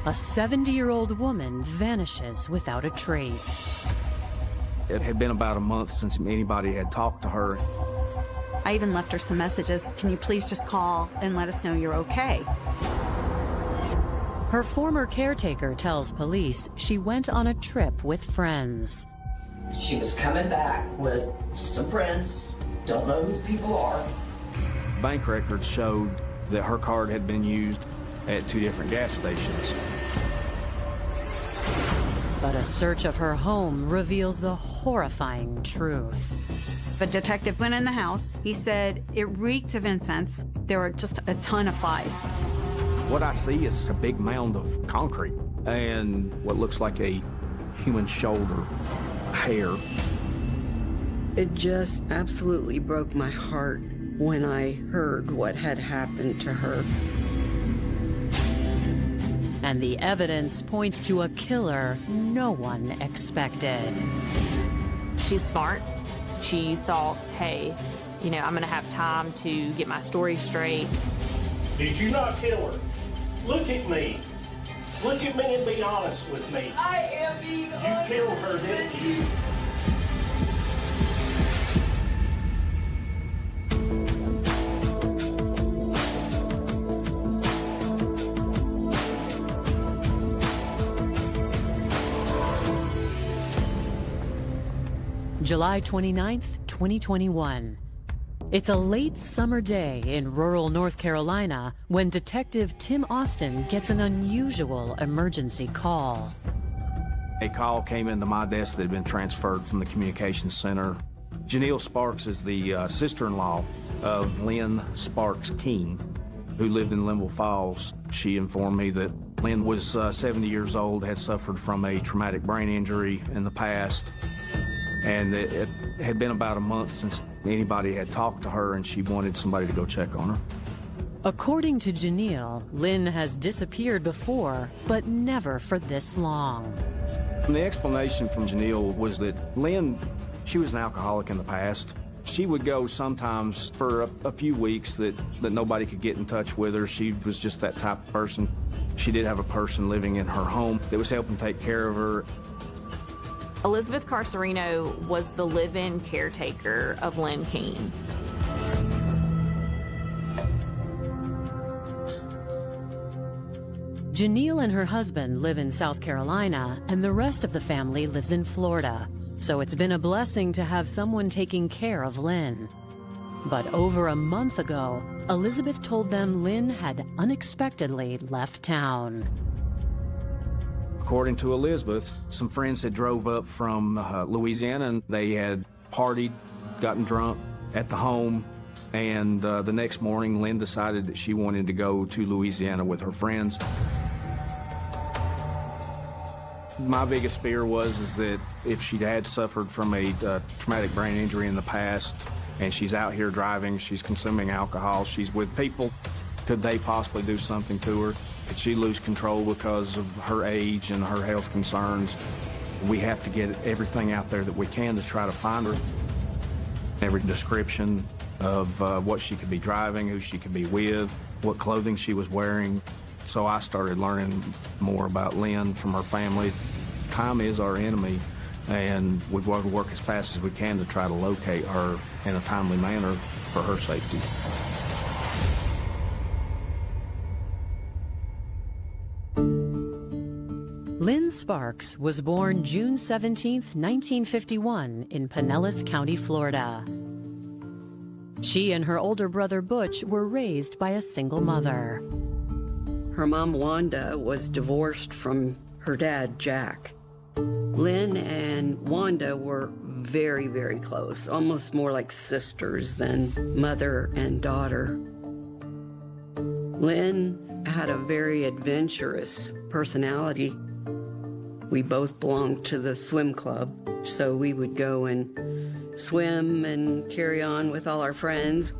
A 70-year-old woman vanishes without a trace. It had been about a month since anybody had talked to her. I even left her some messages. Can you please just call and let us know you're okay? Her former caretaker tells police she went on a trip with friends. She was coming back with some friends, don't know who the people are. Bank records showed that her card had been used at 2 different gas stations. But a search of her home reveals the horrifying truth. The detective went in the house. He said it reeked of incense. There were just a ton of flies. What I see is a big mound of concrete and what looks like a human shoulder, hair. It just absolutely broke my heart when I heard what had happened to her. And the evidence points to a killer no one expected. She's smart. She thought, hey, you know, I'm gonna have time to get my story straight. Did you not kill her? Look at me. Look at me and be honest with me. I am being honest. You killed her, didn't you? July 29th, 2021. It's a late summer day in rural North Carolina when Detective Tim Austin gets an unusual emergency call. A call came into my desk that had been transferred from the communications center. Janelle Sparks is the sister-in-law of Lynn Sparks King, who lived in Linville Falls. She informed me that Lynn was 70 years old, had suffered from a traumatic brain injury in the past, and it had been about a month since anybody had talked to her, and she wanted somebody to go check on her. According to Janelle, Lynn has disappeared before, but never for this long. And the explanation from Janelle was that Lynn, she was an alcoholic in the past. She would go sometimes for a few weeks that nobody could get in touch with her. She was just that type of person. She did have a person living in her home that was helping take care of her. Elizabeth Carserino was the live-in caretaker of Lynn King. Janelle and her husband live in South Carolina, and the rest of the family lives in Florida. So it's been a blessing to have someone taking care of Lynn. But over a month ago, Elizabeth told them Lynn had unexpectedly left town. According to Elizabeth, some friends had drove up from Louisiana, and they had partied, gotten drunk at the home, and the next morning Lynn decided that she wanted to go to Louisiana with her friends. My biggest fear was that if she had suffered from a traumatic brain injury in the past, and she's out here driving, she's consuming alcohol, she's with people, could they possibly do something to her? Could she lose control because of her age and her health concerns? We have to get everything out there that we can to try to find her. Every description of what she could be driving, who she could be with, what clothing she was wearing. So I started learning more about Lynn from her family. Time is our enemy, and we've got to work as fast as we can to try to locate her in a timely manner for her safety. Lynn Sparks was born June 17, 1951, in Pinellas County, Florida. She and her older brother Butch were raised by a single mother. Her mom, Wanda, was divorced from her dad, Jack. Lynn and Wanda were very, very close, almost more like sisters than mother and daughter. Lynn had a very adventurous personality. We both belonged to the swim club, so we would go and swim and carry on with all our friends.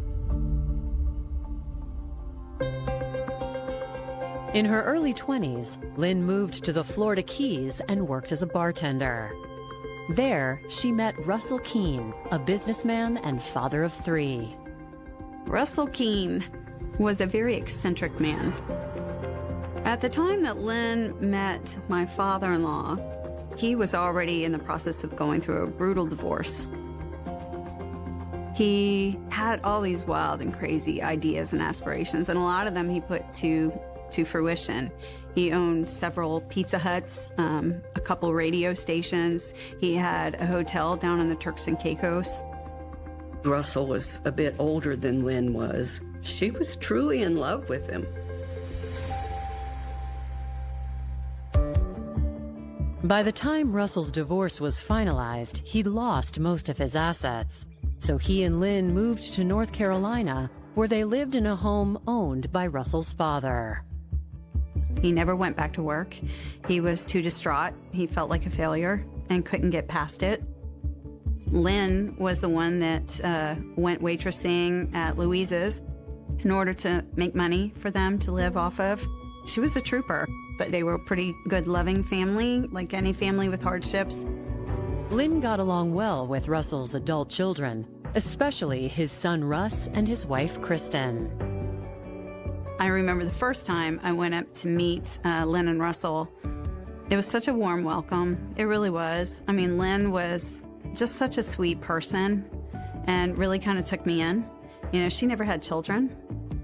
In her early 20s, Lynn moved to the Florida Keys and worked as a bartender. There, she met Russell Keene, a businessman and father of 3. Russell Keene was a very eccentric man. At the time that Lynn met my father-in-law, he was already in the process of going through a brutal divorce. He had all these wild and crazy ideas and aspirations, and a lot of them he put to fruition. He owned several Pizza Huts, a couple radio stations. He had a hotel down in the Turks and Caicos. Russell was a bit older than Lynn was. She was truly in love with him. By the time Russell's divorce was finalized, he'd lost most of his assets. So he and Lynn moved to North Carolina, where they lived in a home owned by Russell's father. He never went back to work. He was too distraught. He felt like a failure and couldn't get past it. Lynn was the one that went waitressing at Louise's in order to make money for them to live off of. She was a trooper, but they were a pretty good, loving family, like any family with hardships. Lynn got along well with Russell's adult children, especially his son Russ and his wife Kristen. I remember the first time I went up to meet Lynn and Russell. It was such a warm welcome. It really was. I mean, Lynn was just such a sweet person and really kind of took me in. You know, she never had children.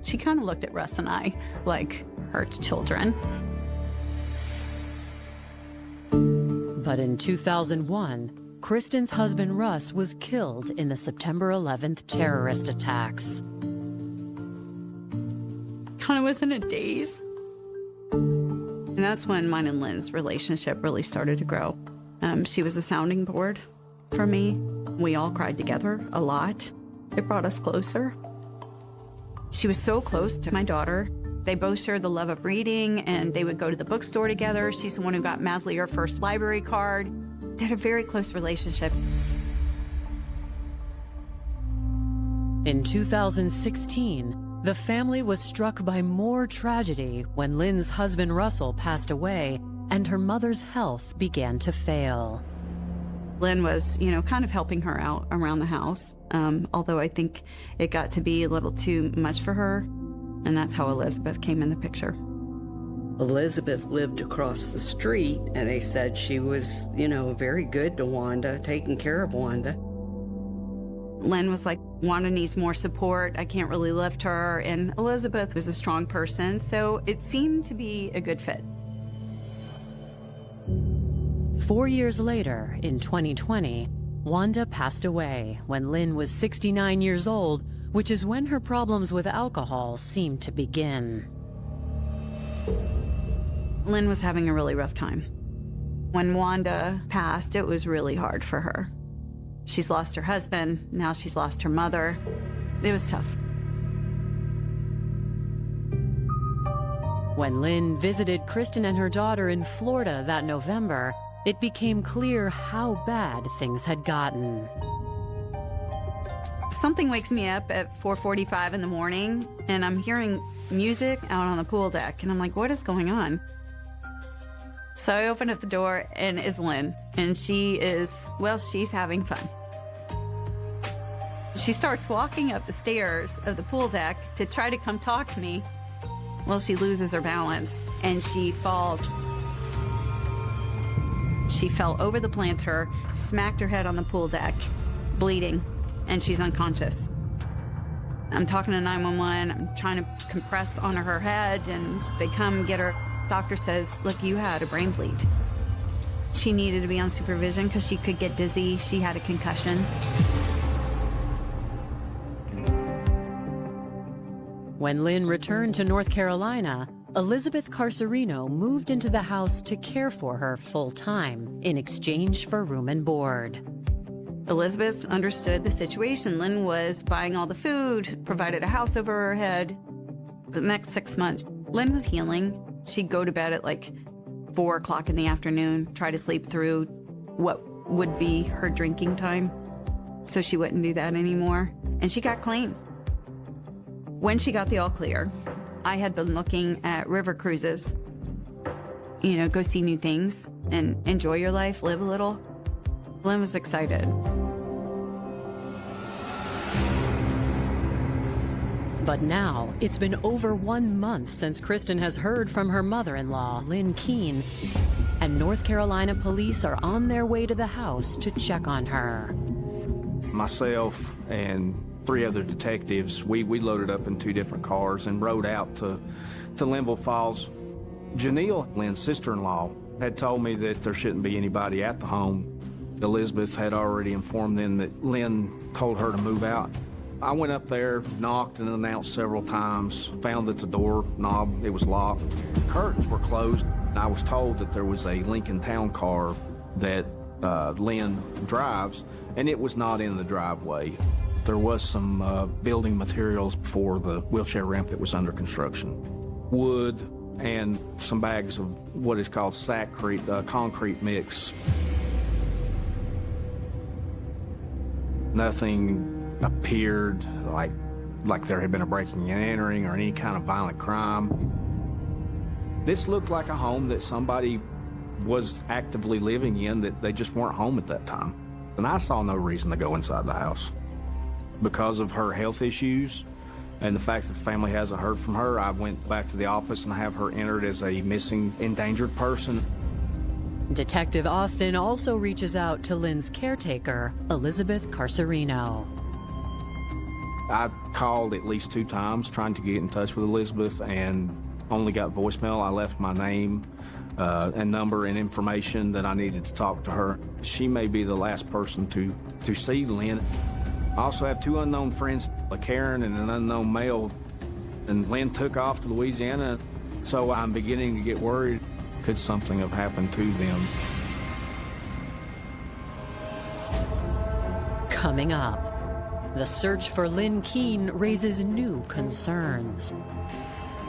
She kind of looked at Russ and I like her children. But in 2001, Kristen's husband Russ was killed in the September 11th terrorist attacks. Kind of was in a daze. And that's when mine and Lynn's relationship really started to grow. She was a sounding board for me. We all cried together a lot. It brought us closer. She was so close to my daughter. They both shared the love of reading, and they would go to the bookstore together. She's the one who got Masley her first library card. They had a very close relationship. In 2016, the family was struck by more tragedy when Lynn's husband Russell passed away and her mother's health began to fail. Lynn was, you know, kind of helping her out around the house, although I think it got to be a little too much for her, and that's how Elizabeth came in the picture. Elizabeth lived across the street, and they said she was, you know, very good to Wanda, taking care of Wanda. Lynn was like, Wanda needs more support. I can't really lift her. And Elizabeth was a strong person, so it seemed to be a good fit. 4 years later, in 2020, Wanda passed away when Lynn was 69 years old, which is when her problems with alcohol seemed to begin. Lynn was having a really rough time. When Wanda passed, it was really hard for her. She's lost her husband, now she's lost her mother. It was tough. When Lynn visited Kristen and her daughter in Florida that November, it became clear how bad things had gotten. Something wakes me up at 4:45 in the morning, and I'm hearing music out on the pool deck, and I'm like, what is going on? So I open up the door, and it's Lynn, and she's having fun. She starts walking up the stairs of the pool deck to try to come talk to me. Well, she loses her balance, and she falls. She fell over the planter, smacked her head on the pool deck, bleeding, and she's unconscious. I'm talking to 911, I'm trying to compress on her head, and they come get her. Doctor says, look, you had a brain bleed. She needed to be on supervision because she could get dizzy. She had a concussion. When Lynn returned to North Carolina, Elizabeth Carserino moved into the house to care for her full-time in exchange for room and board. Elizabeth understood the situation. Lynn was buying all the food, provided a house over her head. The next 6 months, Lynn was healing. She'd go to bed at like 4 o'clock in the afternoon, try to sleep through what would be her drinking time. So she wouldn't do that anymore. And she got clean. When she got the all clear, I had been looking at river cruises. You know, go see new things and enjoy your life, live a little. Lynn was excited. But now, it's been over 1 month since Kristen has heard from her mother-in-law, Lynn Keene, and North Carolina police are on their way to the house to check on her. Myself and 3 other detectives, we loaded up in 2 different cars and rode out to Linville Falls. Janelle, Lynn's sister-in-law, had told me that there shouldn't be anybody at the home. Elizabeth had already informed them that Lynn told her to move out. I went up there, knocked and announced several times, found that the door knob, it was locked. The curtains were closed. I was told that there was a Lincoln Town car that Lynn drives, and it was not in the driveway. There was some building materials for the wheelchair ramp that was under construction. Wood and some bags of what is called concrete mix. Nothing appeared like there had been a breaking and entering or any kind of violent crime. This looked like a home that somebody was actively living in, that they just weren't home at that time. And I saw no reason to go inside the house. Because of her health issues and the fact that the family hasn't heard from her, I went back to the office and have her entered as a missing, endangered person. Detective Austin also reaches out to Lynn's caretaker, Elizabeth Carserino. I called at least 2 times trying to get in touch with Elizabeth and only got voicemail. I left my name and number and information that I needed to talk to her. She may be the last person to see Lynn. I also have 2 unknown friends, a Karen and an unknown male, and Lynn took off to Louisiana, so I'm beginning to get worried. Could something have happened to them? Coming up, the search for Lynn Keene raises new concerns.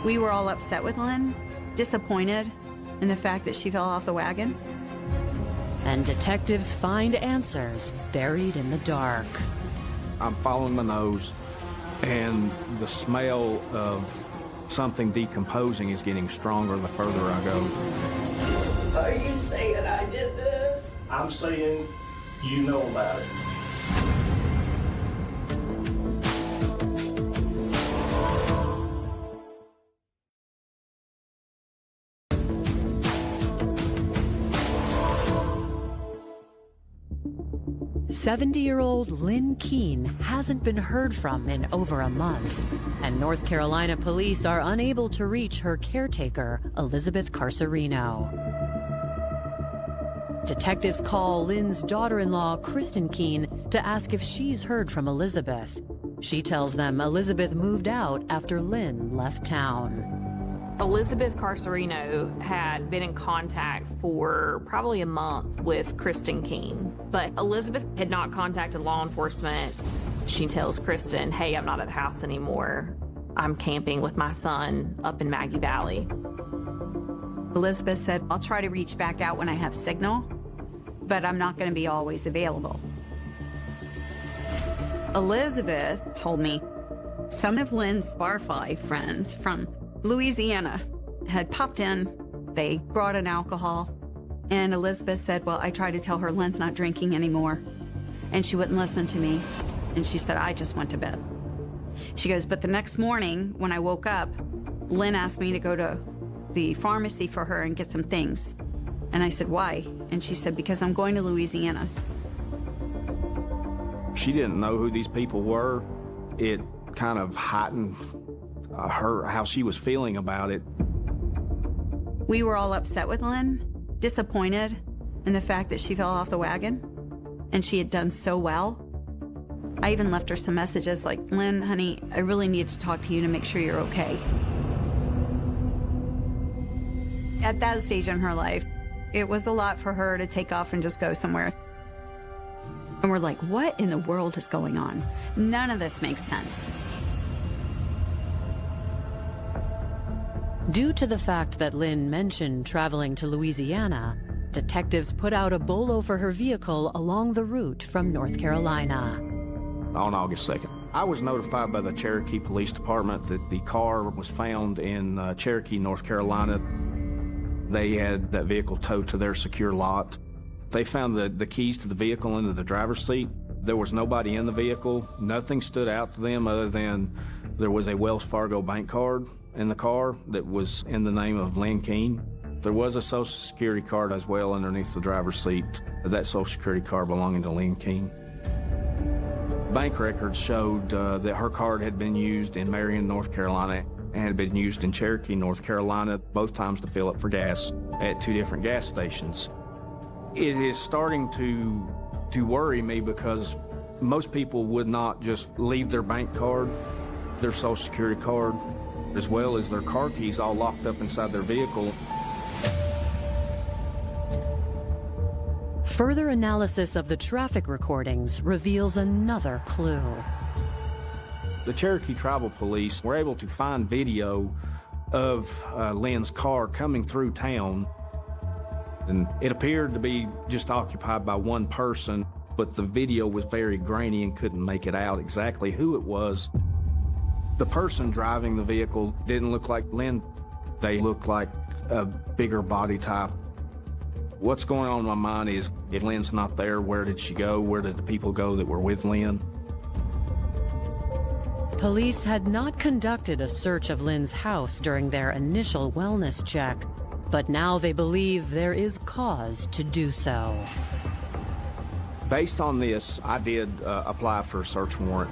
We were all upset with Lynn, disappointed in the fact that she fell off the wagon. And detectives find answers buried in the dark. I'm following my nose, and the smell of something decomposing is getting stronger the further I go. Are you saying I did this? I'm saying you know about it. 70-year-old Lynn Keene hasn't been heard from in over a month, and North Carolina police are unable to reach her caretaker, Elizabeth Carserino. Detectives call Lynn's daughter-in-law, Kristen Keene, to ask if she's heard from Elizabeth. She tells them Elizabeth moved out after Lynn left town. Elizabeth Carserino had been in contact for probably a month with Kristen Keene, but Elizabeth had not contacted law enforcement. She tells Kristen, hey, I'm not at the house anymore. I'm camping with my son up in Maggie Valley. Elizabeth said, I'll try to reach back out when I have signal, but I'm not going to be always available. Elizabeth told me some of Lynn's barfly friends from Louisiana had popped in. They brought in alcohol, and Elizabeth said, well, I tried to tell her Lynn's not drinking anymore, and she wouldn't listen to me, and she said, I just went to bed. She goes, but the next morning when I woke up, Lynn asked me to go to the pharmacy for her and get some things, and I said, why? And she said, because I'm going to Louisiana. She didn't know who these people were. It kind of heightened how she was feeling about it. We were all upset with Lynn, disappointed in the fact that she fell off the wagon, and she had done so well. I even left her some messages like, Lynn, honey, I really need to talk to you to make sure you're okay. At that stage in her life, it was a lot for her to take off and just go somewhere. And we're like, what in the world is going on? None of this makes sense. Due to the fact that Lynn mentioned traveling to Louisiana, detectives put out a bolo for her vehicle along the route from North Carolina. On August 2nd, I was notified by the Cherokee Police Department that the car was found in Cherokee, North Carolina. They had that vehicle towed to their secure lot. They found the keys to the vehicle under the driver's seat. There was nobody in the vehicle. Nothing stood out to them other than There was a Wells Fargo bank card in the car that was in the name of Lynn Keene. There was a Social Security card as well underneath the driver's seat. That Social Security card belonging to Lynn Keene. Bank records showed that her card had been used in Marion, North Carolina, and had been used in Cherokee, North Carolina, both times to fill up for gas at 2 different gas stations. It is starting to worry me because most people would not just leave their bank card, their Social Security card, as well as their car keys all locked up inside their vehicle. Further analysis of the traffic recordings reveals another clue. The Cherokee Tribal Police were able to find video of Lynn's car coming through town, and it appeared to be just occupied by one person, but the video was very grainy and couldn't make it out exactly who it was. The person driving the vehicle didn't look like Lynn. They looked like a bigger body type. What's going on in my mind is, if Lynn's not there, where did she go? Where did the people go that were with Lynn? Police had not conducted a search of Lynn's house during their initial wellness check, but now they believe there is cause to do so. Based on this, I did apply for a search warrant.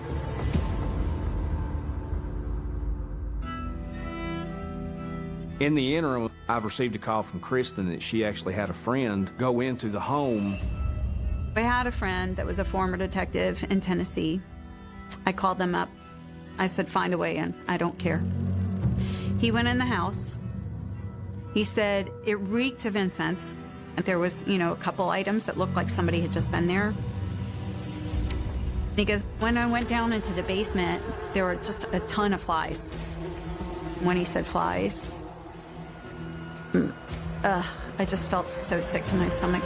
In the interim, I've received a call from Kristen that she actually had a friend go into the home. I had a friend that was a former detective in Tennessee. I called them up. I said, find a way in. I don't care. He went in the house. He said it reeked of incense. There was, a couple items that looked like somebody had just been there. And he goes, when I went down into the basement, there were just a ton of flies. When he said flies, I just felt so sick to my stomach.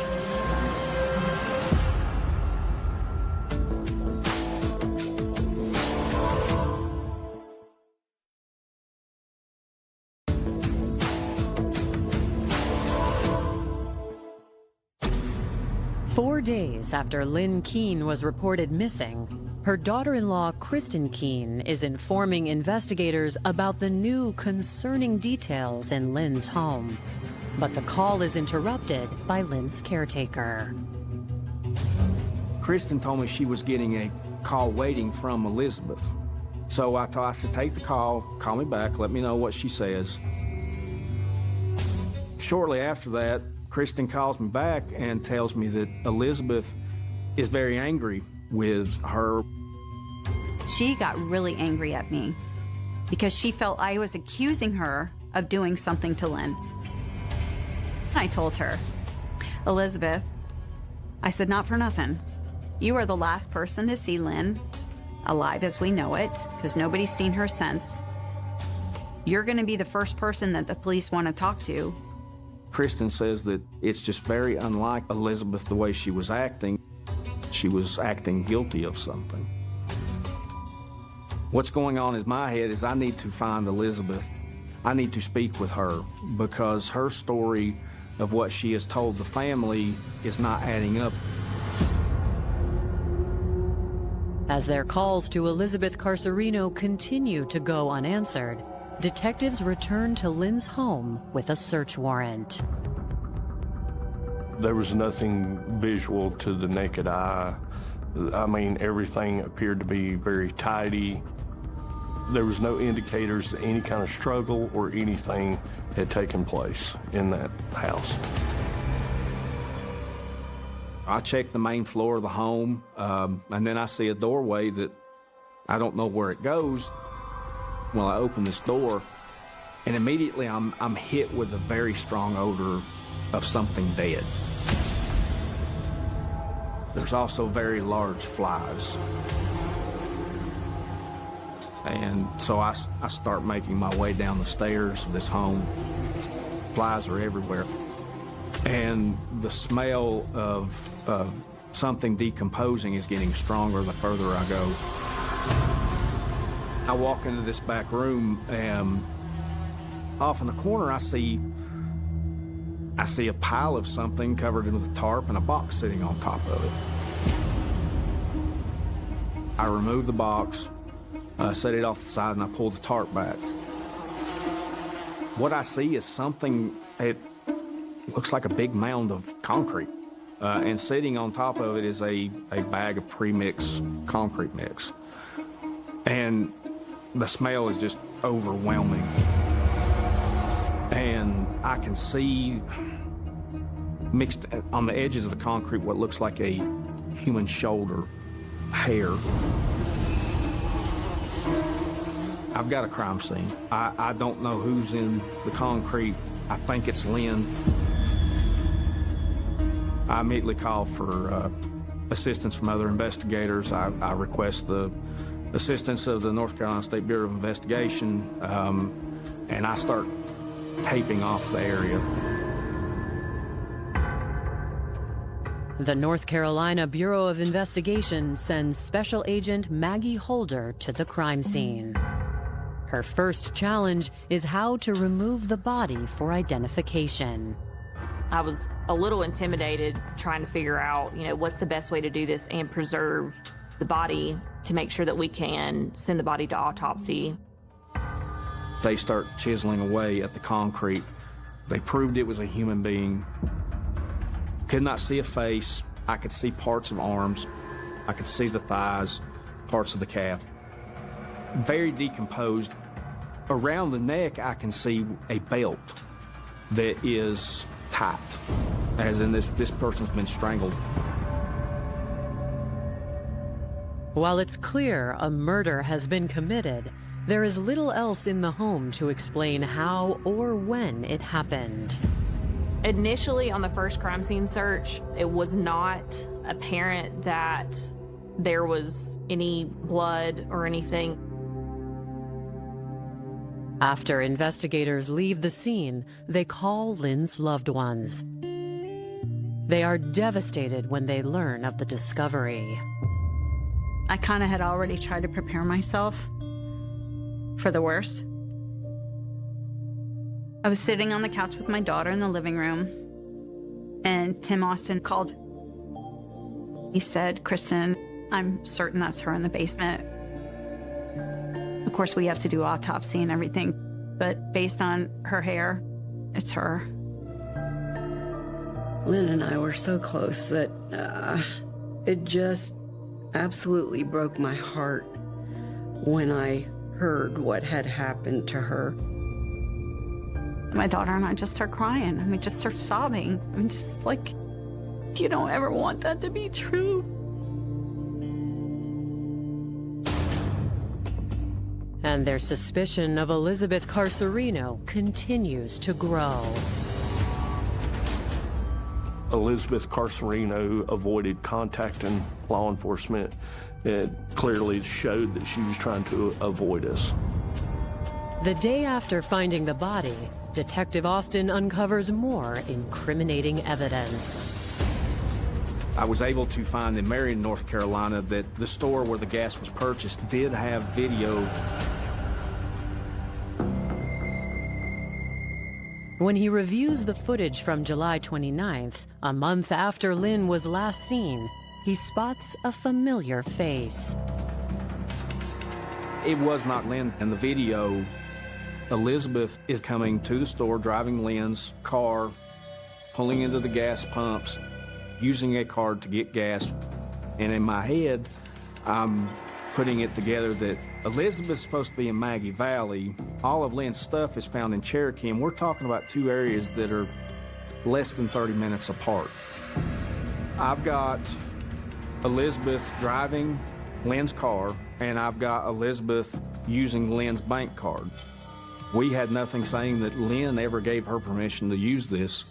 Four days after Lynn Keene was reported missing, her daughter-in-law, Kristen Keene, is informing investigators about the new concerning details in Lynn's home. But the call is interrupted by Lynn's caretaker. Kristen told me she was getting a call waiting from Elizabeth. So I said, take the call me back, let me know what she says. Shortly after that, Kristen calls me back and tells me that Elizabeth is very angry with her. She got really angry at me because she felt I was accusing her of doing something to Lynn. I told her, Elizabeth, I said, not for nothing. You are the last person to see Lynn, alive as we know it, because nobody's seen her since. You're going to be the first person that the police want to talk to. Kristen says that it's just very unlike Elizabeth the way she was acting. She was acting guilty of something. What's going on in my head is I need to find Elizabeth. I need to speak with her because her story of what she has told the family is not adding up. As their calls to Elizabeth Carserino continue to go unanswered, detectives return to Lynn's home with a search warrant. There was nothing visual to the naked eye. I mean, everything appeared to be very tidy. There was no indicators that any kind of struggle or anything had taken place in that house. I checked the main floor of the home, and then I see a doorway that I don't know where it goes. Well, I open this door, and immediately I'm hit with a very strong odor of something dead. There's also very large flies. And so I start making my way down the stairs of this home. Flies are everywhere. And the smell of something decomposing is getting stronger the further I go. I walk into this back room, and off in the corner I see a pile of something covered with a tarp and a box sitting on top of it. I remove the box, set it off the side, and I pull the tarp back. What I see is something, it looks like a big mound of concrete. And sitting on top of it is a bag of pre-mixed concrete mix. And the smell is just overwhelming. And I can see mixed on the edges of the concrete what looks like a human shoulder, hair. I've got a crime scene. I don't know who's in the concrete. I think it's Lynn. I immediately call for assistance from other investigators. I request the assistance of the North Carolina State Bureau of Investigation, and I start taping off the area. The North Carolina Bureau of Investigation sends Special Agent Maggie Holder to the crime scene. Her first challenge is how to remove the body for identification. I was a little intimidated trying to figure out, what's the best way to do this and preserve the body to make sure that we can send the body to autopsy. They start chiseling away at the concrete. They proved it was a human being. Could not see a face. I could see parts of arms. I could see the thighs, parts of the calf. Very decomposed. Around the neck, I can see a belt that is tight, as in this person's been strangled. While it's clear a murder has been committed, there is little else in the home to explain how or when it happened. Initially, on the first crime scene search, it was not apparent that there was any blood or anything. After investigators leave the scene, they call Lynn's loved ones. They are devastated when they learn of the discovery. I kind of had already tried to prepare myself for the worst. I was sitting on the couch with my daughter in the living room, and Tim Austin called. He said, "Kristen, I'm certain that's her in the basement. Of course, we have to do autopsy and everything, but based on her hair, it's her." Lynn and I were so close that it just absolutely broke my heart when I heard what had happened to her. My daughter and I just start crying, and we just start sobbing. I'm just like, you don't ever want that to be true. And their suspicion of Elizabeth Carserino continues to grow. Elizabeth Carserino avoided contacting law enforcement. It clearly showed that she was trying to avoid us. The day after finding the body, Detective Austin uncovers more incriminating evidence. I was able to find in Marion, North Carolina, that the store where the gas was purchased did have video. When he reviews the footage from July 29th, a month after Lynn was last seen, he spots a familiar face. It was not Lynn. In the video, Elizabeth is coming to the store, driving Lynn's car, pulling into the gas pumps, using a card to get gas. And in my head, I'm putting it together that Elizabeth's supposed to be in Maggie Valley. All of Lynn's stuff is found in Cherokee, and we're talking about two areas that are less than 30 minutes apart. I've got Elizabeth driving Lynn's car, and I've got Elizabeth using Lynn's bank card. We had nothing saying that Lynn ever gave her permission to use this.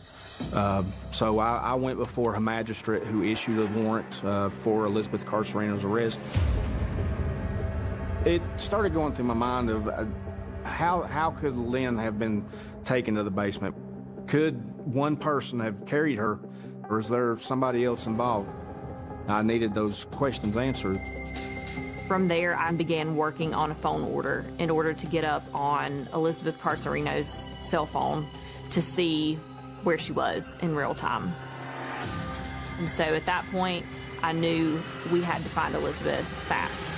So I went before a magistrate who issued a warrant for Elizabeth Carserino's arrest. It started going through my mind of how could Lynn have been taken to the basement? Could one person have carried her, or is there somebody else involved? I needed those questions answered. From there, I began working on a phone order in order to get up on Elizabeth Carserino's cell phone to see where she was in real time. And so at that point, I knew we had to find Elizabeth fast.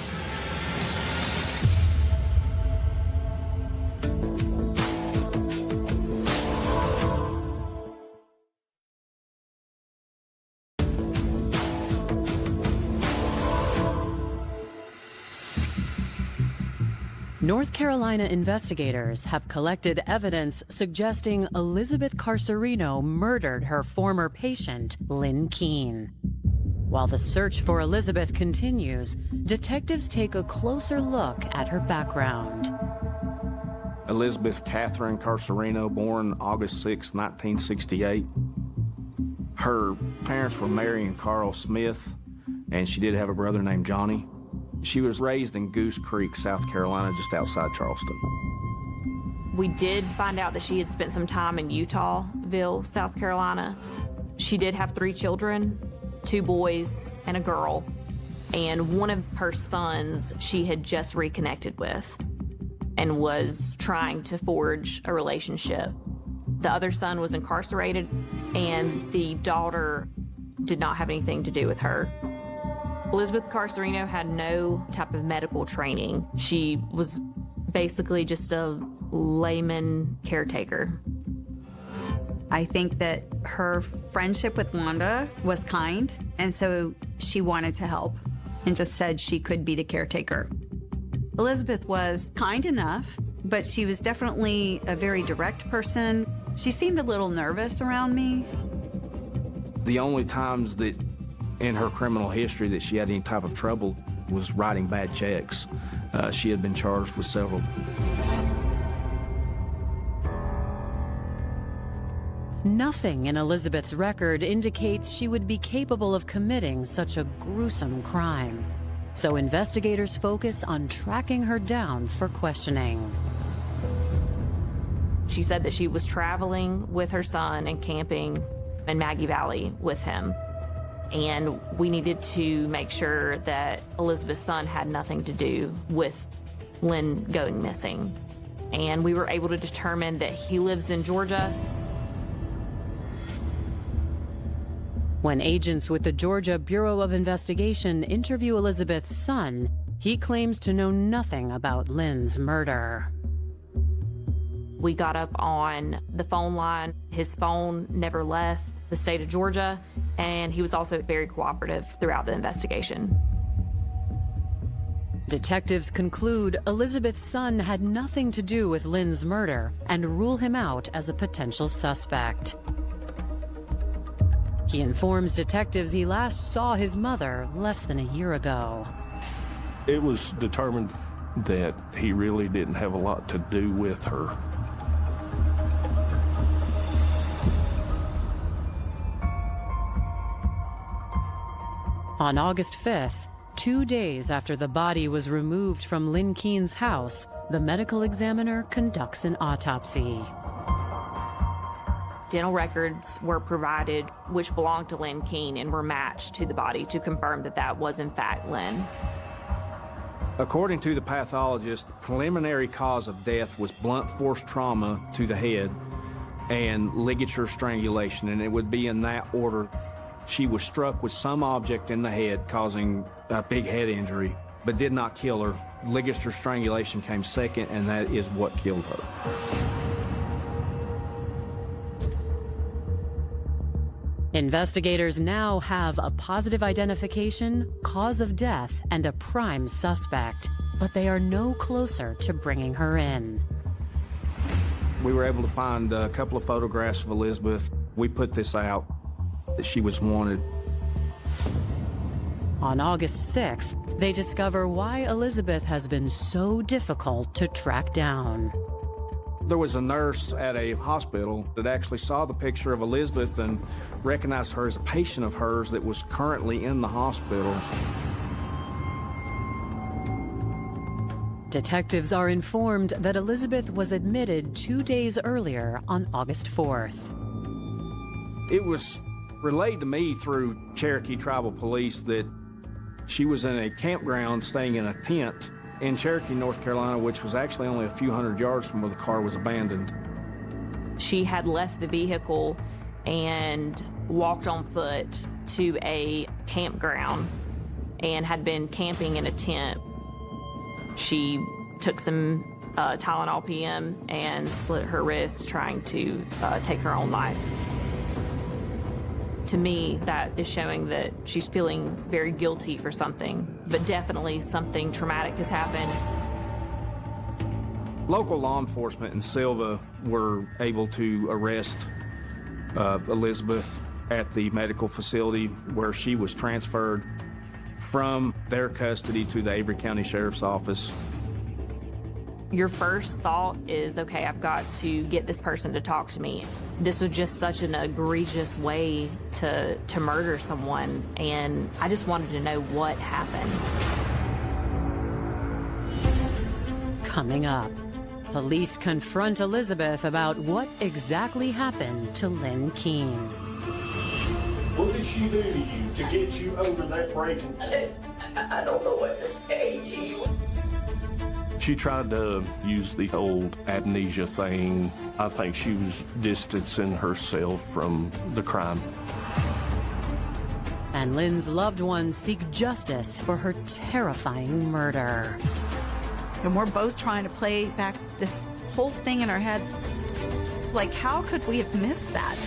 North Carolina investigators have collected evidence suggesting Elizabeth Carserino murdered her former patient, Lynn Keene. While the search for Elizabeth continues, detectives take a closer look at her background. Elizabeth Catherine Carserino, born August 6, 1968. Her parents were Mary and Carl Smith, and she did have a brother named Johnny. She was raised in Goose Creek, South Carolina, just outside Charleston. We did find out that she had spent some time in Utahville, South Carolina. She did have 3 children, 2 boys and a girl. And one of her sons she had just reconnected with and was trying to forge a relationship. The other son was incarcerated, and the daughter did not have anything to do with her. Elizabeth Carserino had no type of medical training. She was basically just a layman caretaker. I think that her friendship with Wanda was kind, and so she wanted to help and just said she could be the caretaker. Elizabeth was kind enough, but she was definitely a very direct person. She seemed a little nervous around me. The only times that in her criminal history that she had any type of trouble was writing bad checks. She had been charged with several. Nothing in Elizabeth's record indicates she would be capable of committing such a gruesome crime. So investigators focus on tracking her down for questioning. She said that she was traveling with her son and camping in Maggie Valley with him. And we needed to make sure that Elizabeth's son had nothing to do with Lynn going missing. And we were able to determine that he lives in Georgia. When agents with the Georgia Bureau of Investigation interview Elizabeth's son, he claims to know nothing about Lynn's murder. We got up on the phone line. His phone never left the state of Georgia, and he was also very cooperative throughout the investigation. Detectives conclude Elizabeth's son had nothing to do with Lynn's murder and rule him out as a potential suspect. He informs detectives he last saw his mother less than a year ago. It was determined that he really didn't have a lot to do with her. On August 5th, 2 days after the body was removed from Lynn Keene's house, the medical examiner conducts an autopsy. Dental records were provided which belonged to Lynn Keene and were matched to the body to confirm that that was in fact Lynn. According to the pathologist, the preliminary cause of death was blunt force trauma to the head and ligature strangulation, and it would be in that order. She was struck with some object in the head, causing a big head injury, but did not kill her. Ligature strangulation came second, and that is what killed her. Investigators now have a positive identification, cause of death, and a prime suspect, but they are no closer to bringing her in. We were able to find a couple of photographs of Elizabeth. We put this out that she was wanted. On August 6th, they discover why Elizabeth has been so difficult to track down. There was a nurse at a hospital that actually saw the picture of Elizabeth and recognized her as a patient of hers that was currently in the hospital. Detectives are informed that Elizabeth was admitted 2 days earlier on August 4th. It was relayed to me through Cherokee Tribal Police that she was in a campground staying in a tent in Cherokee, North Carolina, which was actually only a few hundred yards from where the car was abandoned. She had left the vehicle and walked on foot to a campground and had been camping in a tent. She took some Tylenol PM and slit her wrist trying to take her own life. To me, that is showing that she's feeling very guilty for something, but definitely something traumatic has happened. Local law enforcement in Silva were able to arrest Elizabeth at the medical facility where she was transferred from their custody to the Avery County Sheriff's Office. Your first thought is, okay, I've got to get this person to talk to me. This was just such an egregious way to murder someone, and I just wanted to know what happened. Coming up, police confront Elizabeth about what exactly happened to Lynn Keene. What did she do to you to get you over that breaking? I don't know what to say to you. She tried to use the old amnesia thing. I think she was distancing herself from the crime. And Lynn's loved ones seek justice for her terrifying murder. And we're both trying to play back this whole thing in our head. Like, how could we have missed that?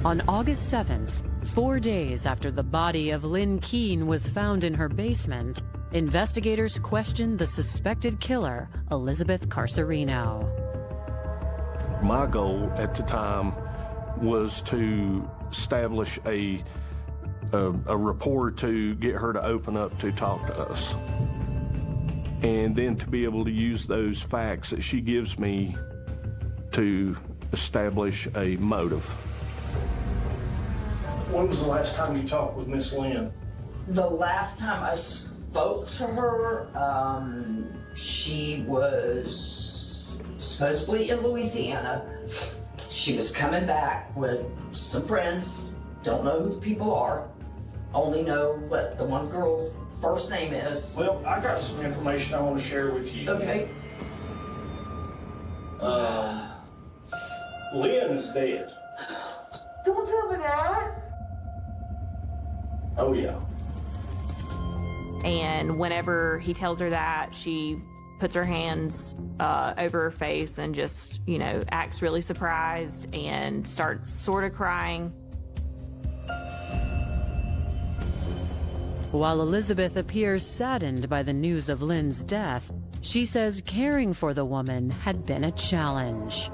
On August 7th, 4 days after the body of Lynn Keene was found in her basement, investigators questioned the suspected killer, Elizabeth Carserino. My goal at the time was to establish a rapport to get her to open up to talk to us. And then to be able to use those facts that she gives me to establish a motive. When was the last time you talked with Miss Lynn? The last time I spoke to her, she was supposedly in Louisiana. She was coming back with some friends. Don't know who the people are. Only know what the one girl's first name is. Well, I got some information I want to share with you. Okay. Lynn is dead. Don't tell me that. Oh, yeah. And whenever he tells her that, she puts her hands over her face and just, acts really surprised and starts sort of crying. While Elizabeth appears saddened by the news of Lynn's death, she says caring for the woman had been a challenge.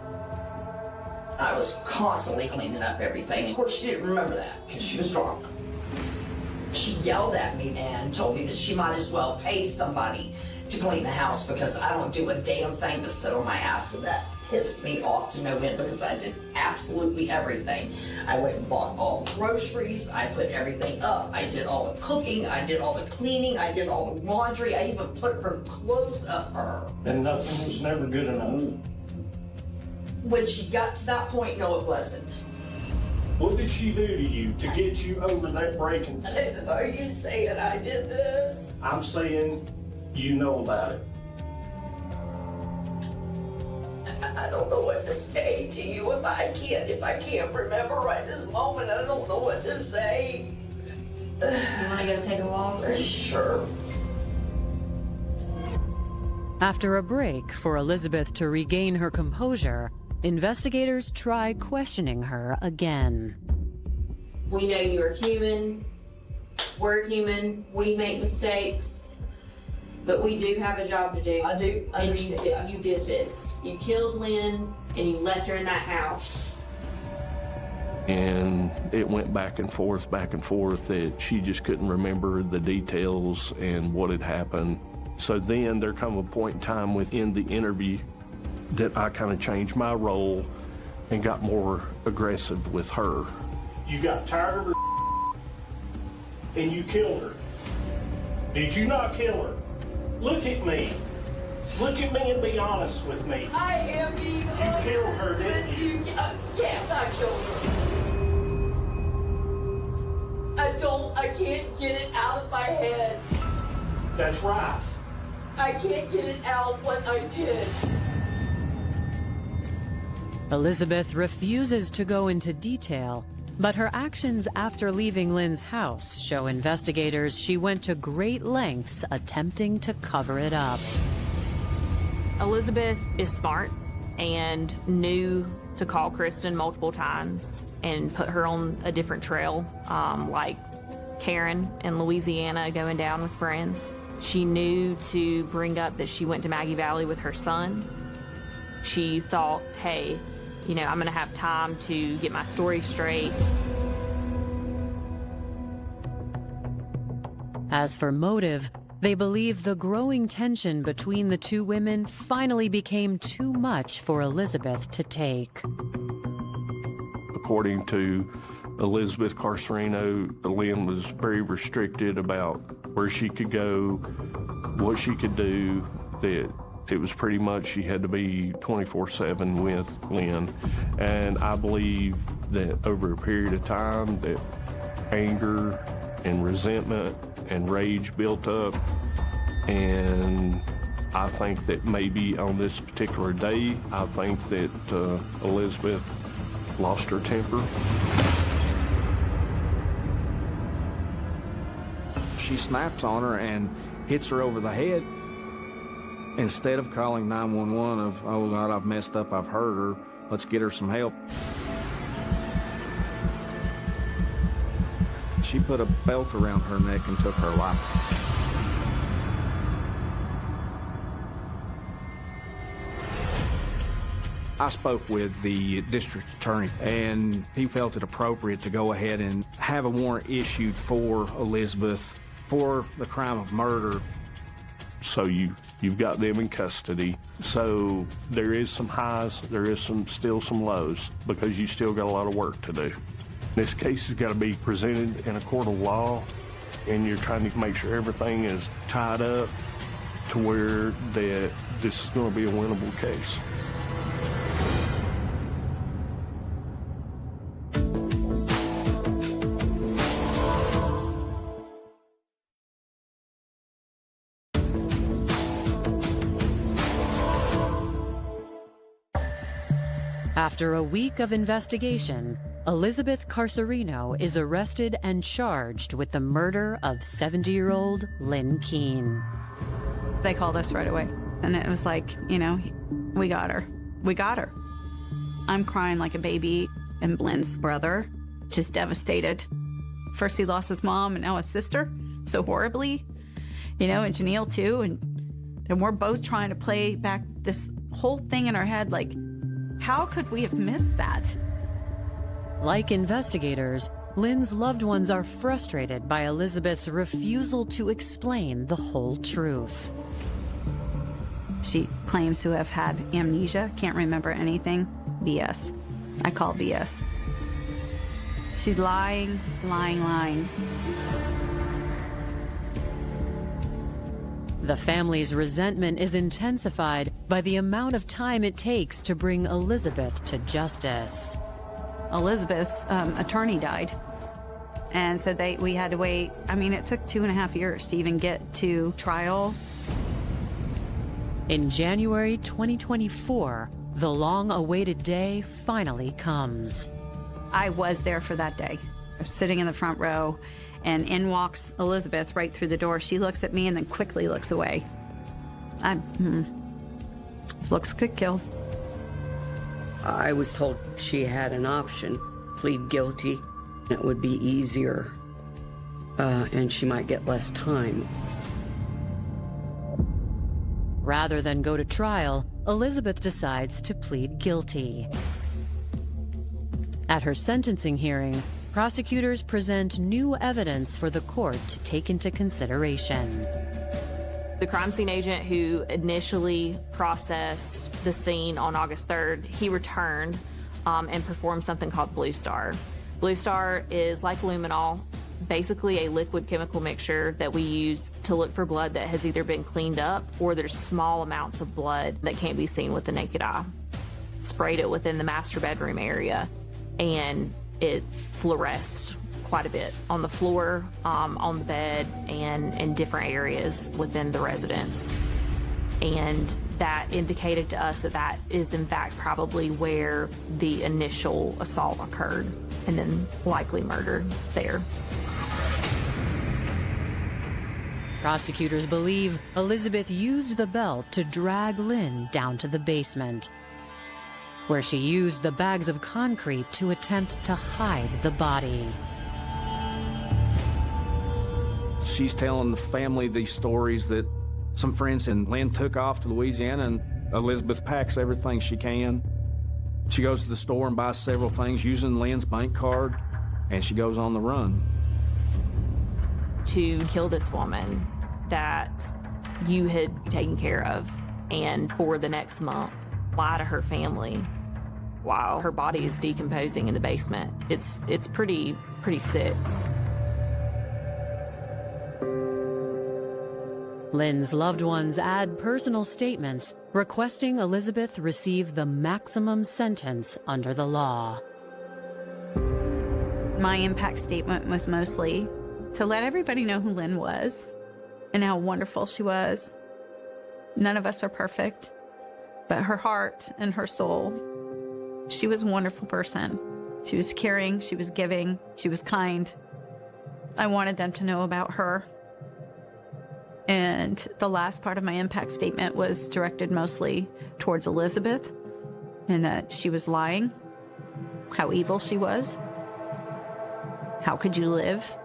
I was constantly cleaning up everything. Of course, she didn't remember that because she was drunk. She yelled at me and told me that she might as well pay somebody to clean the house because I don't do a damn thing to sit on my ass. And that pissed me off to no end because I did absolutely everything. I went and bought all the groceries. I put everything up. I did all the cooking. I did all the cleaning. I did all the laundry. I even put her clothes up for her. And nothing was never good enough. When she got to that point, no, it wasn't. What did she do to you to get you over that breaking? Are you saying I did this? I'm saying you know about it. I don't know what to say to you if I can't remember right this moment. I don't know what to say. You want to go take a walk? Sure. After a break for Elizabeth to regain her composure, investigators try questioning her again. We know you're human. We're human. We make mistakes. But we do have a job to do. I do understand that. And you did this. You killed Lynn and you left her in that house. And it went back and forth that she just couldn't remember the details and what had happened. So then there come a point in time within the interview that I kind of changed my role and got more aggressive with her. You got tired of her and you killed her. Did you not kill her? Look at me. Look at me and be honest with me. I am being honest. You killed her, didn't you? Yes, I killed her. I can't get it out of my head. That's right. I can't get it out what I did. Elizabeth refuses to go into detail, but her actions after leaving Lynn's house show investigators she went to great lengths attempting to cover it up. Elizabeth is smart and knew to call Kristen multiple times and put her on a different trail, like Karen in Louisiana going down with friends. She knew to bring up that she went to Maggie Valley with her son. She thought, hey, I'm going to have time to get my story straight. As for motive, they believe the growing tension between the two women finally became too much for Elizabeth to take. According to Elizabeth Carserino, Lynn was very restricted about where she could go, what she could do, that it was pretty much she had to be 24/7 with Lynn. And I believe that over a period of time that anger and resentment and rage built up, and I think that maybe on this particular day, I think that Elizabeth lost her temper. She snaps on her and hits her over the head. Instead of calling 911 of, oh God, I've messed up, I've hurt her, let's get her some help. She put a belt around her neck and took her life. I spoke with the district attorney, and he felt it appropriate to go ahead and have a warrant issued for Elizabeth for the crime of murder. So you've got them in custody. So there is some highs, there is still some lows, because you still got a lot of work to do. This case has got to be presented in a court of law, and you're trying to make sure everything is tied up to where that this is going to be a winnable case. After a week of investigation, Elizabeth Carserino is arrested and charged with the murder of 70-year-old Lynn Keene. They called us right away, and it was like, we got her. We got her. I'm crying like a baby, and Lynn's brother, just devastated. First he lost his mom, and now his sister, so horribly, and Janelle too, and we're both trying to play back this whole thing in our head, like, how could we have missed that? Like investigators, Lynn's loved ones are frustrated by Elizabeth's refusal to explain the whole truth. She claims to have had amnesia, can't remember anything. BS. I call BS. She's lying. The family's resentment is intensified by the amount of time it takes to bring Elizabeth to justice. Elizabeth's attorney died, and so we had to wait. It took 2.5 years to even get to trial. In January 2024, the long-awaited day finally comes. I was there for that day. I was sitting in the front row, and in walks Elizabeth right through the door. She looks at me and then quickly looks away. Looks could kill. I was told she had an option, plead guilty. It would be easier, and she might get less time. Rather than go to trial, Elizabeth decides to plead guilty. At her sentencing hearing, prosecutors present new evidence for the court to take into consideration. The crime scene agent who initially processed the scene on August 3rd, he returned and performed something called Blue Star. Blue Star is like luminol, basically a liquid chemical mixture that we use to look for blood that has either been cleaned up or there's small amounts of blood that can't be seen with the naked eye. Sprayed it within the master bedroom area, and it fluoresced quite a bit on the floor, on the bed, and in different areas within the residence. And that indicated to us that that is in fact probably where the initial assault occurred, and then likely murder there. Prosecutors believe Elizabeth used the belt to drag Lynn down to the basement, where she used the bags of concrete to attempt to hide the body. She's telling the family these stories that some friends and Lynn took off to Louisiana, and Elizabeth packs everything she can. She goes to the store and buys several things using Lynn's bank card, and she goes on the run. To kill this woman that you had taken care of, and for the next month, lie to her family while her body is decomposing in the basement. It's pretty sick. Lynn's loved ones add personal statements requesting Elizabeth receive the maximum sentence under the law. My impact statement was mostly to let everybody know who Lynn was and how wonderful she was. None of us are perfect, but her heart and her soul, she was a wonderful person. She was caring, she was giving, she was kind. I wanted them to know about her. And the last part of my impact statement was directed mostly towards Elizabeth, and that she was lying, how evil she was. How could you live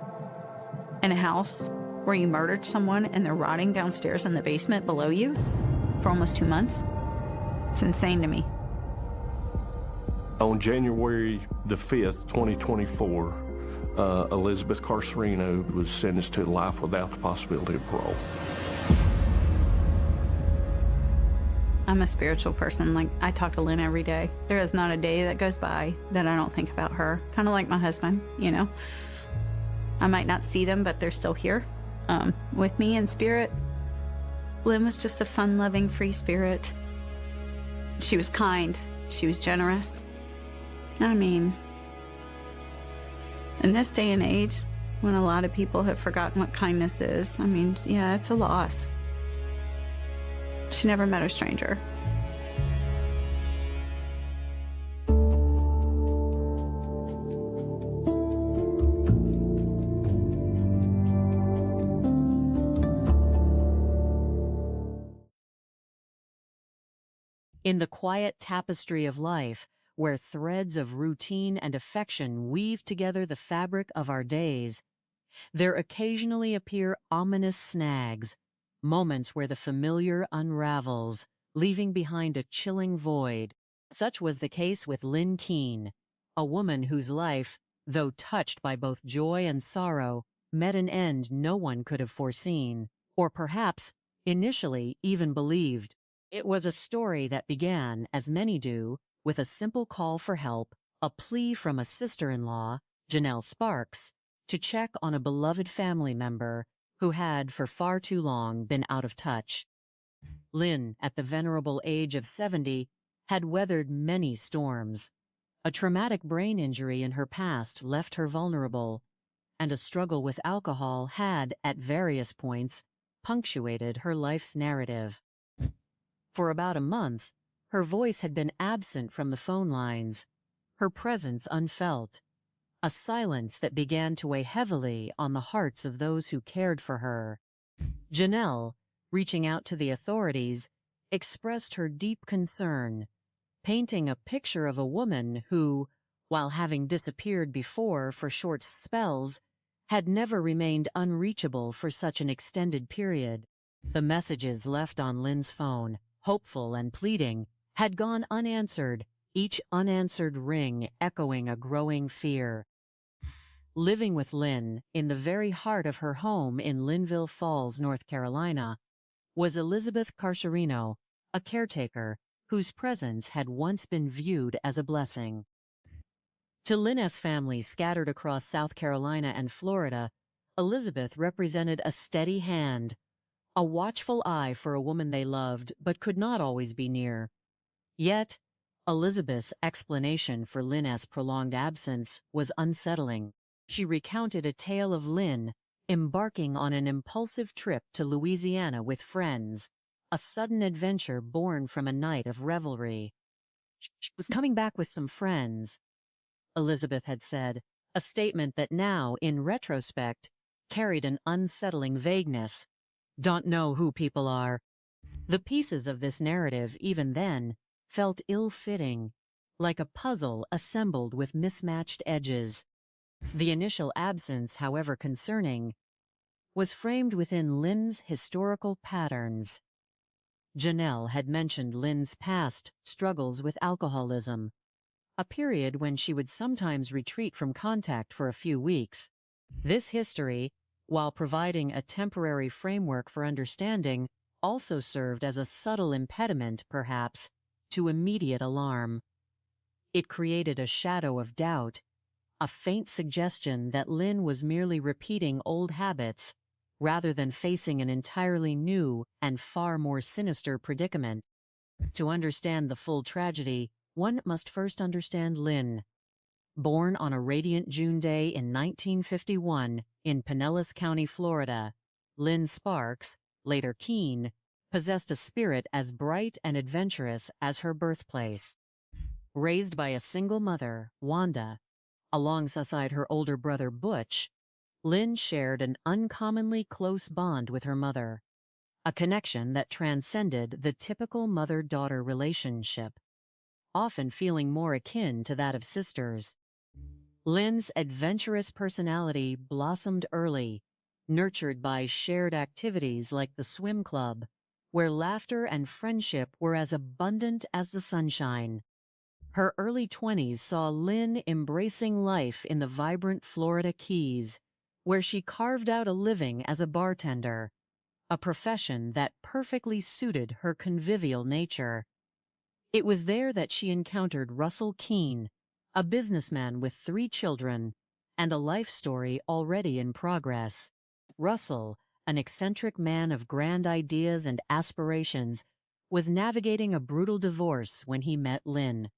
in a house where you murdered someone and they're rotting downstairs in the basement below you for almost 2 months? It's insane to me. On January the 5th, 2024, Elizabeth Carserino was sentenced to life without the possibility of parole. I'm a spiritual person. Like, I talk to Lynn every day. There is not a day that goes by that I don't think about her. Kind of like my husband, you know. I might not see them, but they're still here with me in spirit. Lynn was just a fun-loving, free spirit. She was kind. She was generous. I mean, in this day and age, when a lot of people have forgotten what kindness is, I mean, yeah, it's a loss. She never met a stranger. In the quiet tapestry of life, where threads of routine and affection weave together the fabric of our days, there occasionally appear ominous snags, moments where the familiar unravels, leaving behind a chilling void. Such was the case with Lynn Keene, a woman whose life, though touched by both joy and sorrow, met an end no one could have foreseen, or perhaps initially even believed. It was a story that began, as many do, with a simple call for help, a plea from a sister-in-law, Janelle Sparks, to check on a beloved family member who had for far too long been out of touch. Lynn, at the venerable age of 70, had weathered many storms. A traumatic brain injury in her past left her vulnerable, and a struggle with alcohol had, at various points, punctuated her life's narrative. For about a month, her voice had been absent from the phone lines, her presence unfelt, a silence that began to weigh heavily on the hearts of those who cared for her. Janelle, reaching out to the authorities, expressed her deep concern, painting a picture of a woman who, while having disappeared before for short spells, had never remained unreachable for such an extended period. The messages left on Lynn's phone, hopeful and pleading, had gone unanswered, each unanswered ring echoing a growing fear. Living with Lynn, in the very heart of her home in Linville Falls, North Carolina, was Elizabeth Carserino, a caretaker whose presence had once been viewed as a blessing. To Lyn's family scattered across South Carolina and Florida, Elizabeth represented a steady hand, a watchful eye for a woman they loved but could not always be near. Yet, Elizabeth's explanation for Lyn's prolonged absence was unsettling. She recounted a tale of Lynn embarking on an impulsive trip to Louisiana with friends, a sudden adventure born from a night of revelry. She was coming back with some friends, Elizabeth had said, a statement that now, in retrospect, carried an unsettling vagueness. don't know who people are. The pieces of this narrative, even then, felt ill-fitting, like a puzzle assembled with mismatched edges. The initial absence, however concerning, was framed within Lynn's historical patterns. Janelle had mentioned Lynn's past struggles with alcoholism, a period when she would sometimes retreat from contact for a few weeks. This history, while providing a temporary framework for understanding, also served as a subtle impediment, perhaps, to immediate alarm. It created a shadow of doubt, a faint suggestion that Lynn was merely repeating old habits rather than facing an entirely new and far more sinister predicament. To understand the full tragedy, one must first understand Lynn. Born on a radiant June day in 1951 in Pinellas County, Florida, Lynn Sparks, later Keene, possessed a spirit as bright and adventurous as her birthplace. Raised by a single mother, Wanda, alongside her older brother Butch, Lynn shared an uncommonly close bond with her mother, a connection that transcended the typical mother-daughter relationship, often feeling more akin to that of sisters. Lynn's adventurous personality blossomed early, nurtured by shared activities like the swim club, where laughter and friendship were as abundant as the sunshine. Her early 20s saw Lynn embracing life in the vibrant Florida Keys, where she carved out a living as a bartender, a profession that perfectly suited her convivial nature. It was there that she encountered Russell Keene, a businessman with 3 children, and a life story already in progress. Russell, an eccentric man of grand ideas and aspirations, was navigating a brutal divorce when he met Lynn.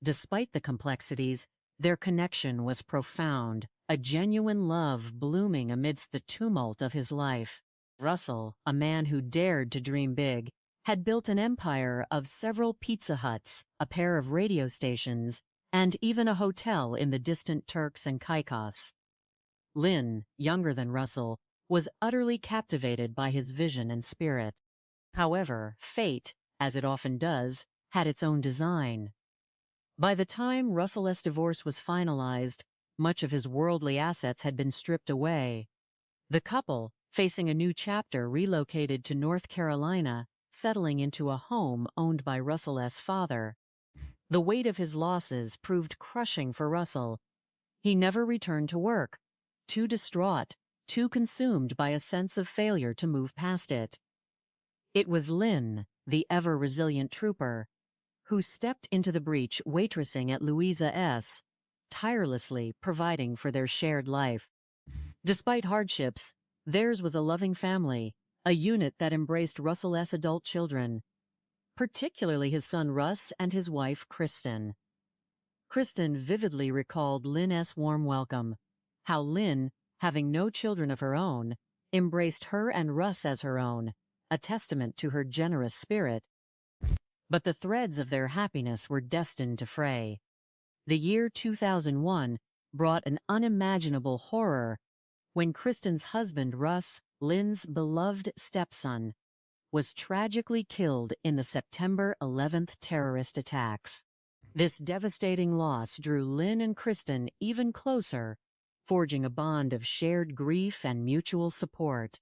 Despite the complexities, their connection was profound, a genuine love blooming amidst the tumult of his life. Russell, a man who dared to dream big, had built an empire of several Pizza Huts, a pair of radio stations, and even a hotel in the distant Turks and Caicos. Lynn, younger than Russell, was utterly captivated by his vision and spirit. However, fate, as it often does, had its own design. By the time Russell's divorce was finalized, much of his worldly assets had been stripped away. The couple, facing a new chapter, relocated to North Carolina, settling into a home owned by Russell's father. The weight of his losses proved crushing for Russell. He never returned to work, too distraught, too consumed by a sense of failure to move past it. It was Lynn, the ever-resilient trooper, who stepped into the breach waitressing at Louisa S., tirelessly providing for their shared life. Despite hardships, theirs was a loving family, a unit that embraced Russell's adult children, particularly his son Russ and his wife Kristen. Kristen vividly recalled Lynn's warm welcome, how Lynn, having no children of her own, embraced her and Russ as her own, a testament to her generous spirit. But the threads of their happiness were destined to fray. The year 2001 brought an unimaginable horror when Kristen's husband Russ, Lynn's beloved stepson, was tragically killed in the September 11th terrorist attacks. This devastating loss drew Lynn and Kristen even closer, forging a bond of shared grief and mutual support.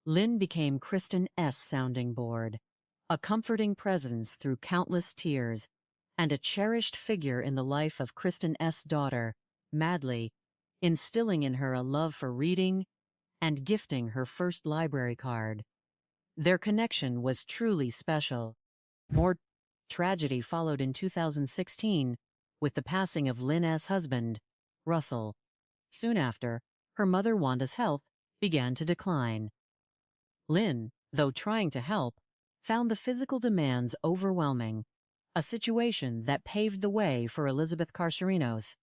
Lynn became Kristen's sounding board, a comforting presence through countless tears, and a cherished figure in the life of Kristen's daughter, Madly, instilling in her a love for reading and gifting her first library card. Their connection was truly special. More tragedy followed in 2016 with the passing of Lynn's husband, Russell. Soon after, her mother Wanda's health began to decline. Lynn, though trying to help, found the physical demands overwhelming, a situation that paved the way for Elizabeth Carserino's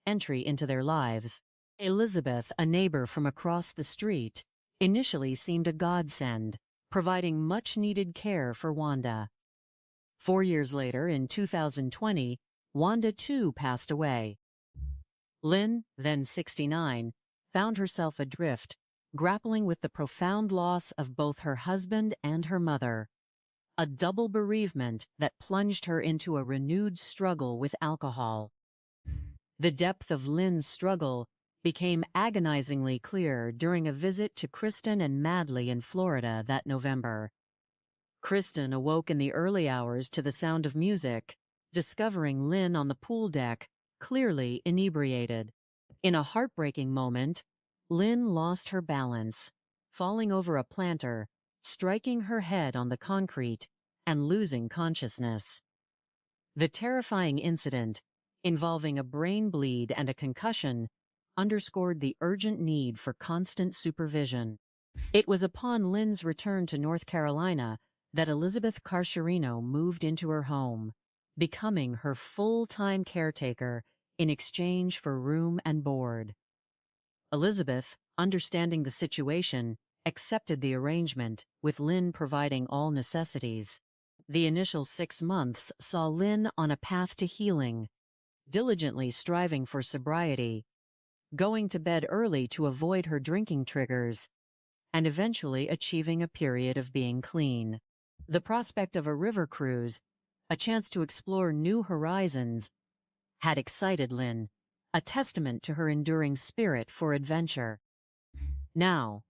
entry into their lives. Elizabeth, a neighbor from across the street, initially seemed a godsend, providing much-needed care for Wanda. 4 years later, in 2020, Wanda too passed away. Lynn, then 69, found herself adrift, grappling with the profound loss of both her husband and her mother, a double bereavement that plunged her into a renewed struggle with alcohol. The depth of Lynn's struggle became agonizingly clear during a visit to Kristen and Madley in Florida that November. Kristen awoke in the early hours to the sound of music, discovering Lynn on the pool deck, clearly inebriated. In a heartbreaking moment, Lynn lost her balance, falling over a planter, striking her head on the concrete, and losing consciousness. The terrifying incident, involving a brain bleed and a concussion, underscored the urgent need for constant supervision. It was upon Lynn's return to North Carolina that Elizabeth Carserino moved into her home, becoming her full-time caretaker in exchange for room and board. Elizabeth, understanding the situation, accepted the arrangement, with Lynn providing all necessities. The initial 6 months saw Lynn on a path to healing, diligently striving for sobriety, going to bed early to avoid her drinking triggers, and eventually achieving a period of being clean. The prospect of a river cruise, a chance to explore new horizons, had excited Lynn, a testament to her enduring spirit for adventure. Now,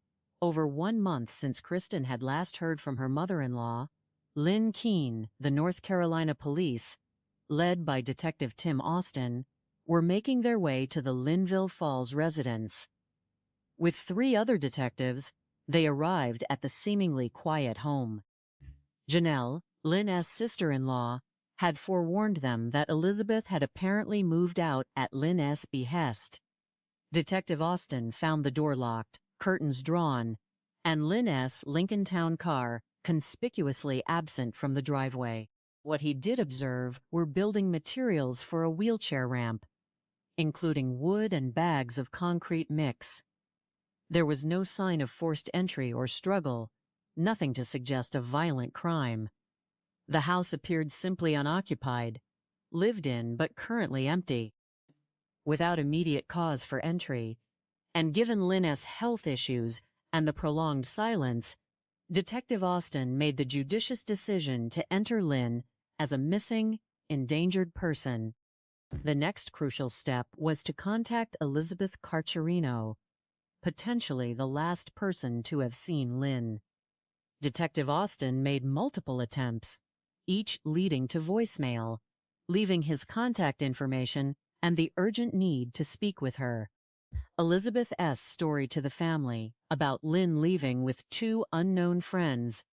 over 1 month since Kristen had last heard from her mother-in-law, Lynn Keene, the North Carolina police, led by Detective Tim Austin, were making their way to the Linville Falls residence. With 3 other detectives, they arrived at the seemingly quiet home. Janelle, Lynn's sister-in-law, had forewarned them that Elizabeth had apparently moved out at Lynn's behest. Detective Austin found the door locked, curtains drawn, and Lynn's Lincoln Town car conspicuously absent from the driveway. What he did observe were building materials for a wheelchair ramp, including wood and bags of concrete mix. There was no sign of forced entry or struggle, nothing to suggest a violent crime. The house appeared simply unoccupied, lived in but currently empty. Without immediate cause for entry, and given Lynn's health issues and the prolonged silence, Detective Austin made the judicious decision to enter Lynn as a missing, endangered person. The next crucial step was to contact Elizabeth Carserino, potentially the last person to have seen Lynn. Detective Austin made multiple attempts, each leading to voicemail, leaving his contact information and the urgent need to speak with her. Elizabeth's story to the family about Lynn leaving with 2 unknown friends,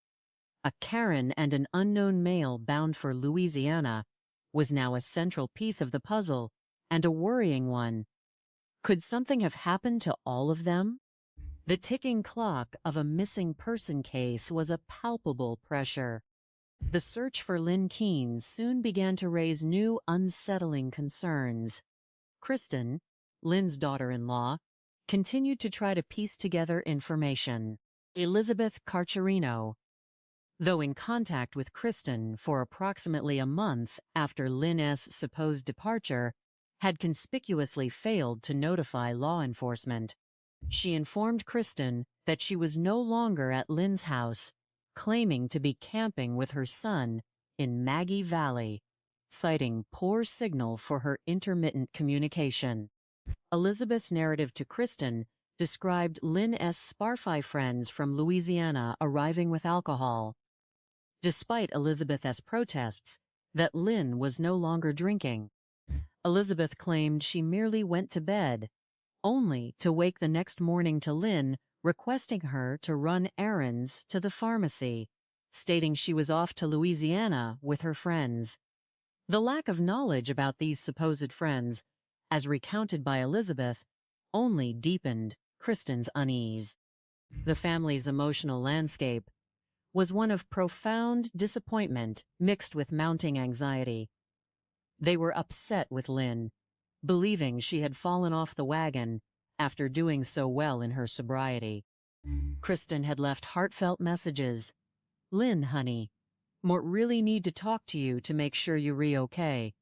a Karen and an unknown male bound for Louisiana, was now a central piece of the puzzle, and a worrying one. Could something have happened to all of them? The ticking clock of a missing person case was a palpable pressure. The search for Lynn Keene soon began to raise new unsettling concerns. Kristen, Lynn's daughter-in-law, continued to try to piece together information. Elizabeth Carserino, though in contact with Kristen for approximately a month after Lynn's supposed departure, had conspicuously failed to notify law enforcement. She informed Kristen that she was no longer at Lynn's house, claiming to be camping with her son in Maggie Valley, citing poor signal for her intermittent communication. Elizabeth's narrative to Kristen described Lynn's Sparfy friends from Louisiana arriving with alcohol. Despite Elizabeth's protests that Lynn was no longer drinking, Elizabeth claimed she merely went to bed, only to wake the next morning to Lynn requesting her to run errands to the pharmacy, stating she was off to Louisiana with her friends. The lack of knowledge about these supposed friends, as recounted by Elizabeth, only deepened Kristen's unease. The family's emotional landscape was one of profound disappointment mixed with mounting anxiety. They were upset with Lynn, believing she had fallen off the wagon after doing so well in her sobriety. Kristen had left heartfelt messages. "Lynn, honey, Mort really need to talk to you to make sure you're okay."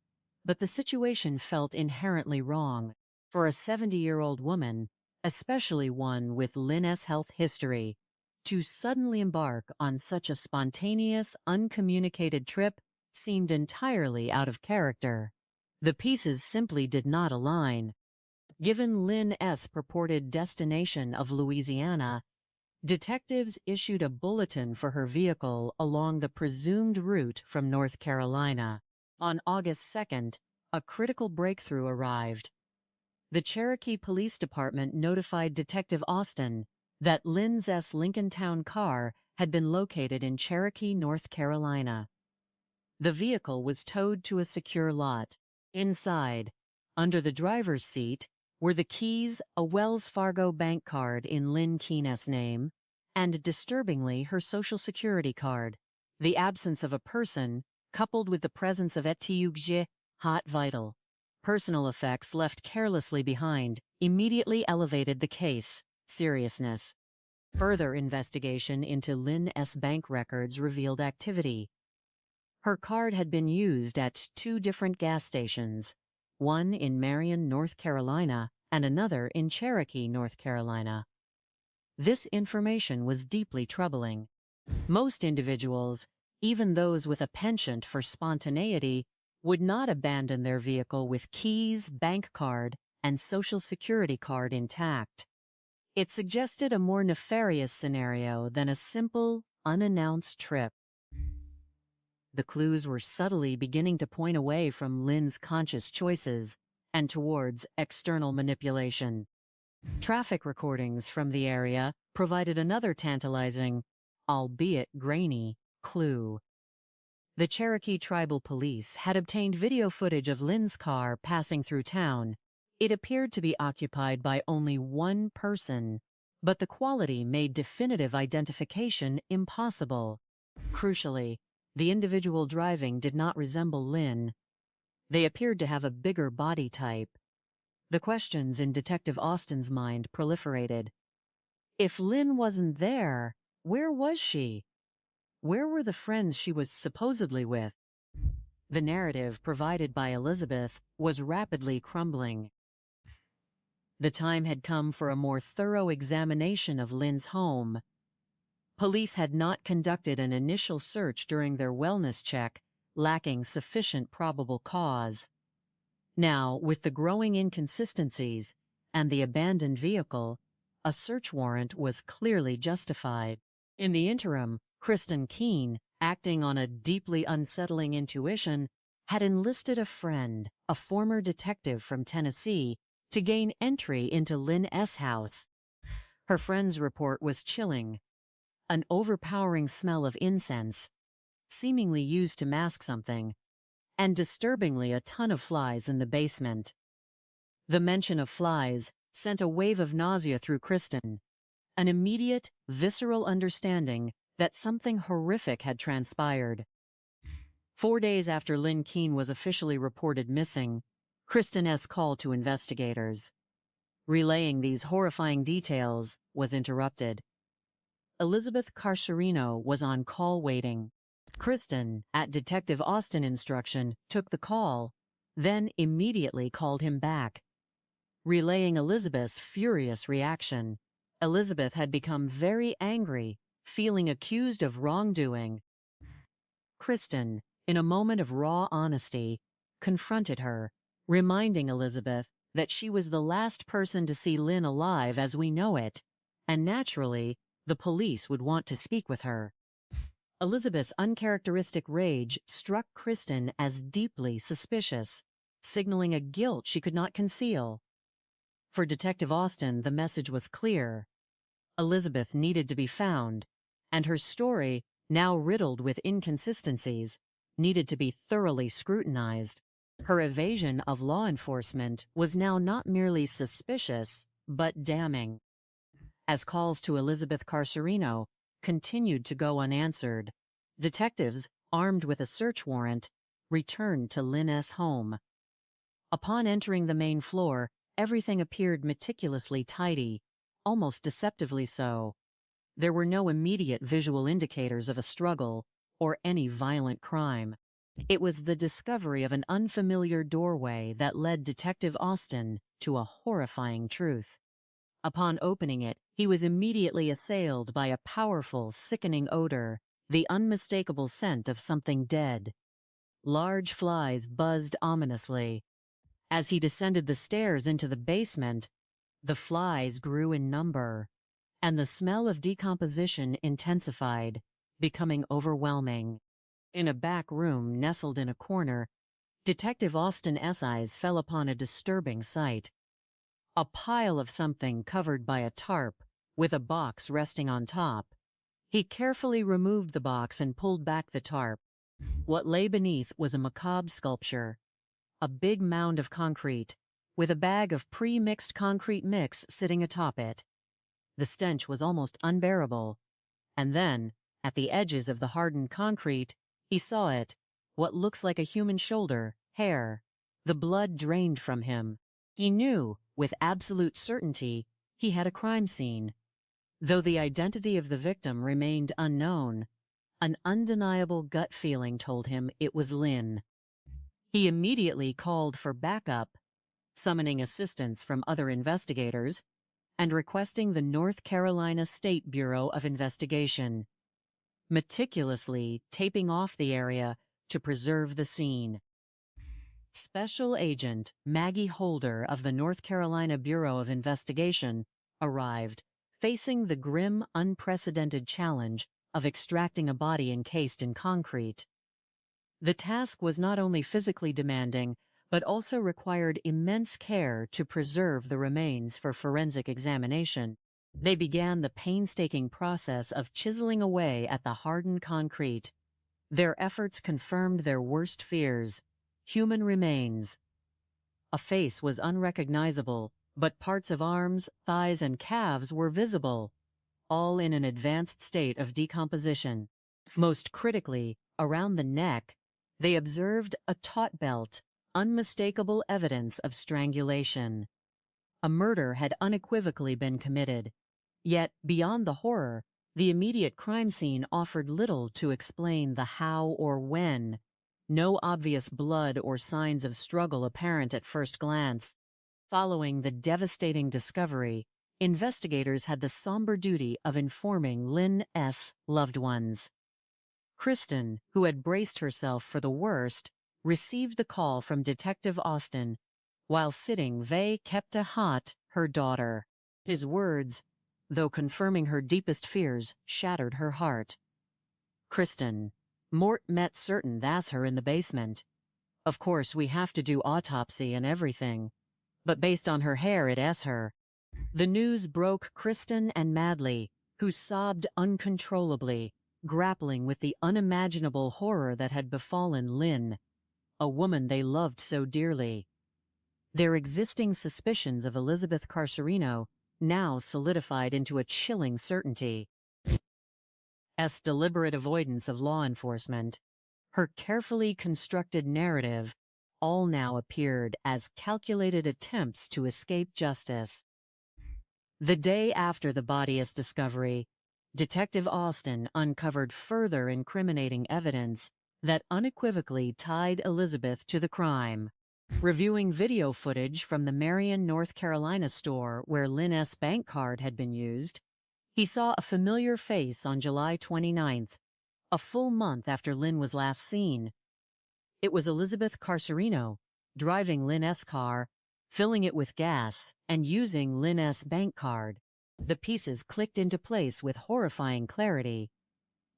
But the situation felt inherently wrong. For a 70-year-old woman, especially one with Lynn S. health history, to suddenly embark on such a spontaneous, uncommunicated trip seemed entirely out of character. The pieces simply did not align. Given Lynn S.'s purported destination of Louisiana, detectives issued a bulletin for her vehicle along the presumed route from North Carolina. On August 2nd, a critical breakthrough arrived. The Cherokee Police Department notified Detective Austin that Lynn's Lincolntown car had been located in Cherokee, North Carolina. The vehicle was towed to a secure lot. Inside, under the driver's seat, were the keys, a Wells Fargo bank card in Lynn Keene's name, and disturbingly her Social Security card. The absence of a person, coupled with the presence of jhene, hot vital, personal effects left carelessly behind, immediately elevated the case seriousness. Further investigation into Lynn S. bank records revealed activity. Her card had been used at 2 different gas stations, one in Marion, North Carolina, and another in Cherokee, North Carolina. This information was deeply troubling. Most individuals, even those with a penchant for spontaneity, would not abandon their vehicle with keys, bank card, and Social Security card intact. It suggested a more nefarious scenario than a simple, unannounced trip. The clues were subtly beginning to point away from Lynn's conscious choices and towards external manipulation. Traffic recordings from the area provided another tantalizing, albeit grainy, clue. The Cherokee Tribal Police had obtained video footage of Lynn's car passing through town. It appeared to be occupied by only one person, but the quality made definitive identification impossible. Crucially, the individual driving did not resemble Lynn. They appeared to have a bigger body type. The questions in Detective Austin's mind proliferated. If Lynn wasn't there, where was she? Where were the friends she was supposedly with? The narrative provided by Elizabeth was rapidly crumbling. The time had come for a more thorough examination of Lynn's home. Police had not conducted an initial search during their wellness check, lacking sufficient probable cause. Now, with the growing inconsistencies and the abandoned vehicle, a search warrant was clearly justified. In the interim, Kristen Keene, acting on a deeply unsettling intuition, had enlisted a friend, a former detective from Tennessee, to gain entry into Lynn S. house. Her friend's report was chilling. An overpowering smell of incense, seemingly used to mask something, and disturbingly a ton of flies in the basement. The mention of flies sent a wave of nausea through Kristen, an immediate, visceral understanding that something horrific had transpired. 4 days after Lynn Keene was officially reported missing, Kristen S. called to investigators. Relaying these horrifying details was interrupted. Elizabeth Carserino was on call waiting. Kristen, at Detective Austin instruction, took the call, then immediately called him back. Relaying Elizabeth's furious reaction, Elizabeth had become very angry, feeling accused of wrongdoing. Kristen, in a moment of raw honesty, confronted her, reminding Elizabeth that she was the last person to see Lynn alive as we know it, and naturally, the police would want to speak with her. Elizabeth's uncharacteristic rage struck Kristen as deeply suspicious, signaling a guilt she could not conceal. For Detective Austin, the message was clear. Elizabeth needed to be found, and her story, now riddled with inconsistencies, needed to be thoroughly scrutinized. Her evasion of law enforcement was now not merely suspicious, but damning. As calls to Elizabeth Carserino continued to go unanswered, detectives, armed with a search warrant, returned to Lynn S. home. Upon entering the main floor, everything appeared meticulously tidy, almost deceptively so. There were no immediate visual indicators of a struggle or any violent crime. It was the discovery of an unfamiliar doorway that led Detective Austin to a horrifying truth. Upon opening it, he was immediately assailed by a powerful, sickening odor, the unmistakable scent of something dead. Large flies buzzed ominously. As he descended the stairs into the basement, the flies grew in number, and the smell of decomposition intensified, becoming overwhelming. In a back room nestled in a corner, Detective Austin's eyes fell upon a disturbing sight. A pile of something covered by a tarp, with a box resting on top. He carefully removed the box and pulled back the tarp. What lay beneath was a macabre sculpture, a big mound of concrete, with a bag of pre-mixed concrete mix sitting atop it. The stench was almost unbearable. And then, at the edges of the hardened concrete, he saw it, what looks like a human shoulder, hair. The blood drained from him. He knew, with absolute certainty, he had a crime scene. Though the identity of the victim remained unknown, an undeniable gut feeling told him it was Lynn. He immediately called for backup, summoning assistance from other investigators and requesting the North Carolina State Bureau of Investigation, meticulously taping off the area to preserve the scene. Special Agent Maggie Holder of the North Carolina Bureau of Investigation arrived, facing the grim, unprecedented challenge of extracting a body encased in concrete. The task was not only physically demanding, but also required immense care to preserve the remains for forensic examination. They began the painstaking process of chiseling away at the hardened concrete. Their efforts confirmed their worst fears: human remains. A face was unrecognizable, but parts of arms, thighs, and calves were visible, all in an advanced state of decomposition. Most critically, around the neck, they observed a taut belt, unmistakable evidence of strangulation. A murder had unequivocally been committed. Yet, beyond the horror, the immediate crime scene offered little to explain the how or when. No obvious blood or signs of struggle apparent at first glance. Following the devastating discovery, investigators had the somber duty of informing Lynn's loved ones. Kristen, who had braced herself for the worst, received the call from Detective Austin while sitting ve kept hot her daughter. His words, though confirming her deepest fears, shattered her heart. Kristen, Mort met certain that's her in the basement. Of course, we have to do autopsy and everything, but based on her hair, it's her. The news broke Kristen and Madley, who sobbed uncontrollably, grappling with the unimaginable horror that had befallen Lynn, a woman they loved so dearly. Their existing suspicions of Elizabeth Carserino now solidified into a chilling certainty. S. deliberate avoidance of law enforcement, her carefully constructed narrative, all now appeared as calculated attempts to escape justice. The day after the body's discovery, Detective Austin uncovered further incriminating evidence that unequivocally tied Elizabeth to the crime. Reviewing video footage from the Marion, North Carolina store where Lynn's bank card had been used, he saw a familiar face on July 29th, a full month after Lynn was last seen. It was Elizabeth Carserino, driving Lynn's car, filling it with gas, and using Lynn's bank card. The pieces clicked into place with horrifying clarity.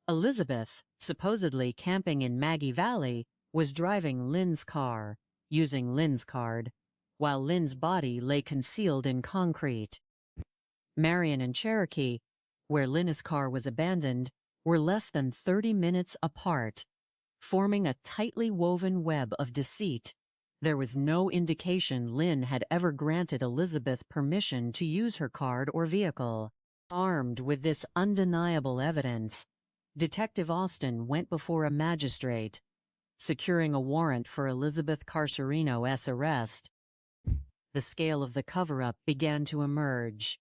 Elizabeth, supposedly camping in Maggie Valley, was driving Lynn's car, using Lynn's card, while Lynn's body lay concealed in concrete. Marion and Cherokee, where Lynn's car was abandoned, were less than 30 minutes apart, forming a tightly woven web of deceit. There was no indication Lynn had ever granted Elizabeth permission to use her card or vehicle. Armed with this undeniable evidence, Detective Austin went before a magistrate, securing a warrant for Elizabeth Carserino's arrest. The scale of the cover-up began to emerge.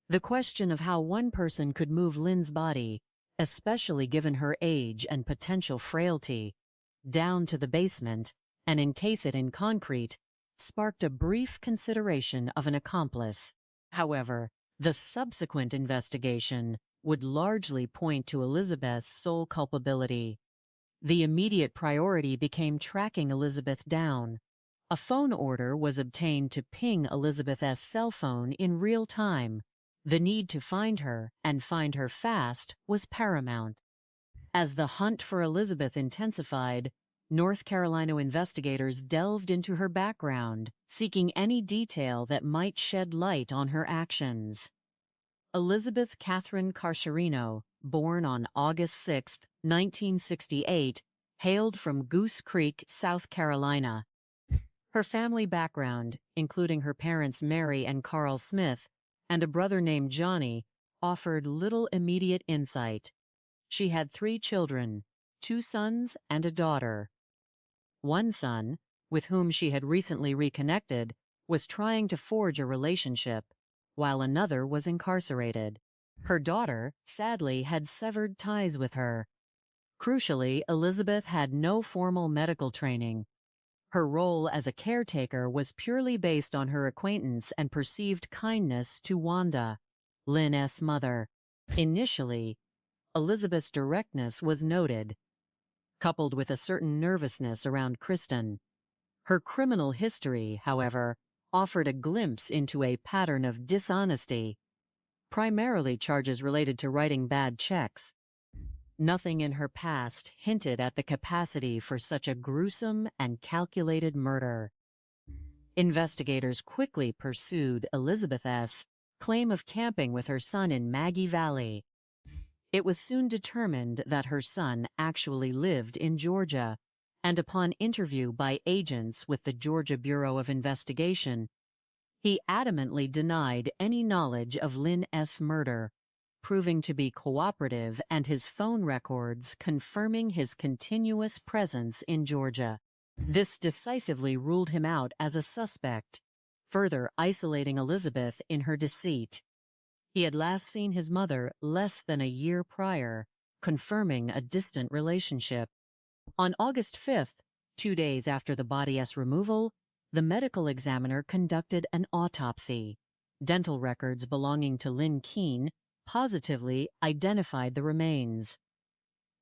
The question of how one person could move Lynn's body, especially given her age and potential frailty, down to the basement and encase it in concrete, sparked a brief consideration of an accomplice. However, the subsequent investigation would largely point to Elizabeth's sole culpability. The immediate priority became tracking Elizabeth down. A phone order was obtained to ping Elizabeth's cell phone in real time. The need to find her, and find her fast, was paramount. As the hunt for Elizabeth intensified, North Carolina investigators delved into her background, seeking any detail that might shed light on her actions. Elizabeth Catherine Carserino, born on August 6, 1968, hailed from Goose Creek, South Carolina. Her family background, including her parents Mary and Carl Smith, and a brother named Johnny, offered little immediate insight. She had 3 children, 2 sons and a daughter. One son, with whom she had recently reconnected, was trying to forge a relationship, while another was incarcerated. Her daughter, sadly, had severed ties with her. Crucially, Elizabeth had no formal medical training. Her role as a caretaker was purely based on her acquaintance and perceived kindness to Wanda, Lynn's mother. Initially, Elizabeth's directness was noted, coupled with a certain nervousness around Kristen. Her criminal history, however, offered a glimpse into a pattern of dishonesty, primarily charges related to writing bad checks. Nothing in her past hinted at the capacity for such a gruesome and calculated murder. Investigators quickly pursued Elizabeth's claim of camping with her son in Maggie Valley. It was soon determined that her son actually lived in Georgia, and upon interview by agents with the Georgia Bureau of Investigation, he adamantly denied any knowledge of Lynn's murder, proving to be cooperative and his phone records confirming his continuous presence in Georgia. This decisively ruled him out as a suspect, further isolating Elizabeth in her deceit. He had last seen his mother less than a year prior, confirming a distant relationship. On August 5th, 2 days after the body's removal, the medical examiner conducted an autopsy. Dental records belonging to Lynn Keene positively identified the remains.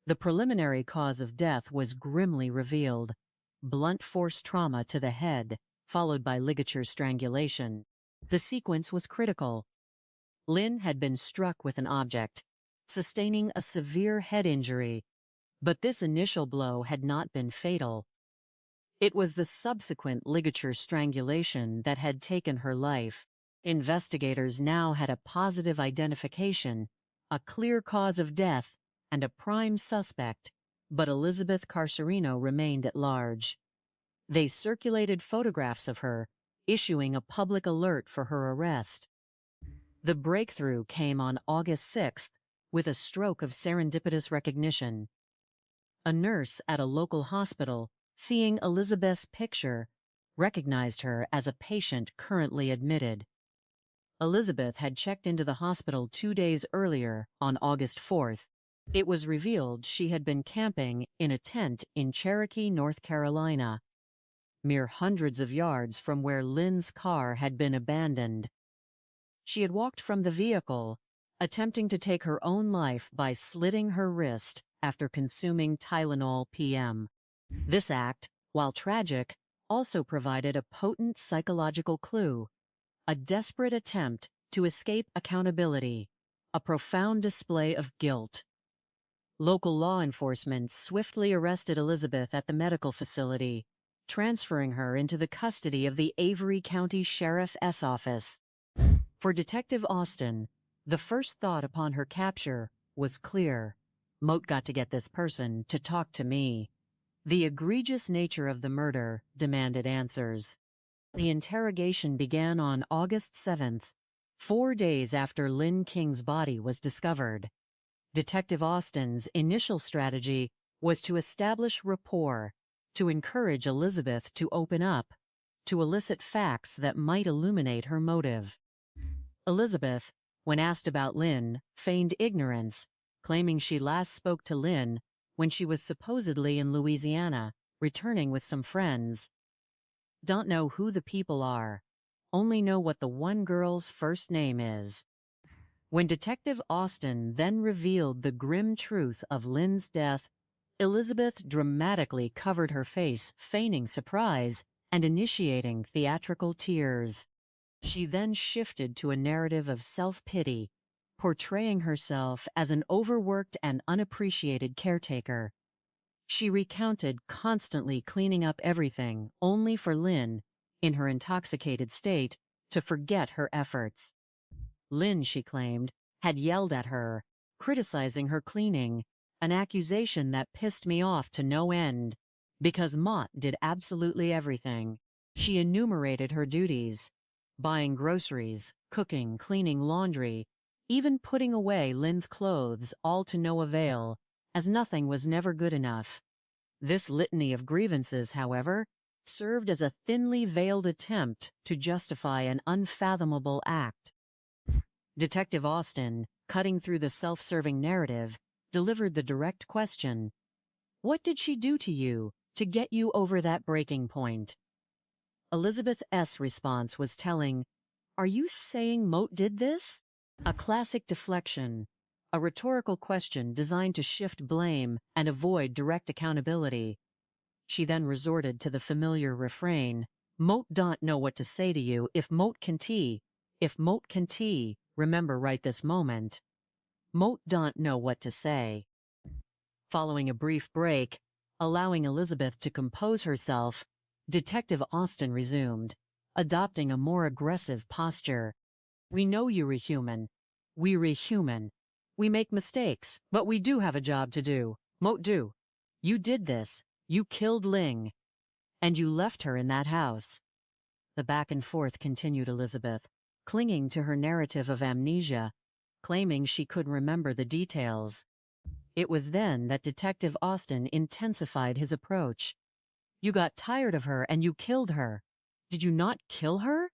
The preliminary cause of death was grimly revealed: blunt force trauma to the head, followed by ligature strangulation. The sequence was critical. Lynn had been struck with an object, sustaining a severe head injury, but this initial blow had not been fatal. It was the subsequent ligature strangulation that had taken her life. Investigators now had a positive identification, a clear cause of death, and a prime suspect, but Elizabeth Carserino remained at large. They circulated photographs of her, issuing a public alert for her arrest. The breakthrough came on August 6th with a stroke of serendipitous recognition. A nurse at a local hospital, seeing Elizabeth's picture, recognized her as a patient currently admitted. Elizabeth had checked into the hospital 2 days earlier, on August 4th. It was revealed she had been camping in a tent in Cherokee, North Carolina, mere hundreds of yards from where Lynn's car had been abandoned. She had walked from the vehicle, attempting to take her own life by slitting her wrist after consuming Tylenol PM. This act, while tragic, also provided a potent psychological clue: a desperate attempt to escape accountability, a profound display of guilt. Local law enforcement swiftly arrested Elizabeth at the medical facility, transferring her into the custody of the Avery County Sheriff's Office. For Detective Austin, the first thought upon her capture was clear: Moat got to get this person to talk to me. The egregious nature of the murder demanded answers. The interrogation began on August 7th, 4 days after Lynn King's body was discovered. Detective Austin's initial strategy was to establish rapport, to encourage Elizabeth to open up, to elicit facts that might illuminate her motive. Elizabeth, when asked about Lynn, feigned ignorance, claiming she last spoke to Lynn when she was supposedly in Louisiana, returning with some friends. "Don't know who the people are. only know what the one girl's first name is. When Detective Austin then revealed the grim truth of Lynn's death, Elizabeth dramatically covered her face, feigning surprise and initiating theatrical tears. She then shifted to a narrative of self-pity, portraying herself as an overworked and unappreciated caretaker. She recounted constantly cleaning up everything, only for Lynn, in her intoxicated state, to forget her efforts. Lynn, she claimed, had yelled at her, criticizing her cleaning, an accusation that pissed me off to no end, because Mott did absolutely everything. She enumerated her duties: buying groceries, cooking, cleaning laundry, even putting away Lynn's clothes, all to no avail, as nothing was never good enough. This litany of grievances, however, served as a thinly veiled attempt to justify an unfathomable act. Detective Austin, cutting through the self-serving narrative, delivered the direct question: "What did she do to you to get you over that breaking point?" Elizabeth S.'s response was telling: "Are you saying Moat did this?" A classic deflection, a rhetorical question designed to shift blame and avoid direct accountability. She then resorted to the familiar refrain: "Moat don't know what to say to you. If Moat can tea, remember right this moment. Moat don't know what to say." Following a brief break, allowing Elizabeth to compose herself, Detective Austin resumed, adopting a more aggressive posture. "We know you're a human. We're a human. We make mistakes, but we do have a job to do. Moat do. You did this. You killed Ling. And you left her in that house." The back and forth continued Elizabeth, clinging to her narrative of amnesia, claiming she couldn't remember the details. It was then that Detective Austin intensified his approach. "You got tired of her and you killed her. Did you not kill her?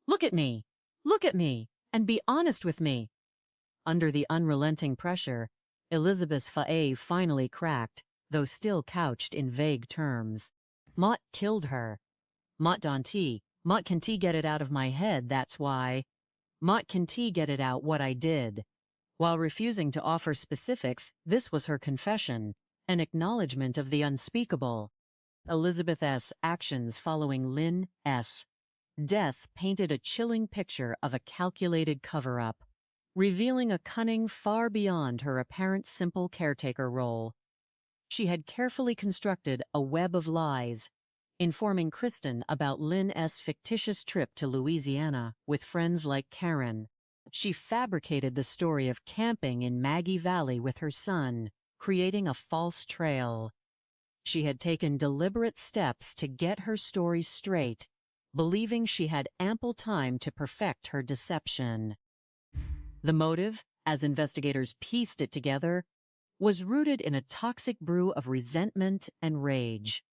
Look at me, and be honest with me." Under the unrelenting pressure, Elizabeth's fae finally cracked, though still couched in vague terms. "Mott killed her. Mott Danti. Mott can get it out of my head, that's why. Mott can get it out what I did." While refusing to offer specifics, this was her confession, an acknowledgement of the unspeakable. Elizabeth S.'s actions following Lynn S. death painted a chilling picture of a calculated cover-up, revealing a cunning far beyond her apparent simple caretaker role. She had carefully constructed a web of lies, informing Kristen about Lynn S.'s fictitious trip to Louisiana with friends like Karen. She fabricated the story of camping in Maggie Valley with her son, creating a false trail. She had taken deliberate steps to get her story straight, believing she had ample time to perfect her deception. The motive, as investigators pieced it together, was rooted in a toxic brew of resentment and rage.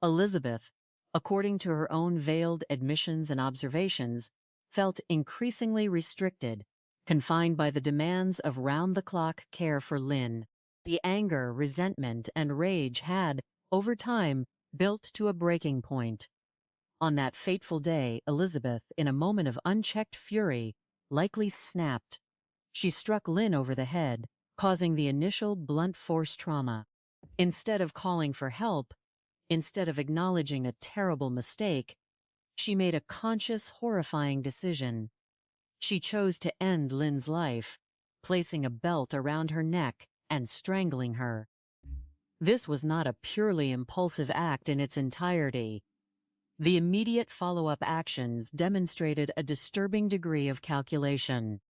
Elizabeth, according to her own veiled admissions and observations, felt increasingly restricted, confined by the demands of round-the-clock care for Lynn. The anger, resentment, and rage had, over time, built to a breaking point. On that fateful day, Elizabeth, in a moment of unchecked fury, likely snapped. She struck Lynn over the head, causing the initial blunt force trauma. Instead of calling for help, instead of acknowledging a terrible mistake, she made a conscious, horrifying decision. She chose to end Lynn's life, placing a belt around her neck and strangling her. This was not a purely impulsive act in its entirety. The immediate follow-up actions demonstrated a disturbing degree of calculation.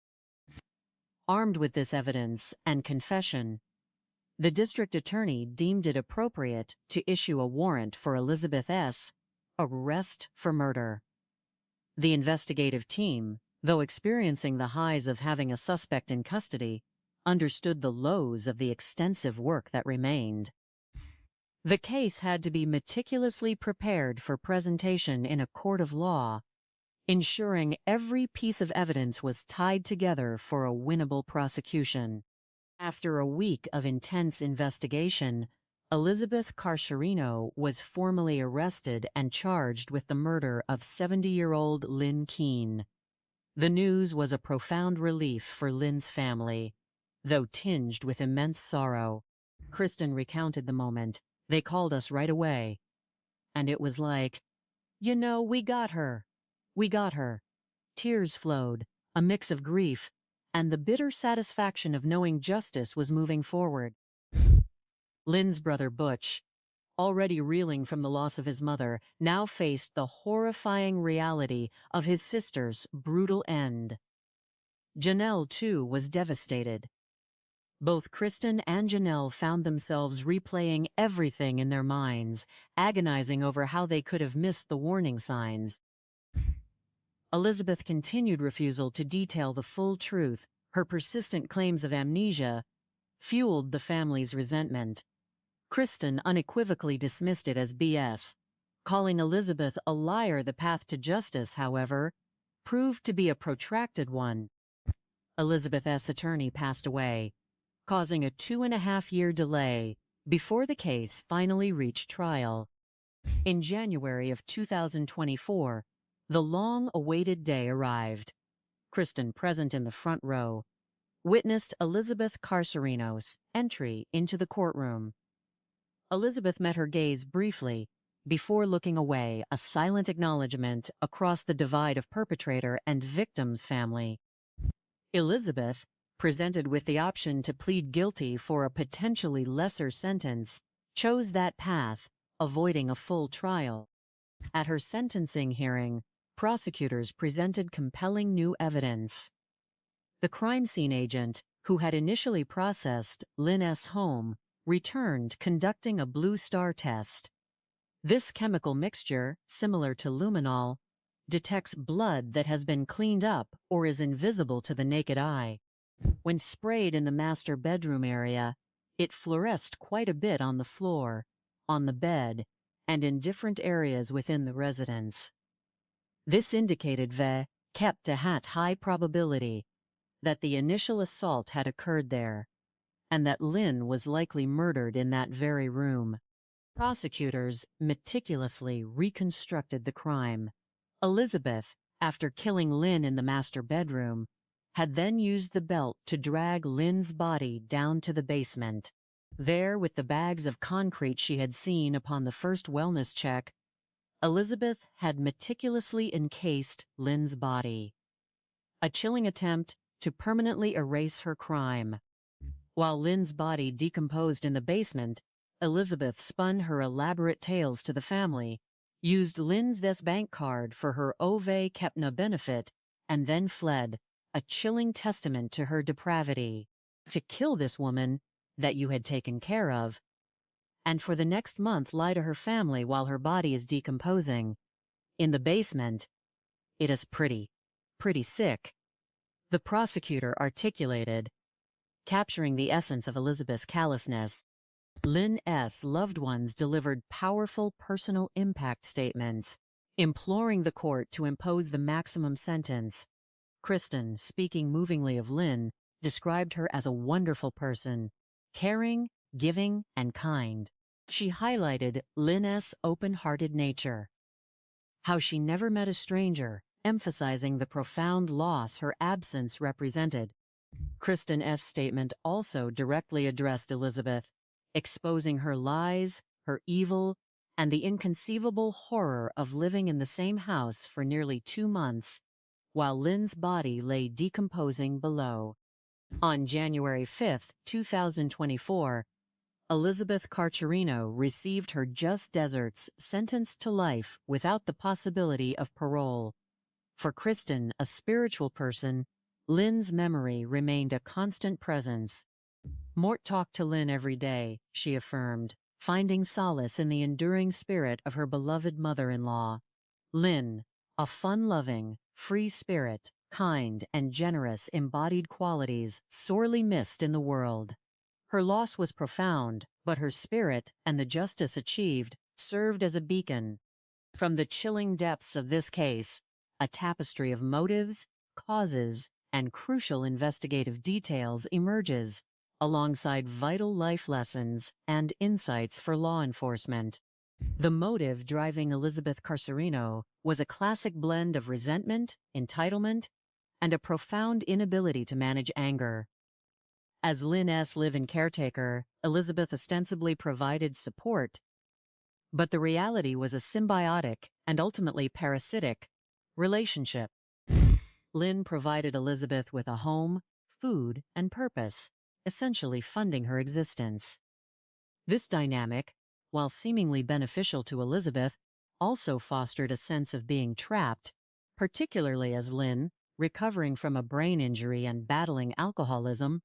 Armed with this evidence and confession, the district attorney deemed it appropriate to issue a warrant for Elizabeth S. arrest for murder. The investigative team, though experiencing the highs of having a suspect in custody, understood the lows of the extensive work that remained. The case had to be meticulously prepared for presentation in a court of law, ensuring every piece of evidence was tied together for a winnable prosecution. After a week of intense investigation, Elizabeth Carserino was formally arrested and charged with the murder of 70-year-old Lynn Keene. The news was a profound relief for Lynn's family, though tinged with immense sorrow. Kristen recounted the moment. "They called us right away. And it was like, we got her. We got her." Tears flowed, a mix of grief, and the bitter satisfaction of knowing justice was moving forward. Lynn's brother Butch, already reeling from the loss of his mother, now faced the horrifying reality of his sister's brutal end. Janelle, too, was devastated. Both Kristen and Janelle found themselves replaying everything in their minds, agonizing over how they could have missed the warning signs. Elizabeth continued refusal to detail the full truth. Her persistent claims of amnesia fueled the family's resentment. Kristen unequivocally dismissed it as BS. Calling Elizabeth a liar. The path to justice, however, proved to be a protracted one. Elizabeth's attorney passed away, causing a 2.5-year delay before the case finally reached trial. In January of 2024, the long-awaited day arrived. Kristen, present in the front row, witnessed Elizabeth Carserino's entry into the courtroom. Elizabeth met her gaze briefly before looking away, a silent acknowledgement across the divide of perpetrator and victim's family. Elizabeth, presented with the option to plead guilty for a potentially lesser sentence, chose that path, avoiding a full trial. At her sentencing hearing, prosecutors presented compelling new evidence. The crime scene agent, who had initially processed Lynn's home, returned conducting a Blue Star test. This chemical mixture, similar to luminol, detects blood that has been cleaned up or is invisible to the naked eye. When sprayed in the master bedroom area, it fluoresced quite a bit on the floor, on the bed, and in different areas within the residence. This indicated kept a high probability that the initial assault had occurred there, and that Lynn was likely murdered in that very room. Prosecutors meticulously reconstructed the crime. Elizabeth, after killing Lynn in the master bedroom, had then used the belt to drag Lynn's body down to the basement. There, with the bags of concrete she had seen upon the first wellness check, Elizabeth had meticulously encased Lynn's body. A chilling attempt to permanently erase her crime. While Lynn's body decomposed in the basement, Elizabeth spun her elaborate tales to the family, used Lynn's bank card for her Ove Kepna benefit, and then fled, a chilling testament to her depravity. To kill this woman that you had taken care of, and for the next month lie to her family while her body is decomposing. In the basement, it is pretty sick. The prosecutor articulated, capturing the essence of Elizabeth's callousness. Lynn's loved ones delivered powerful personal impact statements, imploring the court to impose the maximum sentence. Kristen, speaking movingly of Lynn, described her as a wonderful person, caring, giving, and kind. She highlighted Lynn's open-hearted nature, how she never met a stranger, emphasizing the profound loss her absence represented. Kristen's statement also directly addressed Elizabeth, exposing her lies, her evil, and the inconceivable horror of living in the same house for nearly 2 months, while Lynn's body lay decomposing below. On January 5, 2024, Elizabeth Carserino received her just deserts sentenced to life without the possibility of parole. For Kristen, a spiritual person, Lynn's memory remained a constant presence. Mort talked to Lynn every day, she affirmed, finding solace in the enduring spirit of her beloved mother-in-law. Lynn, a fun-loving, free spirit, kind and generous embodied qualities sorely missed in the world. Her loss was profound, but her spirit and the justice achieved served as a beacon. From the chilling depths of this case, a tapestry of motives, causes, and crucial investigative details emerges, alongside vital life lessons and insights for law enforcement. The motive driving Elizabeth Carserino was a classic blend of resentment, entitlement, and a profound inability to manage anger. As Lynn S. live-in caretaker, Elizabeth ostensibly provided support, but the reality was a symbiotic and ultimately parasitic relationship. Lynn provided Elizabeth with a home, food, and purpose, essentially funding her existence. This dynamic, while seemingly beneficial to Elizabeth, also fostered a sense of being trapped, particularly as Lynn, recovering from a brain injury and battling alcoholism,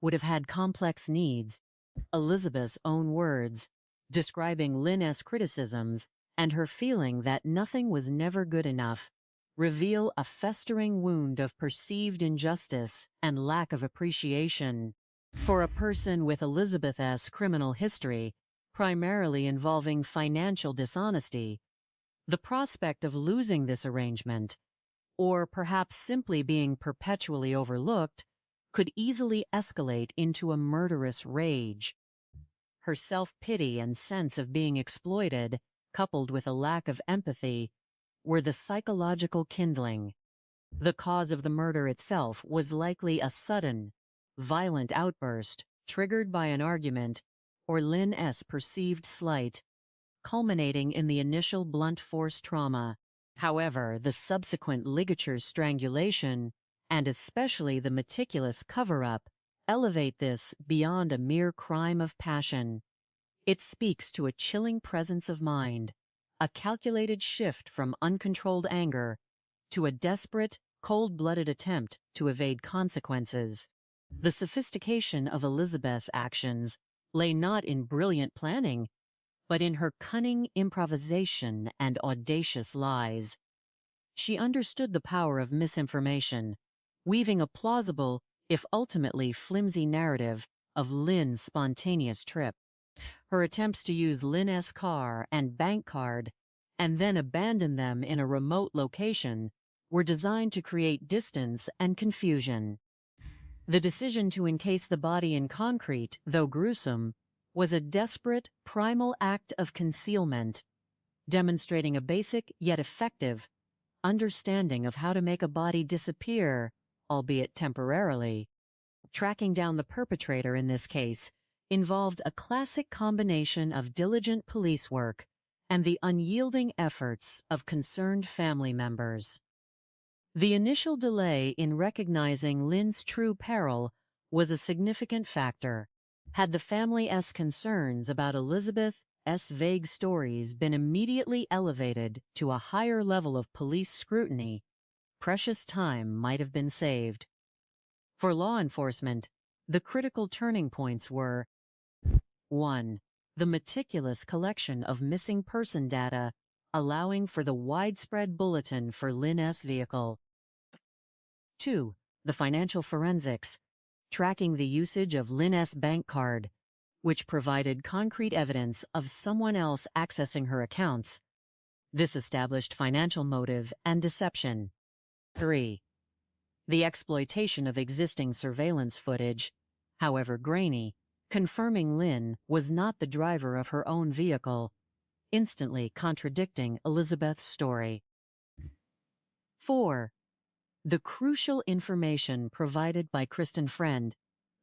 would have had complex needs. Elizabeth's own words, describing Lynn-esque criticisms and her feeling that nothing was never good enough, reveal a festering wound of perceived injustice and lack of appreciation. For a person with Elizabeth-esque criminal history, primarily involving financial dishonesty, the prospect of losing this arrangement, or perhaps simply being perpetually overlooked, could easily escalate into a murderous rage. Her self-pity and sense of being exploited, coupled with a lack of empathy, were the psychological kindling. The cause of the murder itself was likely a sudden, violent outburst triggered by an argument or Lynn S. perceived slight, culminating in the initial blunt force trauma. However, the subsequent ligature strangulation, and especially the meticulous cover-up, elevate this beyond a mere crime of passion. It speaks to a chilling presence of mind, a calculated shift from uncontrolled anger to a desperate, cold-blooded attempt to evade consequences. The sophistication of Elizabeth's actions lay not in brilliant planning, but in her cunning improvisation and audacious lies. She understood the power of misinformation, weaving a plausible, if ultimately flimsy narrative of Lynn's spontaneous trip. Her attempts to use Lynn-esque car and bank card and then abandon them in a remote location were designed to create distance and confusion. The decision to encase the body in concrete, though gruesome, was a desperate, primal act of concealment, demonstrating a basic yet effective understanding of how to make a body disappear, albeit temporarily. Tracking down the perpetrator in this case involved a classic combination of diligent police work and the unyielding efforts of concerned family members. The initial delay in recognizing Lynn's true peril was a significant factor. Had the family's concerns about Elizabeth's vague stories been immediately elevated to a higher level of police scrutiny, precious time might have been saved. For law enforcement, the critical turning points were: 1. The meticulous collection of missing person data, allowing for the widespread bulletin for Lynn-esque vehicle. 2. The financial forensics, tracking the usage of Lynn-esque bank card, which provided concrete evidence of someone else accessing her accounts. This established financial motive and deception. 3. The exploitation of existing surveillance footage, however grainy, confirming Lynn was not the driver of her own vehicle, instantly contradicting Elizabeth's story. 4. The crucial information provided by Kristen Friend,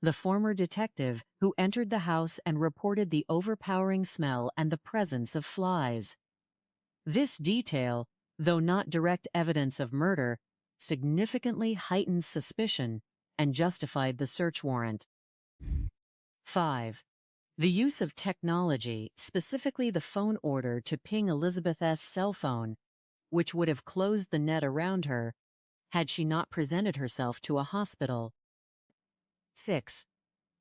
the former detective who entered the house and reported the overpowering smell and the presence of flies. This detail, though not direct evidence of murder, significantly heightened suspicion and justified the search warrant. 5. The use of technology, specifically the phone order to ping Elizabeth's cell phone, which would have closed the net around her had she not presented herself to a hospital. 6.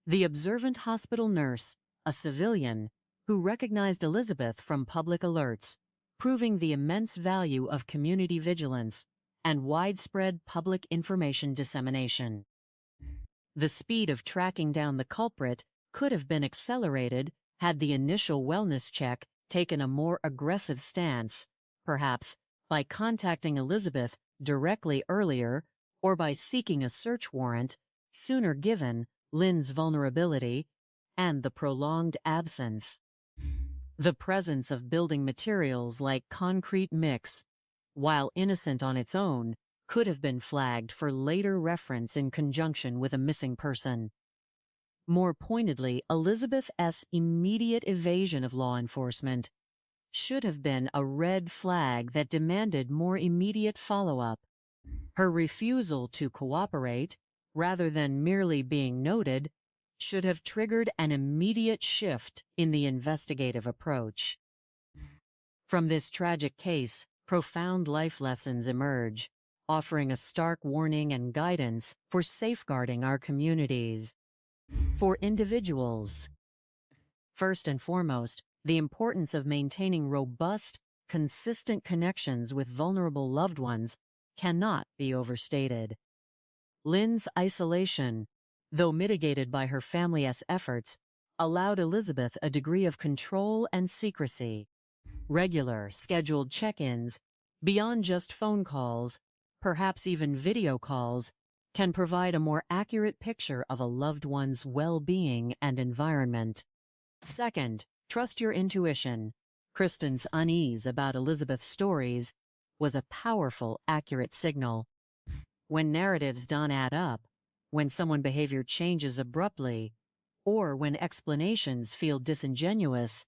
The observant hospital nurse, a civilian, who recognized Elizabeth from public alerts, proving the immense value of community vigilance and widespread public information dissemination. The speed of tracking down the culprit could have been accelerated had the initial wellness check taken a more aggressive stance, perhaps by contacting Elizabeth directly earlier or by seeking a search warrant sooner given Lynn's vulnerability, and the prolonged absence. The presence of building materials like concrete mix, while innocent on its own, could have been flagged for later reference in conjunction with a missing person. More pointedly, Elizabeth's immediate evasion of law enforcement should have been a red flag that demanded more immediate follow-up. Her refusal to cooperate, rather than merely being noted, should have triggered an immediate shift in the investigative approach. From this tragic case, profound life lessons emerge, offering a stark warning and guidance for safeguarding our communities. For individuals, first and foremost, the importance of maintaining robust, consistent connections with vulnerable loved ones cannot be overstated. Lynn's isolation, though mitigated by her family's efforts, allowed Elizabeth a degree of control and secrecy. Regular, scheduled check-ins, beyond just phone calls, perhaps even video calls, can provide a more accurate picture of a loved one's well-being and environment. Second, trust your intuition. Kristen's unease about Elizabeth's stories was a powerful, accurate signal. When narratives don't add up, when someone's behavior changes abruptly, or when explanations feel disingenuous,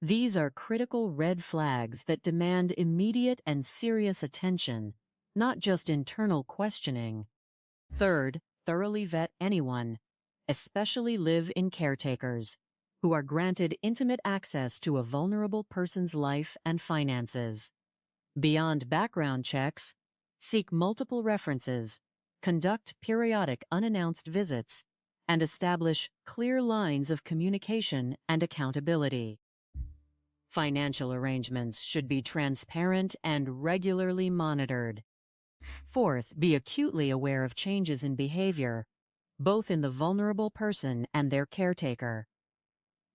these are critical red flags that demand immediate and serious attention, not just internal questioning. Third, thoroughly vet anyone, especially live-in caretakers, who are granted intimate access to a vulnerable person's life and finances. Beyond background checks, seek multiple references, conduct periodic unannounced visits, and establish clear lines of communication and accountability. Financial arrangements should be transparent and regularly monitored. Fourth, be acutely aware of changes in behavior, both in the vulnerable person and their caretaker.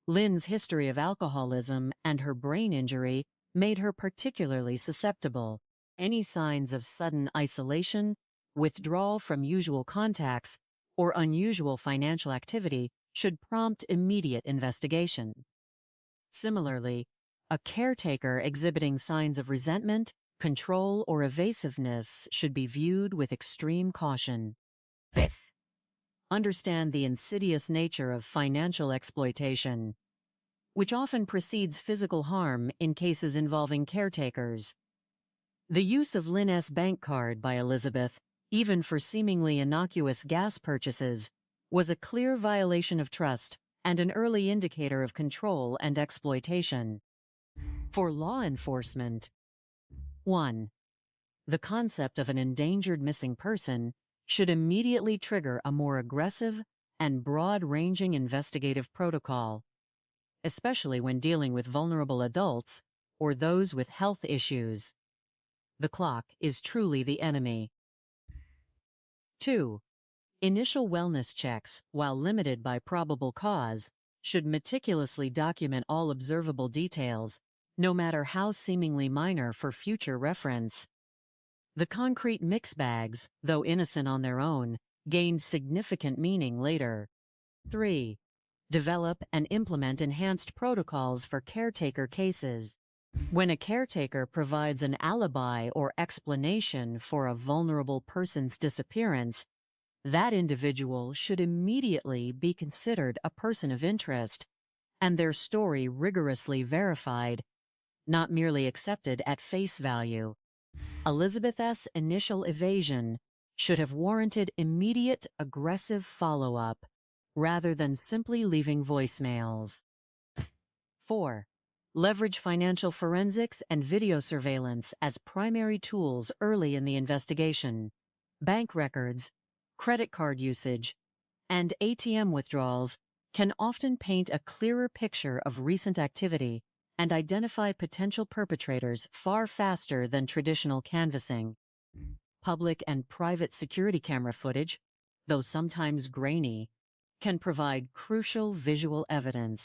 Lynn's history of alcoholism and her brain injury made her particularly susceptible. Any signs of sudden isolation, withdrawal from usual contacts, or unusual financial activity should prompt immediate investigation. Similarly, a caretaker exhibiting signs of resentment, control, or evasiveness should be viewed with extreme caution. Fifth, understand the insidious nature of financial exploitation, which often precedes physical harm in cases involving caretakers. The use of Lynn's bank card by Elizabeth, even for seemingly innocuous gas purchases, was a clear violation of trust and an early indicator of control and exploitation. For law enforcement, 1. The concept of an endangered missing person should immediately trigger a more aggressive and broad-ranging investigative protocol, especially when dealing with vulnerable adults or those with health issues. The clock is truly the enemy. 2. Initial wellness checks, while limited by probable cause, should meticulously document all observable details, no matter how seemingly minor, for future reference. The concrete mix bags, though innocent on their own, gained significant meaning later. 3. Develop and implement enhanced protocols for caretaker cases. When a caretaker provides an alibi or explanation for a vulnerable person's disappearance, that individual should immediately be considered a person of interest, and their story rigorously verified, not merely accepted at face value. Elizabeth's initial evasion should have warranted immediate, aggressive follow-up, rather than simply leaving voicemails. 4. Leverage financial forensics and video surveillance as primary tools early in the investigation. Bank records, credit card usage, and ATM withdrawals can often paint a clearer picture of recent activity and identify potential perpetrators far faster than traditional canvassing. Public and private security camera footage, though sometimes grainy, can provide crucial visual evidence.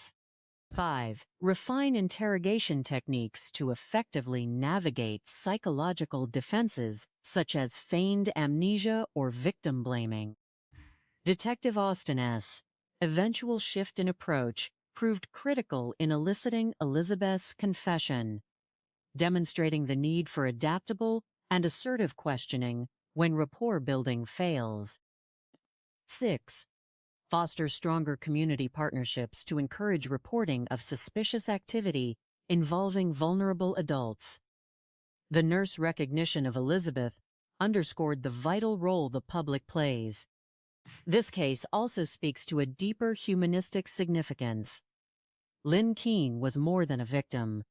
5. Refine interrogation techniques to effectively navigate psychological defenses such as feigned amnesia or victim blaming. Detective Austin's eventual shift in approach proved critical in eliciting Elizabeth's confession, demonstrating the need for adaptable and assertive questioning when rapport building fails. 6. Foster stronger community partnerships to encourage reporting of suspicious activity involving vulnerable adults. The nurse recognition of Elizabeth underscored the vital role the public plays. This case also speaks to a deeper humanistic significance. Lynn Keene was more than a victim.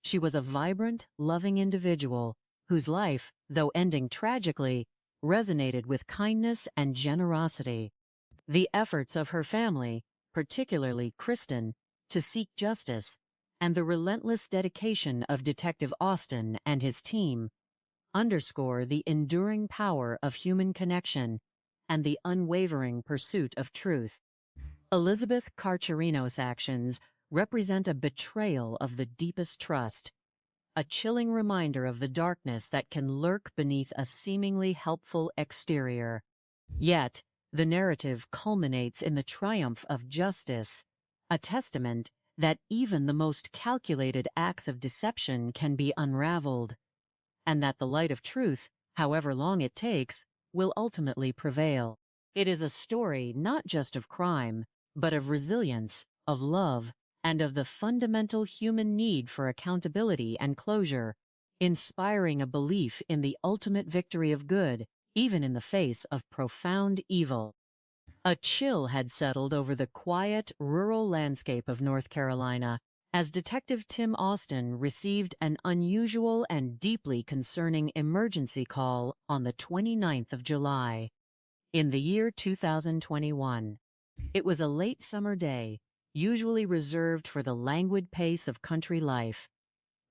She was a vibrant, loving individual whose life, though ending tragically, resonated with kindness and generosity. The efforts of her family, particularly Kristen, to seek justice, and the relentless dedication of Detective Austin and his team underscore the enduring power of human connection and the unwavering pursuit of truth. Elizabeth Carserino's actions represent a betrayal of the deepest trust, a chilling reminder of the darkness that can lurk beneath a seemingly helpful exterior. Yet, the narrative culminates in the triumph of justice, a testament that even the most calculated acts of deception can be unraveled, and that the light of truth, however long it takes, will ultimately prevail. It is a story not just of crime, but of resilience, of love, and of the fundamental human need for accountability and closure, inspiring a belief in the ultimate victory of good, even in the face of profound evil. A chill had settled over the quiet, rural landscape of North Carolina as Detective Tim Austin received an unusual and deeply concerning emergency call on the 29th of July, in the year 2021. It was a late summer day, usually reserved for the languid pace of country life.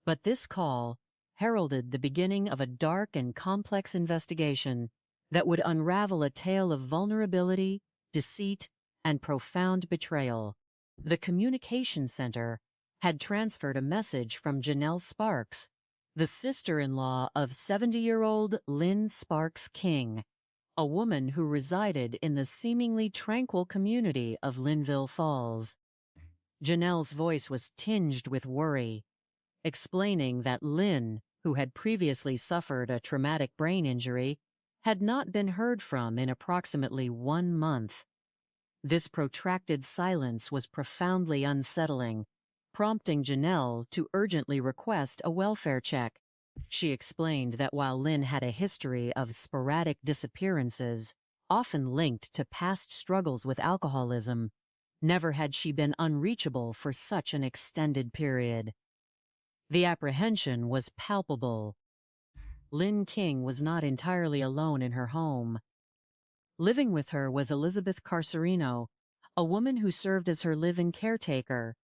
But this call heralded the beginning of a dark and complex investigation that would unravel a tale of vulnerability, deceit, and profound betrayal. The communication center had transferred a message from Janelle Sparks, the sister-in-law of 70-year-old Lynn Sparks King, a woman who resided in the seemingly tranquil community of Linville Falls. Janelle's voice was tinged with worry, explaining that Lynn, who had previously suffered a traumatic brain injury, had not been heard from in approximately 1 month. This protracted silence was profoundly unsettling, prompting Janelle to urgently request a welfare check. She explained that while Lynn had a history of sporadic disappearances, often linked to past struggles with alcoholism, never had she been unreachable for such an extended period. The apprehension was palpable. Lynn King was not entirely alone in her home. Living with her was Elizabeth Carserino, a woman who served as her live-in caretaker.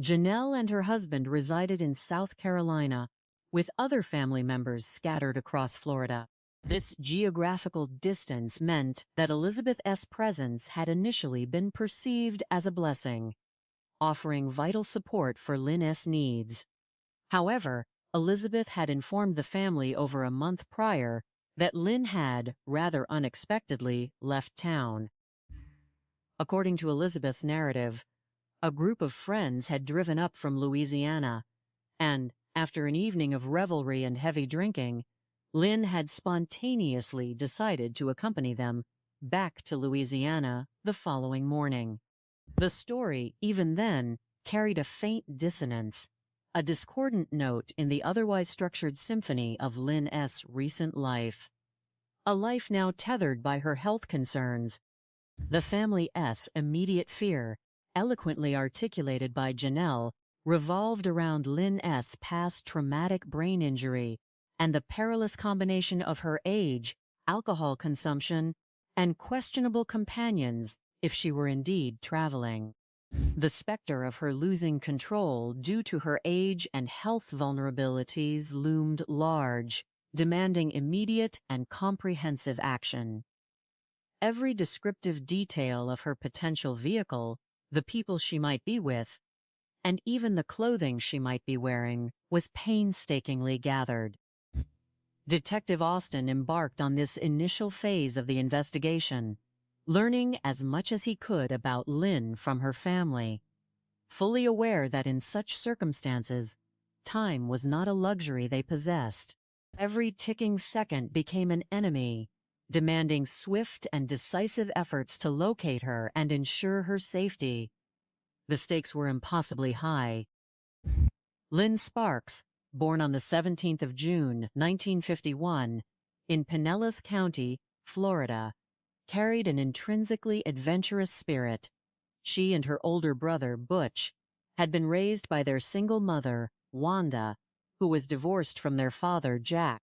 Janelle and her husband resided in South Carolina, with other family members scattered across Florida. This geographical distance meant that Elizabeth's presence had initially been perceived as a blessing, offering vital support for Lynn's needs. However, Elizabeth had informed the family over a month prior that Lynn had, rather unexpectedly, left town. According to Elizabeth's narrative, a group of friends had driven up from Louisiana, and, after an evening of revelry and heavy drinking, Lynn had spontaneously decided to accompany them back to Louisiana the following morning. The story, even then, carried a faint dissonance, a discordant note in the otherwise structured symphony of Lynn's recent life. A life now tethered by her health concerns. The family's immediate fear, eloquently articulated by Janelle, revolved around Lynn's past traumatic brain injury and the perilous combination of her age, alcohol consumption, and questionable companions if she were indeed traveling. The specter of her losing control due to her age and health vulnerabilities loomed large, demanding immediate and comprehensive action. Every descriptive detail of her potential vehicle, the people she might be with, and even the clothing she might be wearing, was painstakingly gathered. Detective Austin embarked on this initial phase of the investigation, learning as much as he could about Lynn from her family, fully aware that in such circumstances, time was not a luxury they possessed. Every ticking second became an enemy, demanding swift and decisive efforts to locate her and ensure her safety. The stakes were impossibly high. Lynn Sparks, born on the 17th of June, 1951, in Pinellas County, Florida, carried an intrinsically adventurous spirit. She and her older brother, Butch, had been raised by their single mother, Wanda, who was divorced from their father, Jack.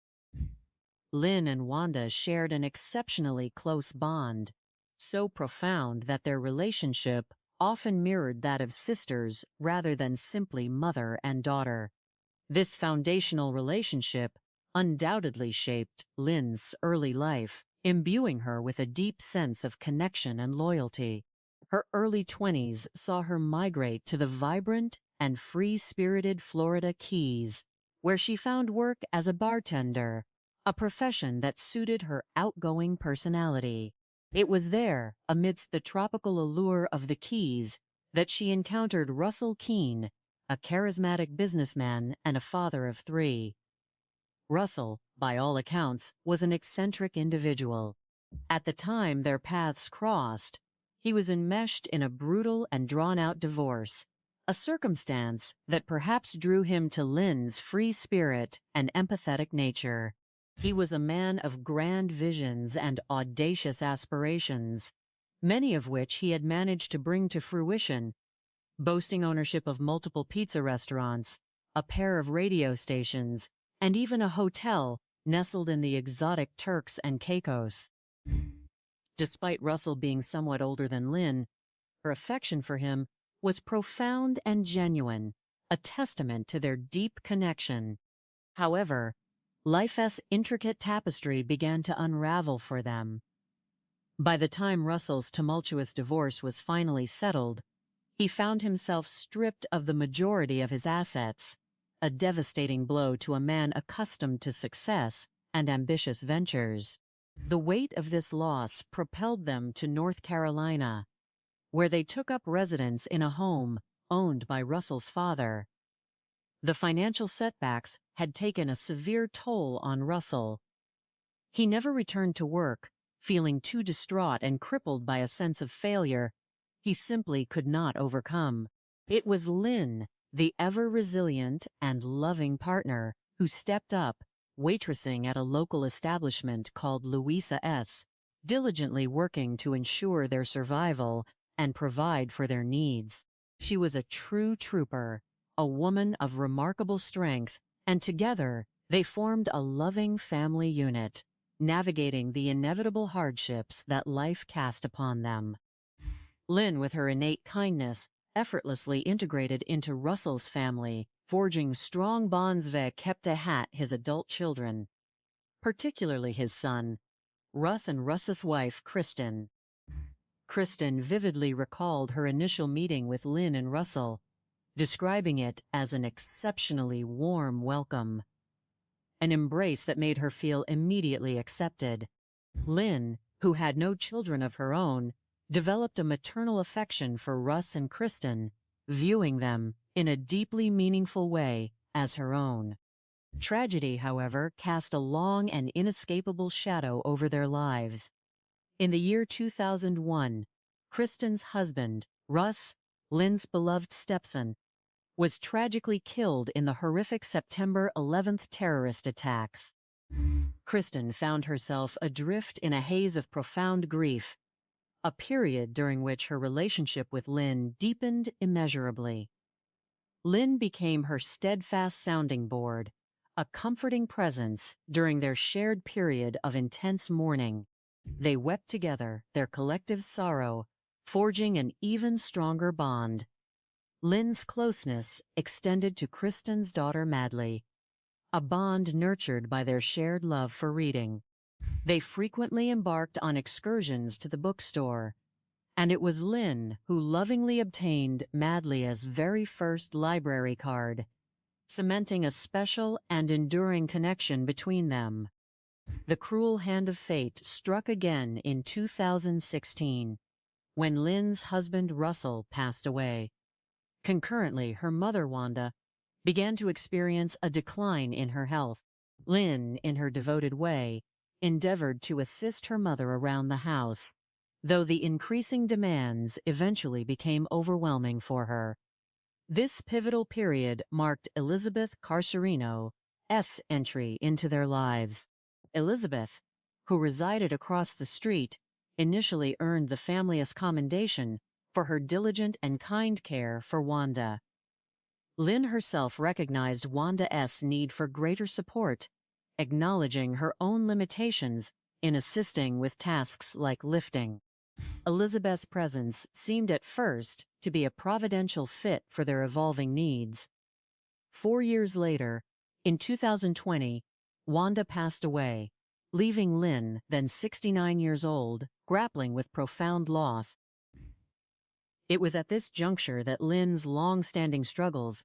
Lynn and Wanda shared an exceptionally close bond, so profound that their relationship often mirrored that of sisters rather than simply mother and daughter. This foundational relationship undoubtedly shaped Lynn's early life, imbuing her with a deep sense of connection and loyalty. Her early 20s saw her migrate to the vibrant and free-spirited Florida Keys, where she found work as a bartender, a profession that suited her outgoing personality. It was there, amidst the tropical allure of the Keys, that she encountered Russell Keene, a charismatic businessman and a father of 3. Russell, by all accounts, was an eccentric individual. At the time their paths crossed, he was enmeshed in a brutal and drawn-out divorce, a circumstance that perhaps drew him to Lynn's free spirit and empathetic nature. He was a man of grand visions and audacious aspirations, many of which he had managed to bring to fruition, boasting ownership of multiple pizza restaurants, a pair of radio stations, and even a hotel nestled in the exotic Turks and Caicos. Despite Russell being somewhat older than Lynn, her affection for him was profound and genuine, a testament to their deep connection. However, life's intricate tapestry began to unravel for them. By the time Russell's tumultuous divorce was finally settled, he found himself stripped of the majority of his assets, a devastating blow to a man accustomed to success and ambitious ventures. The weight of this loss propelled them to North Carolina, where they took up residence in a home owned by Russell's father. The financial setbacks had taken a severe toll on Russell. He never returned to work, feeling too distraught and crippled by a sense of failure he simply could not overcome. It was Lynn, the ever-resilient and loving partner, who stepped up, waitressing at a local establishment called Louisa's, diligently working to ensure their survival and provide for their needs. She was a true trooper, a woman of remarkable strength, and together they formed a loving family unit, navigating the inevitable hardships that life cast upon them. Lynn, with her innate kindness, effortlessly integrated into Russell's family, forging strong bonds kept his adult children, particularly his son, Russ, and Russ's wife, Kristen. Kristen vividly recalled her initial meeting with Lynn and Russell, describing it as an exceptionally warm welcome, an embrace that made her feel immediately accepted. Lynn, who had no children of her own, developed a maternal affection for Russ and Kristen, viewing them, in a deeply meaningful way, as her own. Tragedy, however, cast a long and inescapable shadow over their lives. In the year 2001, Kristen's husband, Russ, Lynn's beloved stepson, was tragically killed in the horrific September 11th terrorist attacks. Kristen found herself adrift in a haze of profound grief, a period during which her relationship with Lynn deepened immeasurably. Lynn became her steadfast sounding board, a comforting presence during their shared period of intense mourning. They wept together their collective sorrow, forging an even stronger bond. Lynn's closeness extended to Kristen's daughter Madly, a bond nurtured by their shared love for reading. They frequently embarked on excursions to the bookstore, and it was Lynn who lovingly obtained Madly's very first library card, cementing a special and enduring connection between them. The cruel hand of fate struck again in 2016, when Lynn's husband Russell passed away. Concurrently, her mother, Wanda, began to experience a decline in her health. Lynn, in her devoted way, endeavored to assist her mother around the house, though the increasing demands eventually became overwhelming for her. This pivotal period marked Elizabeth Carserino's entry into their lives. Elizabeth, who resided across the street, initially earned the family's commendation for her diligent and kind care for Wanda. Lynn herself recognized Wanda's need for greater support, acknowledging her own limitations in assisting with tasks like lifting. Elizabeth's presence seemed at first to be a providential fit for their evolving needs. 4 years later, in 2020, Wanda passed away, leaving Lynn, then 69 years old, grappling with profound loss. It was at this juncture that Lynn's long-standing struggles,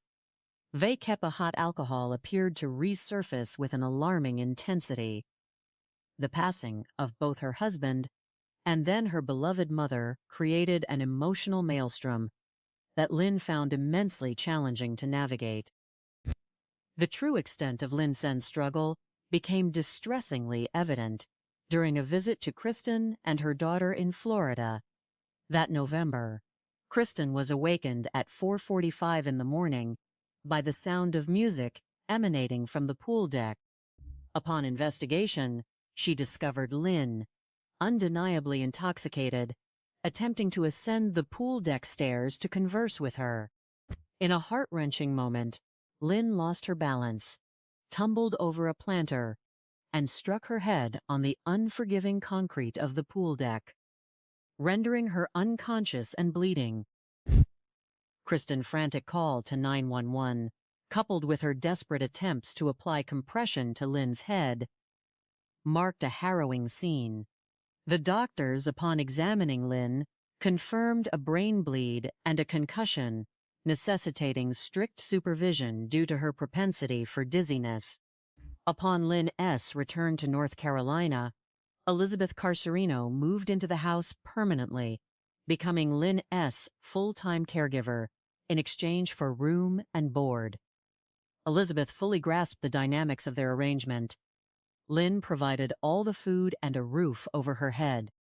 hot alcohol, appeared to resurface with an alarming intensity. The passing of both her husband and then her beloved mother created an emotional maelstrom that Lynn found immensely challenging to navigate. The true extent of Lynn's struggle became distressingly evident during a visit to Kristen and her daughter in Florida. That November, Kristen was awakened at 4:45 in the morning by the sound of music emanating from the pool deck. Upon investigation, she discovered Lynn, undeniably intoxicated, attempting to ascend the pool deck stairs to converse with her. In a heart-wrenching moment, Lynn lost her balance, tumbled over a planter, and struck her head on the unforgiving concrete of the pool deck, rendering her unconscious and bleeding. Kristen's frantic call to 911, coupled with her desperate attempts to apply compression to Lynn's head, marked a harrowing scene. The doctors, upon examining Lynn, confirmed a brain bleed and a concussion, necessitating strict supervision due to her propensity for dizziness. Upon Lynn's return to North Carolina, Elizabeth Carserino moved into the house permanently, becoming Lynn's full-time caregiver in exchange for room and board. Elizabeth fully grasped the dynamics of their arrangement. Lynn provided all the food and a roof over her head.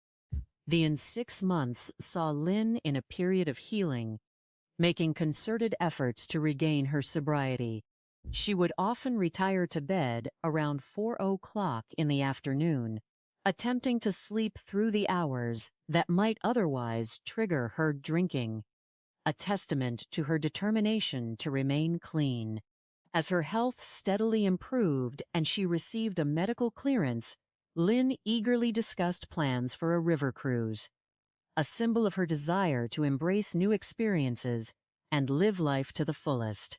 The 6 months saw Lynn in a period of healing, making concerted efforts to regain her sobriety. She would often retire to bed around 4:00 in the afternoon, attempting to sleep through the hours that might otherwise trigger her drinking, a testament to her determination to remain clean. As her health steadily improved and she received a medical clearance, Lynn eagerly discussed plans for a river cruise, a symbol of her desire to embrace new experiences and live life to the fullest.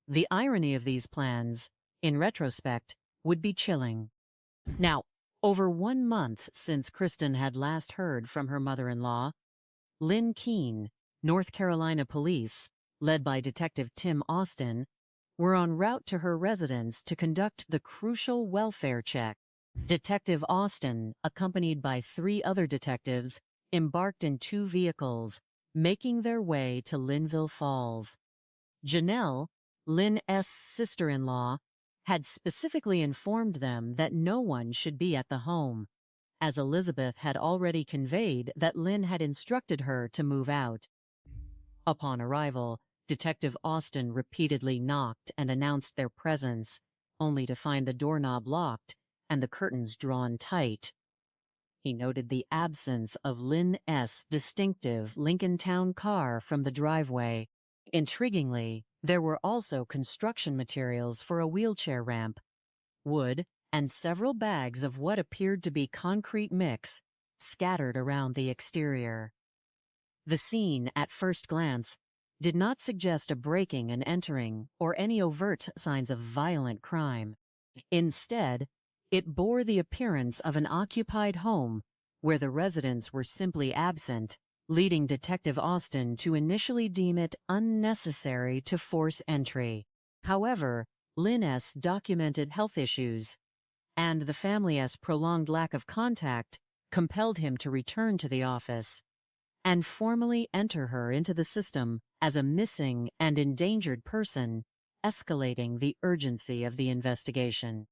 The irony of these plans, in retrospect, would be chilling. Now, over 1 month since Kristen had last heard from her mother-in-law, Lynn Keene, North Carolina police, led by Detective Tim Austin, were en route to her residence to conduct the crucial welfare check. Detective Austin, accompanied by 3 other detectives, embarked in 2 vehicles, making their way to Linville Falls. Janelle, Lynn's sister-in-law, had specifically informed them that no one should be at the home, as Elizabeth had already conveyed that Lynn had instructed her to move out. Upon arrival, Detective Austin repeatedly knocked and announced their presence, only to find the doorknob locked and the curtains drawn tight. He noted the absence of Lynn's distinctive Lincoln Town car from the driveway. Intriguingly, there were also construction materials for a wheelchair ramp, wood, and several bags of what appeared to be concrete mix scattered around the exterior. The scene, at first glance, did not suggest a breaking and entering or any overt signs of violent crime. Instead, it bore the appearance of an occupied home where the residents were simply absent, leading Detective Austin to initially deem it unnecessary to force entry. However, Lynn's documented health issues and the family's prolonged lack of contact compelled him to return to the office and formally enter her into the system as a missing and endangered person, escalating the urgency of the investigation.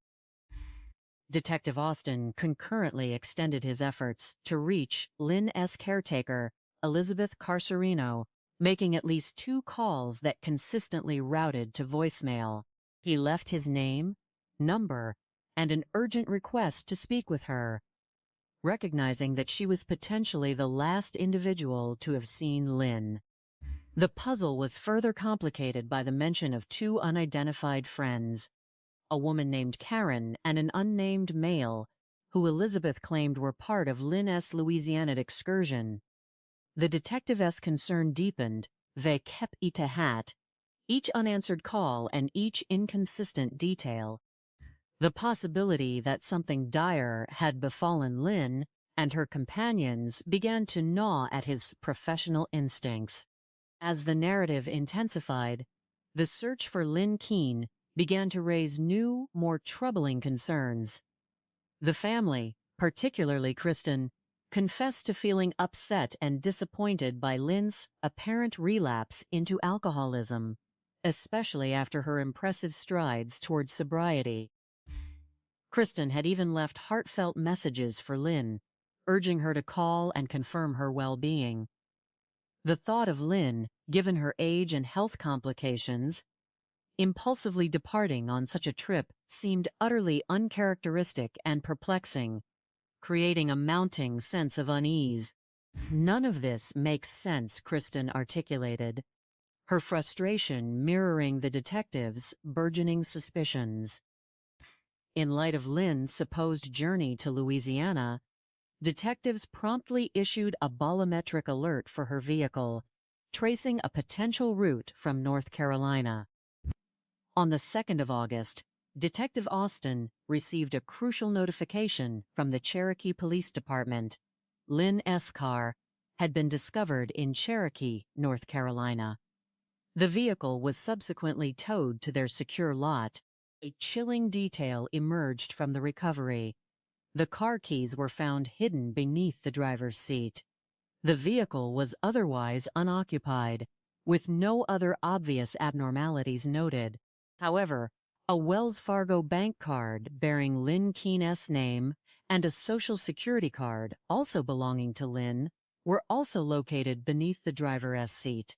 Detective Austin concurrently extended his efforts to reach Lynn's caretaker, Elizabeth Carserino, making at least 2 calls that consistently routed to voicemail. He left his name, number, and an urgent request to speak with her, recognizing that she was potentially the last individual to have seen Lynn. The puzzle was further complicated by the mention of 2 unidentified friends, a woman named Karen and an unnamed male, who Elizabeth claimed were part of Lynn's Louisiana excursion. The detective's concern deepened, ve kep ite hat, each unanswered call and each inconsistent detail. The possibility that something dire had befallen Lynn and her companions began to gnaw at his professional instincts. As the narrative intensified, the search for Lynn Keene began to raise new, more troubling concerns. The family, particularly Kristen, confessed to feeling upset and disappointed by Lynn's apparent relapse into alcoholism, especially after her impressive strides towards sobriety. Kristen had even left heartfelt messages for Lynn, urging her to call and confirm her well-being. The thought of Lynn, given her age and health complications, impulsively departing on such a trip seemed utterly uncharacteristic and perplexing, creating a mounting sense of unease. "None of this makes sense," Kristen articulated, her frustration mirroring the detective's burgeoning suspicions. In light of Lynn's supposed journey to Louisiana, detectives promptly issued a bolometric alert for her vehicle, tracing a potential route from North Carolina. On the 2nd of August, Detective Austin received a crucial notification from the Cherokee Police Department. Lynn's car had been discovered in Cherokee, North Carolina. The vehicle was subsequently towed to their secure lot. A chilling detail emerged from the recovery. The car keys were found hidden beneath the driver's seat. The vehicle was otherwise unoccupied, with no other obvious abnormalities noted. However, a Wells Fargo bank card bearing Lynn Keene's name and a Social Security card also belonging to Lynn were also located beneath the driver's seat.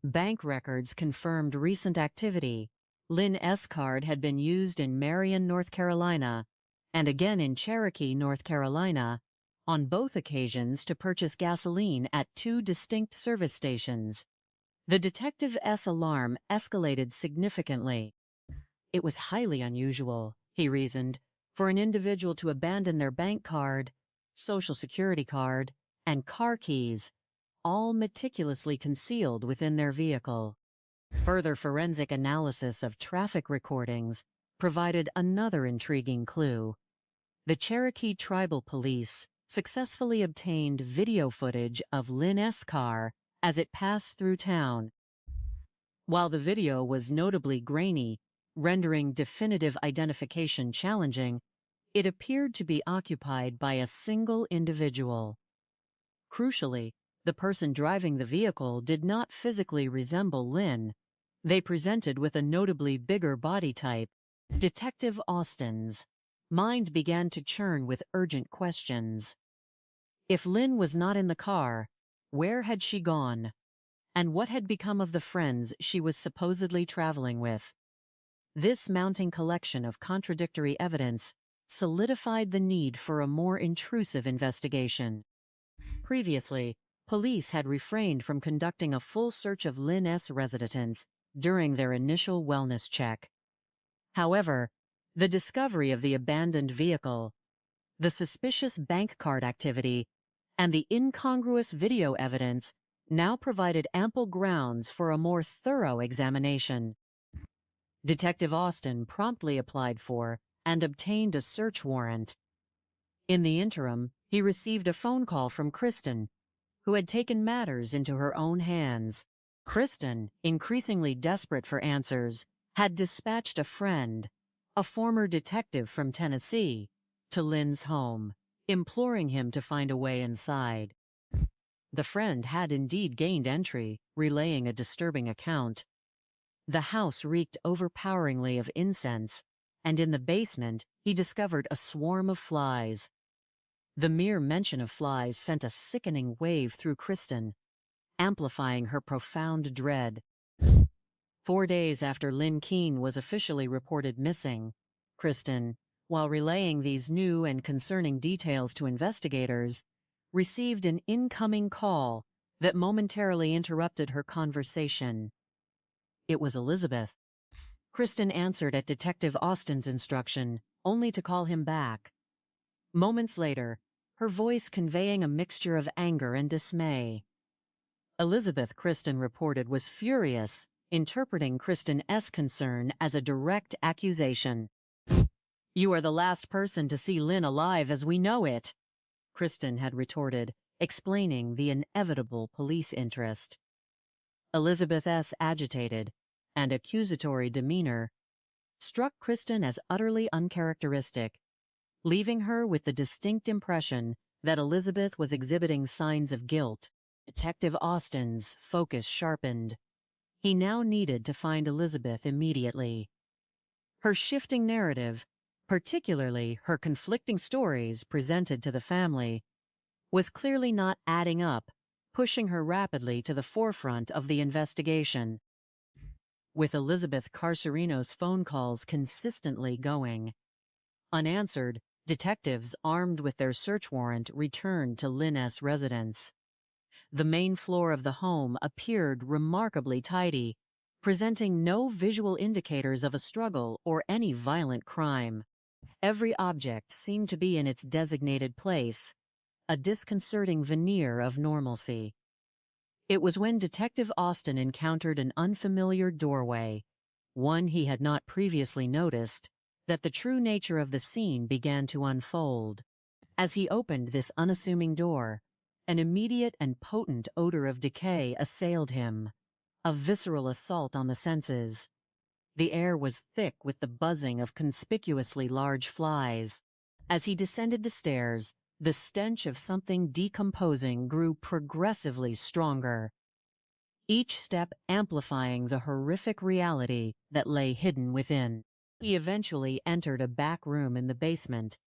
Bank records confirmed recent activity. Lynn's card had been used in Marion, North Carolina, and again in Cherokee, North Carolina, on both occasions to purchase gasoline at 2 distinct service stations. The detective's alarm escalated significantly. It was highly unusual, he reasoned, for an individual to abandon their bank card, Social Security card, and car keys, all meticulously concealed within their vehicle. Further forensic analysis of traffic recordings provided another intriguing clue. The Cherokee Tribal Police successfully obtained video footage of Lynn's car as it passed through town. While the video was notably grainy, rendering definitive identification challenging, it appeared to be occupied by a single individual. Crucially, the person driving the vehicle did not physically resemble Lynn. They presented with a notably bigger body type. Detective Austin's mind began to churn with urgent questions. If Lynn was not in the car, where had she gone? And what had become of the friends she was supposedly traveling with? This mounting collection of contradictory evidence solidified the need for a more intrusive investigation. Previously, police had refrained from conducting a full search of Lynn's residence during their initial wellness check. However, the discovery of the abandoned vehicle, the suspicious bank card activity, and the incongruous video evidence now provided ample grounds for a more thorough examination. Detective Austin promptly applied for and obtained a search warrant. In the interim, he received a phone call from Kristen, who had taken matters into her own hands. Kristen, increasingly desperate for answers, had dispatched a friend, a former detective from Tennessee, to Lynn's home, imploring him to find a way inside. The friend had indeed gained entry, relaying a disturbing account. The house reeked overpoweringly of incense, and in the basement he discovered a swarm of flies. The mere mention of flies sent a sickening wave through Kristen, amplifying her profound dread. 4 days after Lynn Keene was officially reported missing, Kristen, while relaying these new and concerning details to investigators, received an incoming call that momentarily interrupted her conversation. It was Elizabeth. Kristen answered at Detective Austin's instruction, only to call him back. Moments later, her voice conveying a mixture of anger and dismay. Elizabeth, Kristen reported, was furious, interpreting Kristen's concern as a direct accusation. "You are the last person to see Lynn alive as we know it," Kristen had retorted, explaining the inevitable police interest. Elizabeth's agitated and accusatory demeanor struck Kristen as utterly uncharacteristic, leaving her with the distinct impression that Elizabeth was exhibiting signs of guilt. Detective Austin's focus sharpened. He now needed to find Elizabeth immediately. Her shifting narrative, particularly her conflicting stories presented to the family, was clearly not adding up, pushing her rapidly to the forefront of the investigation. With Elizabeth Carserino's phone calls consistently going unanswered, detectives armed with their search warrant returned to Lynn's residence. The main floor of the home appeared remarkably tidy, presenting no visual indicators of a struggle or any violent crime. Every object seemed to be in its designated place, a disconcerting veneer of normalcy. It was when Detective Austin encountered an unfamiliar doorway, one he had not previously noticed, that the true nature of the scene began to unfold. As he opened this unassuming door, an immediate and potent odor of decay assailed him, a visceral assault on the senses. The air was thick with the buzzing of conspicuously large flies. As he descended the stairs, the stench of something decomposing grew progressively stronger, each step amplifying the horrific reality that lay hidden within. He eventually entered a back room in the basement,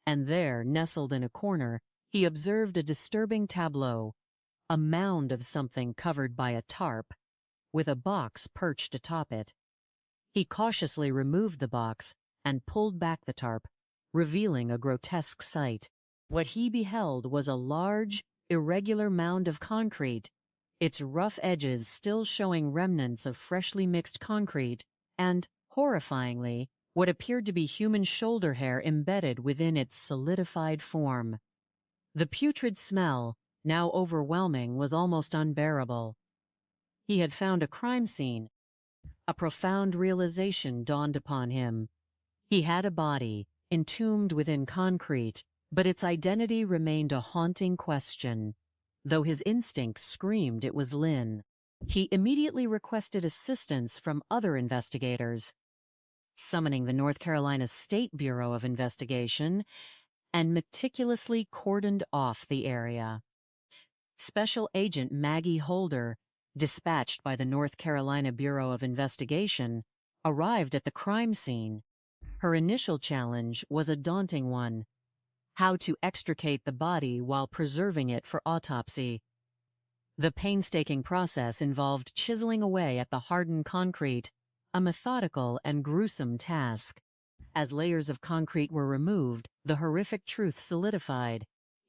and there, nestled in a corner, he observed a disturbing tableau, a mound of something covered by a tarp, with a box perched atop it. He cautiously removed the box and pulled back the tarp, revealing a grotesque sight. What he beheld was a large, irregular mound of concrete, its rough edges still showing remnants of freshly mixed concrete, and, horrifyingly, what appeared to be human shoulder hair embedded within its solidified form. The putrid smell, now overwhelming, was almost unbearable. He had found a crime scene. A profound realization dawned upon him. He had a body, entombed within concrete, but its identity remained a haunting question, though his instincts screamed it was Lynn. He immediately requested assistance from other investigators, summoning the North Carolina State Bureau of Investigation, and meticulously cordoned off the area. Special Agent Maggie Holder, dispatched by the North Carolina Bureau of Investigation, arrived at the crime scene. Her initial challenge was a daunting one: how to extricate the body while preserving it for autopsy. The painstaking process involved chiseling away at the hardened concrete, a methodical and gruesome task. As layers of concrete were removed, the horrific truth solidified.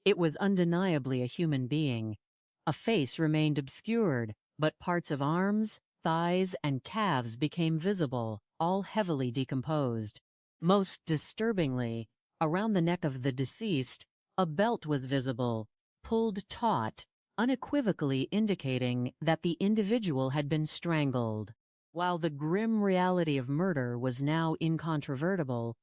It was undeniably a human being. A face remained obscured, but parts of arms, thighs, and calves became visible, all heavily decomposed. Most disturbingly, around the neck of the deceased, a belt was visible, pulled taut, unequivocally indicating that the individual had been strangled. While the grim reality of murder was now incontrovertible,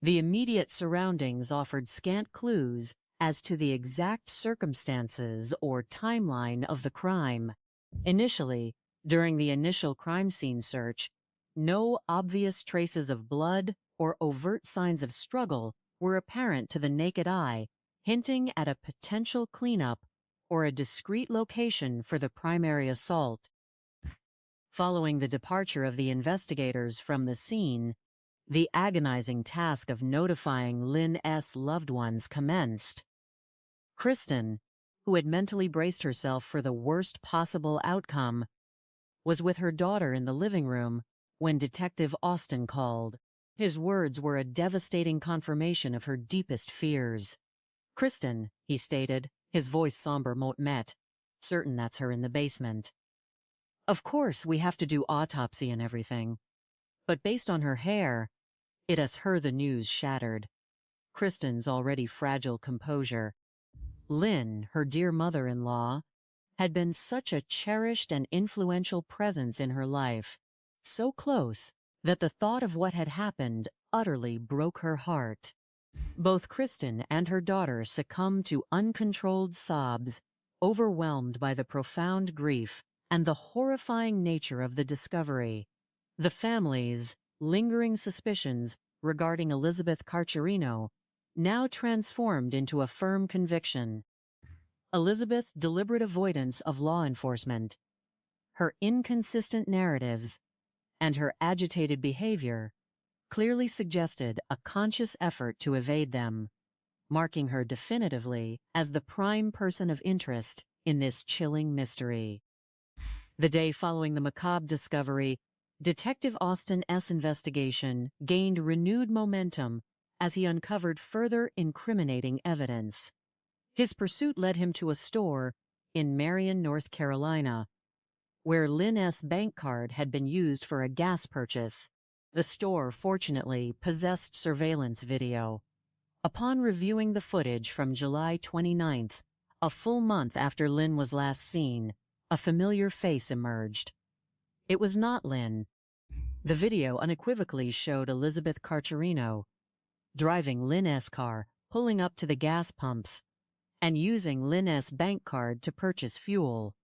the immediate surroundings offered scant clues as to the exact circumstances or timeline of the crime. Initially, during the initial crime scene search, no obvious traces of blood, or overt signs of struggle were apparent to the naked eye, hinting at a potential cleanup or a discrete location for the primary assault. Following the departure of the investigators from the scene, the agonizing task of notifying Lynn's loved ones commenced. Kristen, who had mentally braced herself for the worst possible outcome, was with her daughter in the living room when Detective Austin called. His words were a devastating confirmation of her deepest fears. "Kristen," he stated, his voice somber met, certain that's her in the basement. "Of course, we have to do autopsy and everything. But based on her hair, it has her the news shattered." Kristen's already fragile composure. Lynn, her dear mother-in-law, had been such a cherished and influential presence in her life, so close that the thought of what had happened utterly broke her heart. Both Kristen and her daughter succumbed to uncontrolled sobs, overwhelmed by the profound grief and the horrifying nature of the discovery. The family's lingering suspicions regarding Elizabeth Carserino now transformed into a firm conviction. Elizabeth's deliberate avoidance of law enforcement, her inconsistent narratives, and her agitated behavior clearly suggested a conscious effort to evade them, marking her definitively as the prime person of interest in this chilling mystery. The day following the macabre discovery, Detective Austin's investigation gained renewed momentum as he uncovered further incriminating evidence. His pursuit led him to a store in Marion, North Carolina, where Lynn's bank card had been used for a gas purchase. The store, fortunately, possessed surveillance video. Upon reviewing the footage from July 29th, a full month after Lynn was last seen, a familiar face emerged. It was not Lynn. The video unequivocally showed Elizabeth Carserino driving Lynn's car, pulling up to the gas pumps, and using Lynn's bank card to purchase fuel.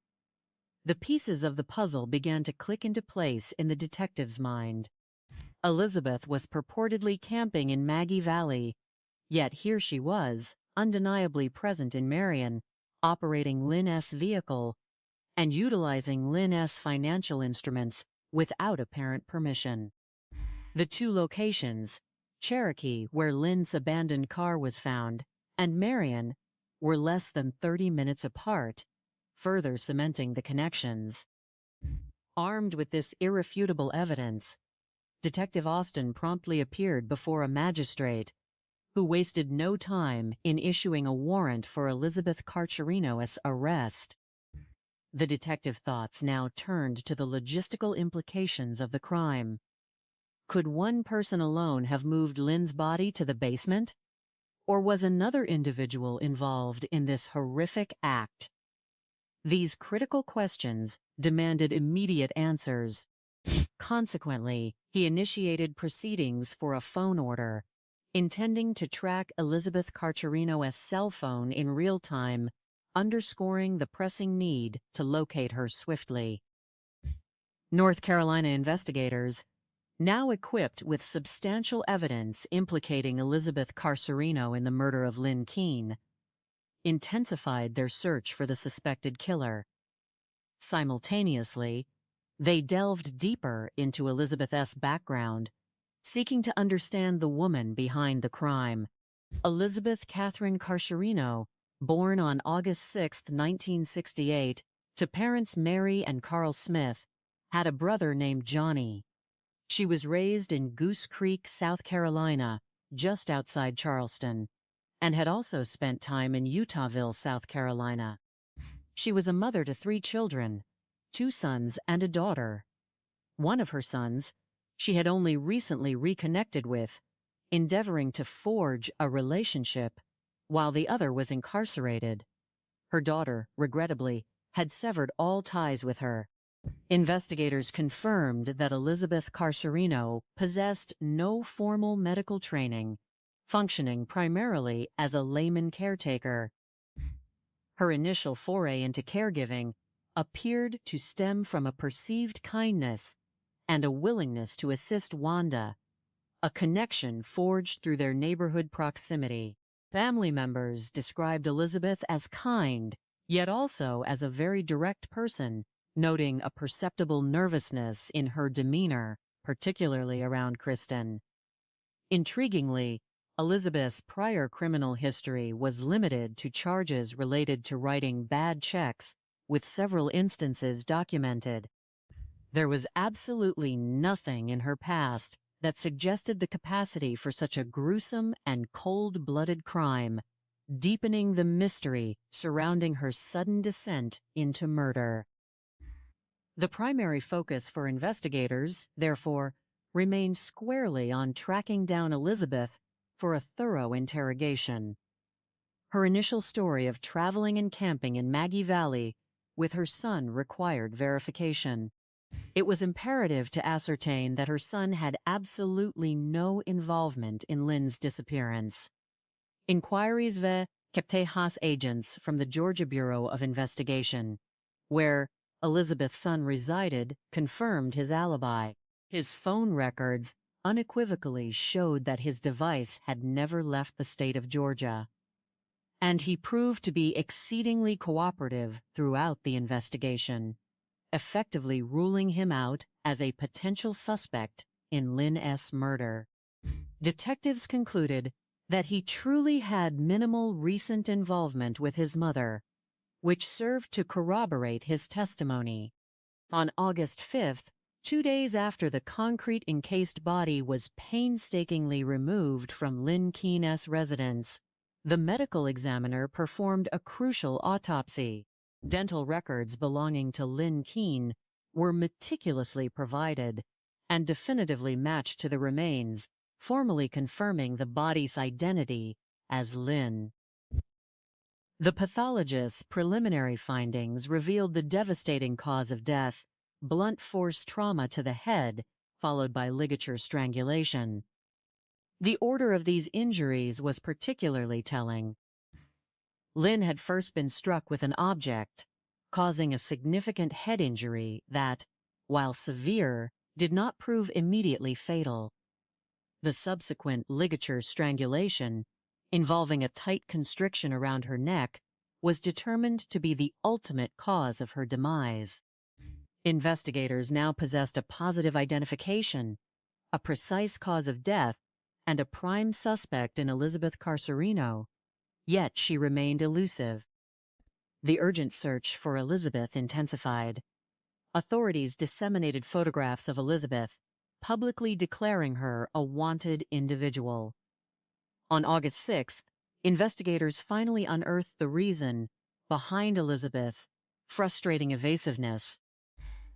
The pieces of the puzzle began to click into place in the detective's mind. Elizabeth was purportedly camping in Maggie Valley, yet here she was, undeniably present in Marion, operating Lynn's vehicle and utilizing Lynn's financial instruments without apparent permission. The two locations, Cherokee, where Lynn's abandoned car was found, and Marion, were less than 30 minutes apart, further cementing the connections. Armed with this irrefutable evidence, Detective Austin promptly appeared before a magistrate who wasted no time in issuing a warrant for Elizabeth Carserino's arrest. The detective thoughts now turned to the logistical implications of the crime. Could one person alone have moved Lynn's body to the basement? Or was another individual involved in this horrific act? These critical questions demanded immediate answers. Consequently, he initiated proceedings for a phone order, intending to track Elizabeth Carserino's cell phone in real time, underscoring the pressing need to locate her swiftly. North Carolina investigators, now equipped with substantial evidence implicating Elizabeth Carserino in the murder of Lynn Keene, intensified their search for the suspected killer. Simultaneously, they delved deeper into Elizabeth's background, seeking to understand the woman behind the crime. Elizabeth Catherine Carserino, born on August 6, 1968, to parents Mary and Carl Smith, had a brother named Johnny. She was raised in Goose Creek, South Carolina, just outside Charleston, and had also spent time in Utahville, South Carolina. She was a mother to 3 children, 2 sons and a daughter. One of her sons she had only recently reconnected with, endeavoring to forge a relationship, while the other was incarcerated. Her daughter, regrettably, had severed all ties with her. Investigators confirmed that Elizabeth Carserino possessed no formal medical training, functioning primarily as a layman caretaker. Her initial foray into caregiving appeared to stem from a perceived kindness and a willingness to assist Wanda, a connection forged through their neighborhood proximity. Family members described Elizabeth as kind, yet also as a very direct person, noting a perceptible nervousness in her demeanor, particularly around Kristen. Intriguingly, Elizabeth's prior criminal history was limited to charges related to writing bad checks, with several instances documented. There was absolutely nothing in her past that suggested the capacity for such a gruesome and cold-blooded crime, deepening the mystery surrounding her sudden descent into murder. The primary focus for investigators, therefore, remained squarely on tracking down Elizabeth for a thorough interrogation. Her initial story of traveling and camping in Maggie Valley with her son required verification. It was imperative to ascertain that her son had absolutely no involvement in Lynn's disappearance. Inquiries ve Keptejas agents from the Georgia Bureau of Investigation, where Elizabeth's son resided, confirmed his alibi. His phone records unequivocally showed that his device had never left the state of Georgia. And he proved to be exceedingly cooperative throughout the investigation, effectively ruling him out as a potential suspect in Lynn S. murder. Detectives concluded that he truly had minimal recent involvement with his mother, which served to corroborate his testimony. On August 5th, 2 days after the concrete-encased body was painstakingly removed from Lynn Keene's residence, the medical examiner performed a crucial autopsy. Dental records belonging to Lynn Keene were meticulously provided and definitively matched to the remains, formally confirming the body's identity as Lynn. The pathologist's preliminary findings revealed the devastating cause of death: blunt force trauma to the head, followed by ligature strangulation. The order of these injuries was particularly telling. Lynn had first been struck with an object, causing a significant head injury that, while severe, did not prove immediately fatal. The subsequent ligature strangulation, involving a tight constriction around her neck, was determined to be the ultimate cause of her demise. Investigators now possessed a positive identification, a precise cause of death, and a prime suspect in Elizabeth Carserino, yet she remained elusive. The urgent search for Elizabeth intensified. Authorities disseminated photographs of Elizabeth, publicly declaring her a wanted individual. On August 6th, investigators finally unearthed the reason behind Elizabeth's frustrating evasiveness.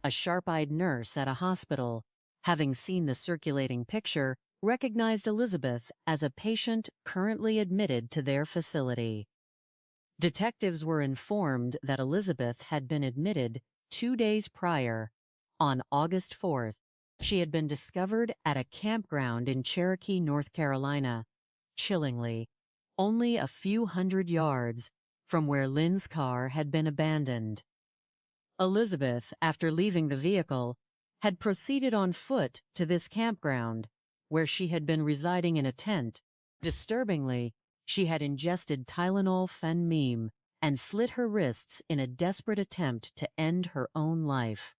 A sharp-eyed nurse at a hospital, having seen the circulating picture, recognized Elizabeth as a patient currently admitted to their facility. Detectives were informed that Elizabeth had been admitted 2 days prior. On August 4th, she had been discovered at a campground in Cherokee, North Carolina, chillingly, only a few hundred yards from where Lynn's car had been abandoned. Elizabeth, after leaving the vehicle, had proceeded on foot to this campground, where she had been residing in a tent. Disturbingly, she had ingested Tylenol phenmime and slit her wrists in a desperate attempt to end her own life.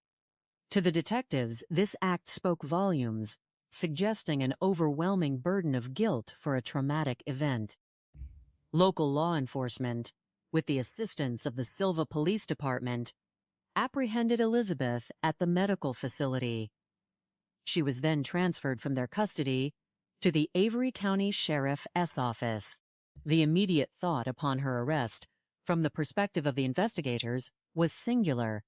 To the detectives, this act spoke volumes, suggesting an overwhelming burden of guilt for a traumatic event. Local law enforcement, with the assistance of the Silva Police Department, apprehended Elizabeth at the medical facility. She was then transferred from their custody to the Avery County Sheriff's Office. The immediate thought upon her arrest, from the perspective of the investigators, was singular: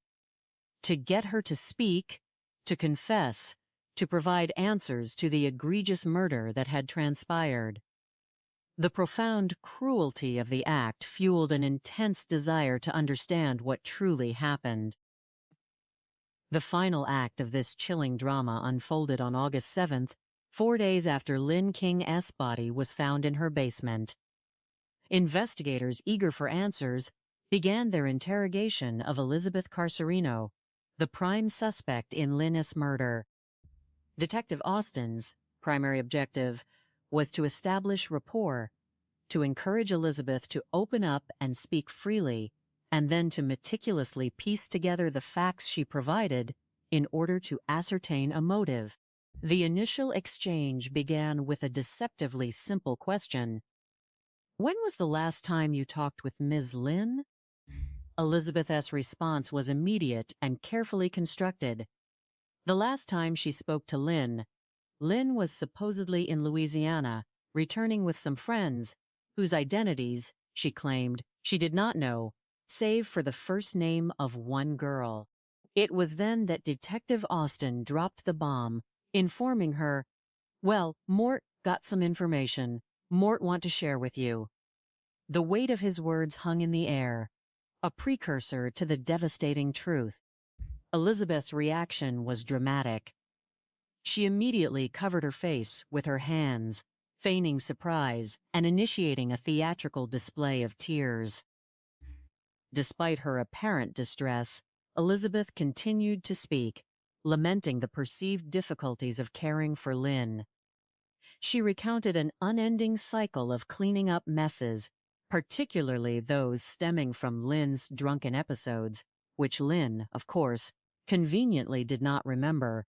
to get her to speak, to confess, to provide answers to the egregious murder that had transpired. The profound cruelty of the act fueled an intense desire to understand what truly happened. The final act of this chilling drama unfolded on August 7th, 4 days after Lynn King's body was found in her basement. Investigators, eager for answers, began their interrogation of Elizabeth Carserino, the prime suspect in Lynn's murder. Detective Austins, primary objective was to establish rapport, to encourage Elizabeth to open up and speak freely, and then to meticulously piece together the facts she provided in order to ascertain a motive. The initial exchange began with a deceptively simple question. "When was the last time you talked with Ms. Lynn?" Elizabeth's response was immediate and carefully constructed. The last time she spoke to Lynn was supposedly in Louisiana, returning with some friends, whose identities, she claimed, she did not know, save for the first name of one girl. It was then that Detective Austin dropped the bomb, informing her, "Well, Mort got some information. Mort want to share with you." The weight of his words hung in the air, a precursor to the devastating truth. Elizabeth's reaction was dramatic. She immediately covered her face with her hands, feigning surprise and initiating a theatrical display of tears. Despite her apparent distress, Elizabeth continued to speak, lamenting the perceived difficulties of caring for Lynn. She recounted an unending cycle of cleaning up messes, particularly those stemming from Lynn's drunken episodes, which Lynn, of course, conveniently did not remember.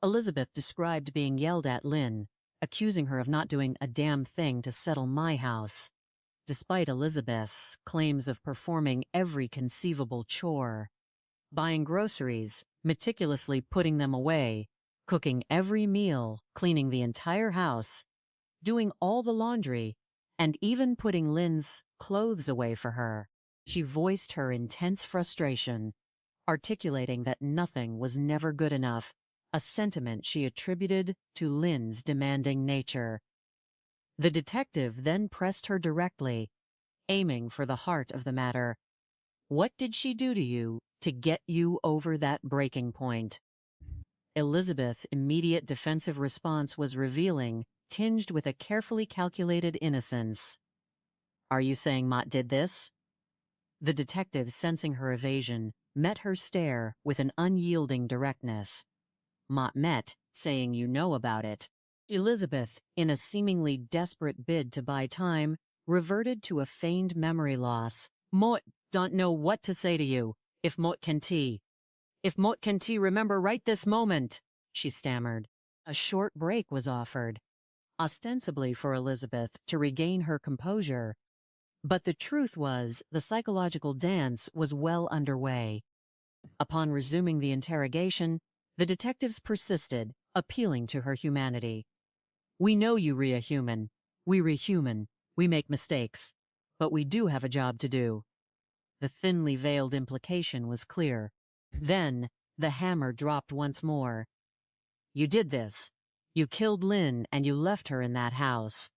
Elizabeth described being yelled at Lynn, accusing her of not doing a damn thing to settle my house, despite Elizabeth's claims of performing every conceivable chore. Buying groceries, meticulously putting them away, cooking every meal, cleaning the entire house, doing all the laundry, and even putting Lynn's clothes away for her. She voiced her intense frustration, articulating that nothing was never good enough, a sentiment she attributed to Lynn's demanding nature. The detective then pressed her directly, aiming for the heart of the matter. "What did she do to you to get you over that breaking point?" Elizabeth's immediate defensive response was revealing, tinged with a carefully calculated innocence. "Are you saying Mott did this?" The detective, sensing her evasion, met her stare with an unyielding directness. "Mott met, saying you know about it." Elizabeth, in a seemingly desperate bid to buy time, reverted to a feigned memory loss. "Mott don't know what to say to you. If Mott can remember right this moment," she stammered. A short break was offered, ostensibly for Elizabeth to regain her composure. But the truth was, the psychological dance was well underway. Upon resuming the interrogation, the detectives persisted, appealing to her humanity. "We know you human. We human. We make mistakes. But we do have a job to do." The thinly veiled implication was clear. Then, the hammer dropped once more. "You did this. You killed Lynn and you left her in that house."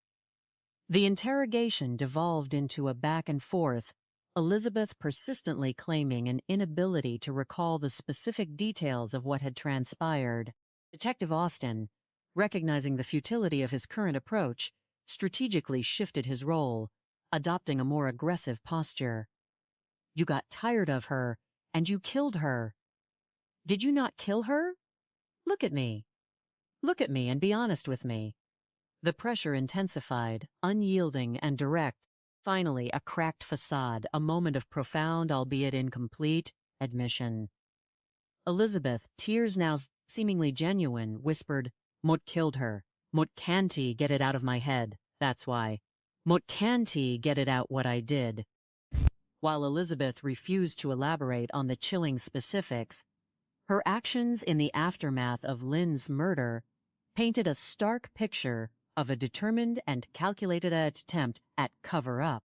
The interrogation devolved into a back and forth, Elizabeth persistently claiming an inability to recall the specific details of what had transpired. Detective Austin, recognizing the futility of his current approach, strategically shifted his role, adopting a more aggressive posture. "You got tired of her, and you killed her. Did you not kill her? Look at me. Look at me and be honest with me." The pressure intensified, unyielding and direct. Finally, a cracked facade, a moment of profound, albeit incomplete, admission. Elizabeth, tears now seemingly genuine, whispered, "Mott killed her. Mott can't get it out of my head. That's why. Mott can't get it out what I did." While Elizabeth refused to elaborate on the chilling specifics, her actions in the aftermath of Lynn's murder painted a stark picture of a determined and calculated attempt at cover-up.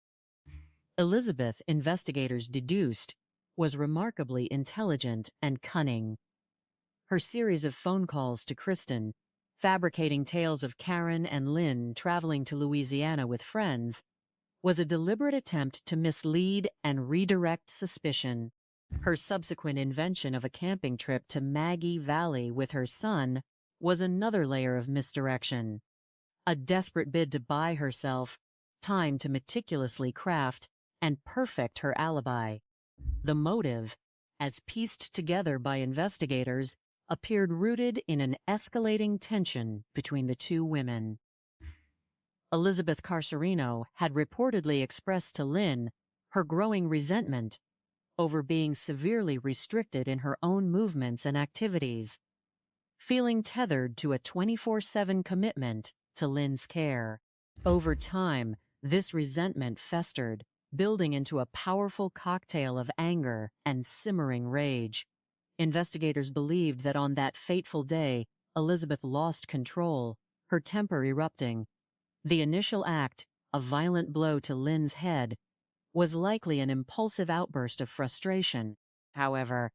Elizabeth, investigators deduced, was remarkably intelligent and cunning. Her series of phone calls to Kristen, fabricating tales of Karen and Lynn traveling to Louisiana with friends, was a deliberate attempt to mislead and redirect suspicion. Her subsequent invention of a camping trip to Maggie Valley with her son was another layer of misdirection, a desperate bid to buy herself time to meticulously craft and perfect her alibi. The motive, as pieced together by investigators, appeared rooted in an escalating tension between the two women. Elizabeth Carserino had reportedly expressed to Lynn her growing resentment over being severely restricted in her own movements and activities, feeling tethered to a 24/7 commitment to Lynn's care. Over time, this resentment festered, building into a powerful cocktail of anger and simmering rage. Investigators believed that on that fateful day, Elizabeth lost control, her temper erupting. The initial act, a violent blow to Lynn's head, was likely an impulsive outburst of frustration. However,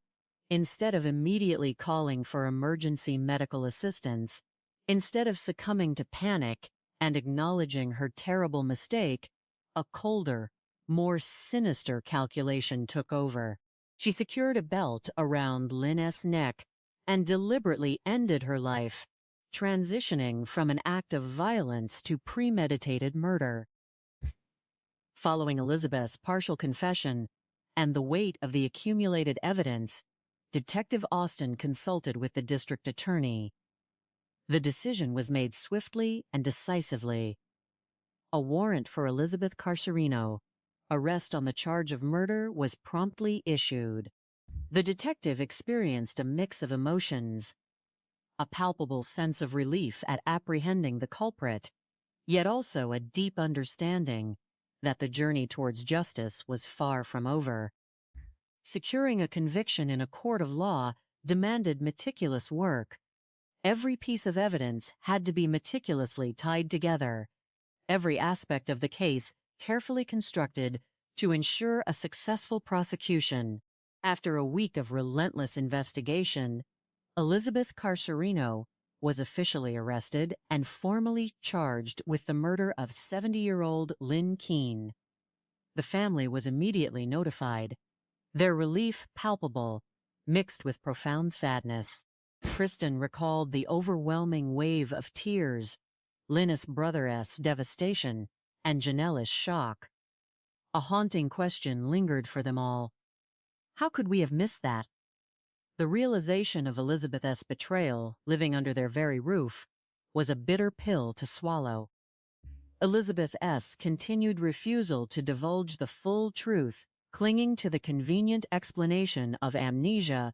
instead of immediately calling for emergency medical assistance, instead of succumbing to panic and acknowledging her terrible mistake, a colder, more sinister calculation took over. She secured a belt around Lynn's neck and deliberately ended her life, transitioning from an act of violence to premeditated murder. Following Elizabeth's partial confession and the weight of the accumulated evidence, Detective Austin consulted with the district attorney. The decision was made swiftly and decisively. A warrant for Elizabeth Carserino, arrest on the charge of murder, was promptly issued. The detective experienced a mix of emotions, a palpable sense of relief at apprehending the culprit, yet also a deep understanding that the journey towards justice was far from over. Securing a conviction in a court of law demanded meticulous work. Every piece of evidence had to be meticulously tied together, every aspect of the case carefully constructed to ensure a successful prosecution. After a week of relentless investigation, Elizabeth Carserino was officially arrested and formally charged with the murder of 70-year-old Lynn Keene. The family was immediately notified, their relief palpable, mixed with profound sadness. Kristen recalled the overwhelming wave of tears, Lynn's brother's devastation, and Janelle's shock. A haunting question lingered for them all. How could we have missed that? The realization of Elizabeth's betrayal, living under their very roof, was a bitter pill to swallow. Elizabeth's continued refusal to divulge the full truth, clinging to the convenient explanation of amnesia,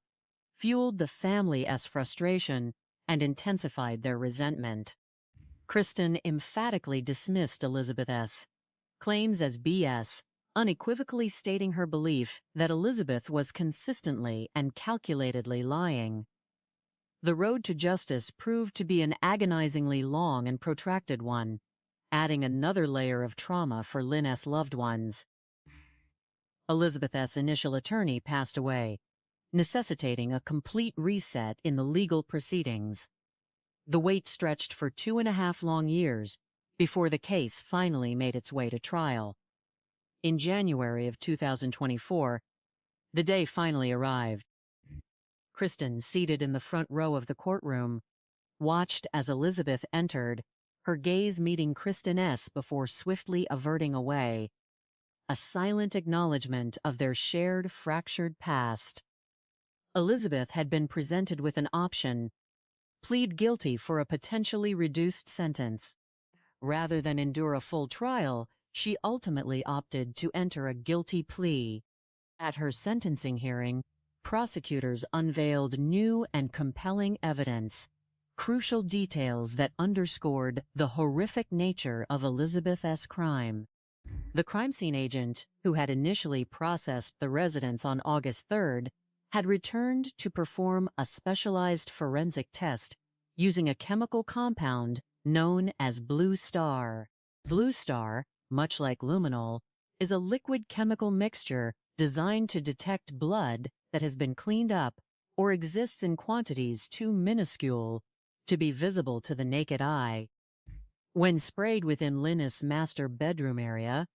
fueled the family's frustration and intensified their resentment. Kristen emphatically dismissed Elizabeth's claims as BS, unequivocally stating her belief that Elizabeth was consistently and calculatedly lying. The road to justice proved to be an agonizingly long and protracted one, adding another layer of trauma for Lynn's loved ones. Elizabeth's initial attorney passed away, necessitating a complete reset in the legal proceedings. The wait stretched for 2.5 long years before the case finally made its way to trial. In January of 2024, the day finally arrived. Kristen, seated in the front row of the courtroom, watched as Elizabeth entered, her gaze meeting Kristen's before swiftly averting away, a silent acknowledgement of their shared fractured past. Elizabeth had been presented with an option: plead guilty for a potentially reduced sentence. Rather than endure a full trial, she ultimately opted to enter a guilty plea. At her sentencing hearing, prosecutors unveiled new and compelling evidence, crucial details that underscored the horrific nature of Elizabeth's crime. The crime scene agent, who had initially processed the residence on August 3rd, had returned to perform a specialized forensic test using a chemical compound known as Blue Star. Blue Star, much like luminol, is a liquid chemical mixture designed to detect blood that has been cleaned up or exists in quantities too minuscule to be visible to the naked eye. When sprayed within Lynn's master bedroom area,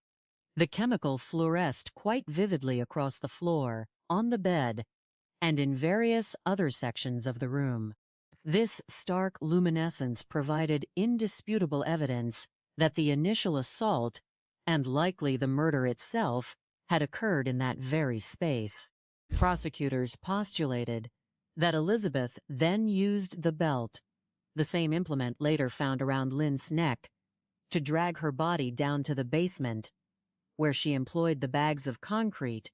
the chemical fluoresced quite vividly across the floor, on the bed, and in various other sections of the room. This stark luminescence provided indisputable evidence that the initial assault, and likely the murder itself, had occurred in that very space. Prosecutors postulated that Elizabeth then used the belt, the same implement later found around Lynn's neck, to drag her body down to the basement, where she employed the bags of concrete,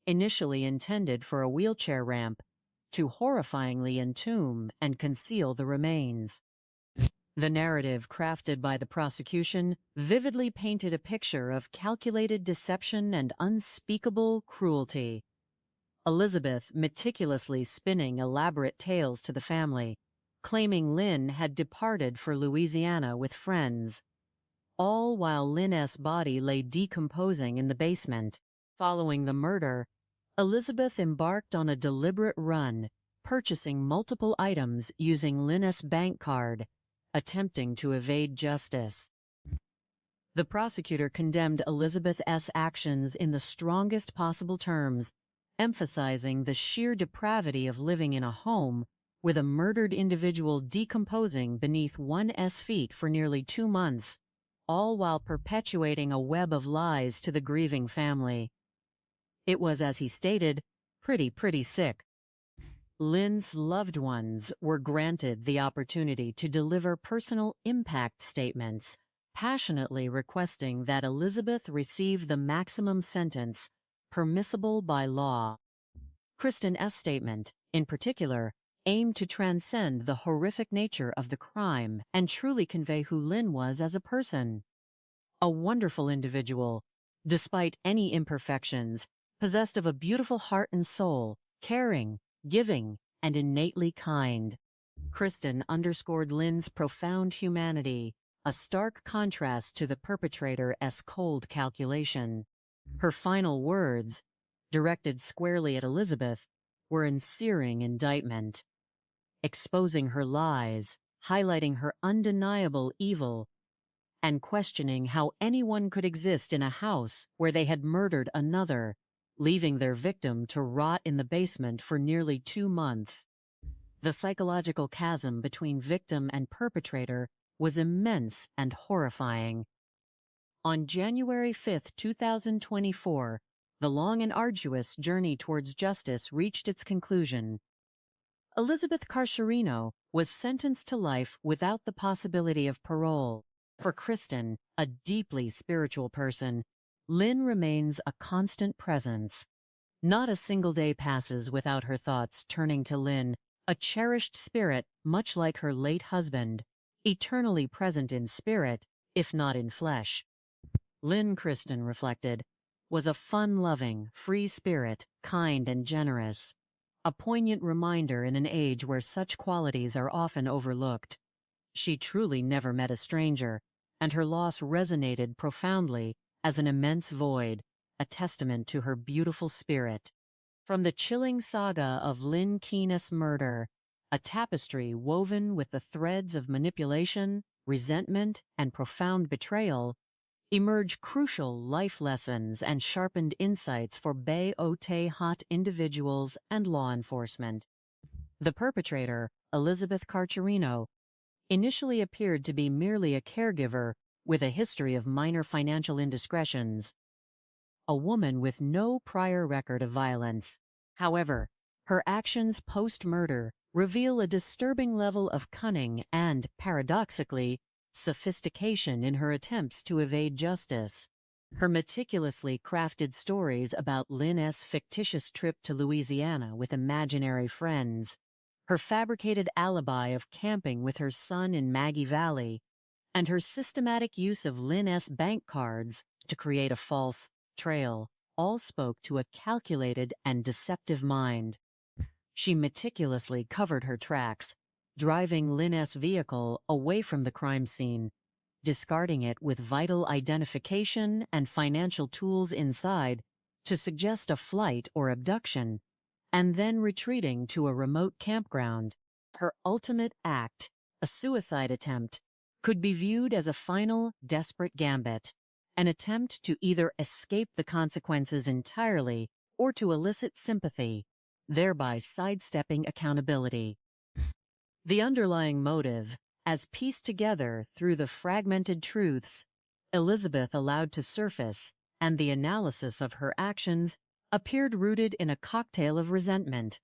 initially intended for a wheelchair ramp, to horrifyingly entomb and conceal the remains. The narrative crafted by the prosecution vividly painted a picture of calculated deception and unspeakable cruelty. Elizabeth meticulously spinning elaborate tales to the family, claiming Lynn had departed for Louisiana with friends, all while Lynn's body lay decomposing in the basement. Following the murder, Elizabeth embarked on a deliberate run, purchasing multiple items using Lynn's bank card, attempting to evade justice. The prosecutor condemned Elizabeth's actions in the strongest possible terms, emphasizing the sheer depravity of living in a home with a murdered individual decomposing beneath one's feet for nearly 2 months, all while perpetuating a web of lies to the grieving family. It was, as he stated, pretty sick. Lynn's loved ones were granted the opportunity to deliver personal impact statements, passionately requesting that Elizabeth receive the maximum sentence permissible by law. Kristen's statement, in particular, aimed to transcend the horrific nature of the crime and truly convey who Lynn was as a person. A wonderful individual, despite any imperfections, possessed of a beautiful heart and soul, caring, giving, and innately kind. Kristen underscored Lynn's profound humanity, a stark contrast to the perpetrator's cold calculation. Her final words, directed squarely at Elizabeth, were in searing indictment, exposing her lies, highlighting her undeniable evil, and questioning how anyone could exist in a house where they had murdered another, leaving their victim to rot in the basement for nearly 2 months. The psychological chasm between victim and perpetrator was immense and horrifying. On January 5, 2024, the long and arduous journey towards justice reached its conclusion. Elizabeth Carserino was sentenced to life without the possibility of parole. For Kristen, a deeply spiritual person, Lynn remains a constant presence. Not a single day passes without her thoughts turning to Lynn, a cherished spirit much like her late husband, eternally present in spirit, if not in flesh. Lynn, Kristen reflected, was a fun-loving, free spirit, kind and generous. A poignant reminder in an age where such qualities are often overlooked. She truly never met a stranger, and her loss resonated profoundly as an immense void, a testament to her beautiful spirit. From the chilling saga of Lynn Keenest's murder, a tapestry woven with the threads of manipulation, resentment, and profound betrayal, emerge crucial life lessons and sharpened insights for Bay Ote Hot individuals and law enforcement. The perpetrator, Elizabeth Carserino, initially appeared to be merely a caregiver with a history of minor financial indiscretions, a woman with no prior record of violence. However, her actions post-murder reveal a disturbing level of cunning and, paradoxically, sophistication in her attempts to evade justice. Her meticulously crafted stories about Lynn's fictitious trip to Louisiana with imaginary friends, her fabricated alibi of camping with her son in Maggie Valley, and her systematic use of Lynn's bank cards to create a false trail, all spoke to a calculated and deceptive mind. She meticulously covered her tracks, driving Lynn's vehicle away from the crime scene, discarding it with vital identification and financial tools inside to suggest a flight or abduction, and then retreating to a remote campground. Her ultimate act, a suicide attempt, could be viewed as a final, desperate gambit, an attempt to either escape the consequences entirely or to elicit sympathy, thereby sidestepping accountability. The underlying motive, as pieced together through the fragmented truths Elizabeth allowed to surface, and the analysis of her actions, appeared rooted in a cocktail of resentment,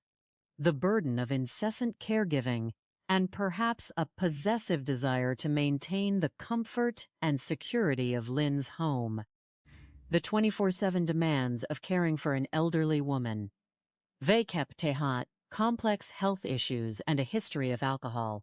the burden of incessant caregiving, and perhaps a possessive desire to maintain the comfort and security of Lynn's home. The 24/7 demands of caring for an elderly woman. Tehat, complex health issues, and a history of alcohol.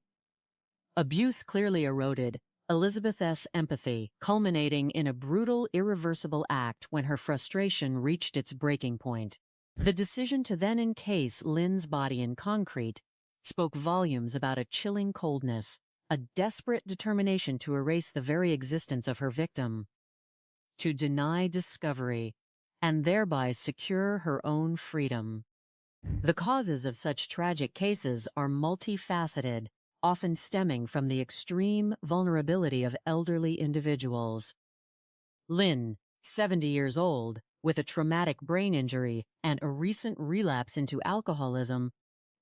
Abuse clearly eroded Elizabeth's empathy, culminating in a brutal, irreversible act when her frustration reached its breaking point. The decision to then encase Lynn's body in concrete spoke volumes about a chilling coldness, a desperate determination to erase the very existence of her victim, to deny discovery, and thereby secure her own freedom. The causes of such tragic cases are multifaceted, often stemming from the extreme vulnerability of elderly individuals. Lynn, 70 years old, with a traumatic brain injury and a recent relapse into alcoholism,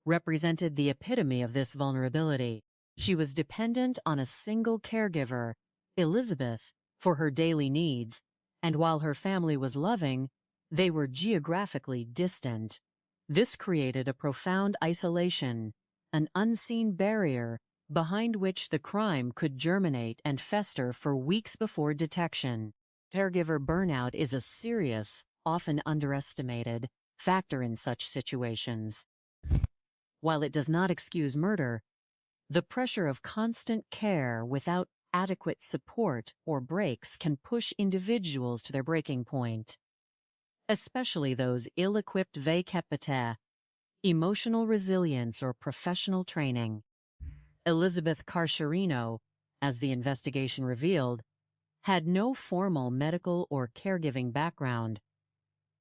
represented the epitome of this vulnerability. She was dependent on a single caregiver, Elizabeth, for her daily needs, and while her family was loving, they were geographically distant. This created a profound isolation, an unseen barrier behind which the crime could germinate and fester for weeks before detection. Caregiver burnout is a serious, often underestimated, factor in such situations. While it does not excuse murder, the pressure of constant care without adequate support or breaks can push individuals to their breaking point, especially those ill-equipped vekepete, emotional resilience or professional training. Elizabeth Carserino, as the investigation revealed, had no formal medical or caregiving background,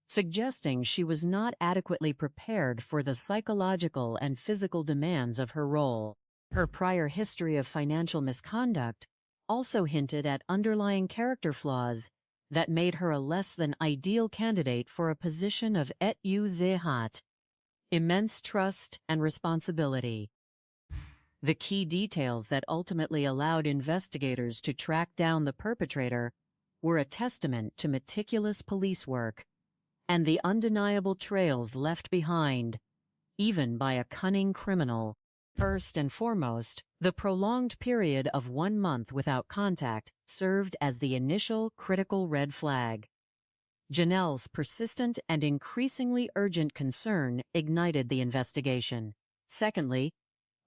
suggesting she was not adequately prepared for the psychological and physical demands of her role. Her prior history of financial misconduct also hinted at underlying character flaws that made her a less than ideal candidate for a position of jhene, immense trust and responsibility. The key details that ultimately allowed investigators to track down the perpetrator were a testament to meticulous police work and the undeniable trails left behind, even by a cunning criminal. First and foremost, the prolonged period of 1 month without contact served as the initial critical red flag. Janelle's persistent and increasingly urgent concern ignited the investigation. Secondly,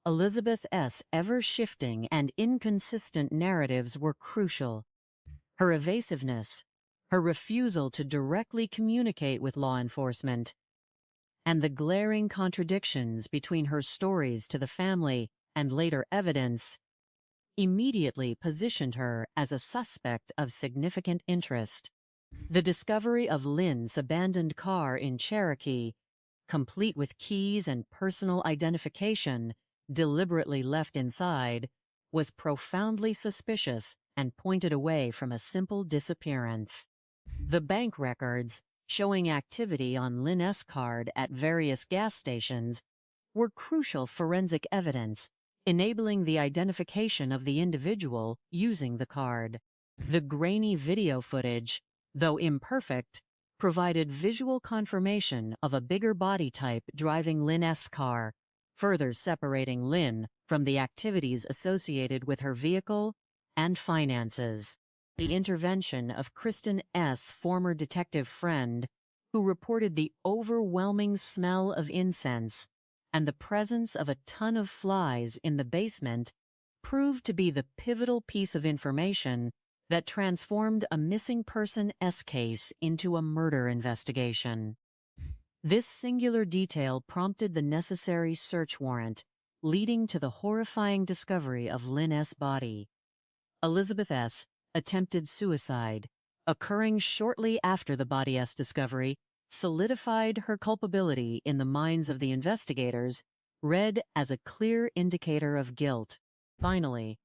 Elizabeth's ever-shifting and inconsistent narratives were crucial. Her evasiveness, her refusal to directly communicate with law enforcement, and the glaring contradictions between her stories to the family and later evidence immediately positioned her as a suspect of significant interest. The discovery of Lynn's abandoned car in Cherokee, complete with keys and personal identification deliberately left inside, was profoundly suspicious and pointed away from a simple disappearance. The bank records, showing activity on Lynn's card at various gas stations, were crucial forensic evidence, enabling the identification of the individual using the card. The grainy video footage, though imperfect, provided visual confirmation of a bigger body type driving Lynn's car, further separating Lynn from the activities associated with her vehicle and finances. The intervention of Kristen's former detective friend, who reported the overwhelming smell of incense and the presence of a ton of flies in the basement, proved to be the pivotal piece of information that transformed a missing person-s case into a murder investigation. This singular detail prompted the necessary search warrant, leading to the horrifying discovery of Lynn's body. Elizabeth's attempted suicide, occurring shortly after the body's discovery, solidified her culpability in the minds of the investigators, read as a clear indicator of guilt. Finally,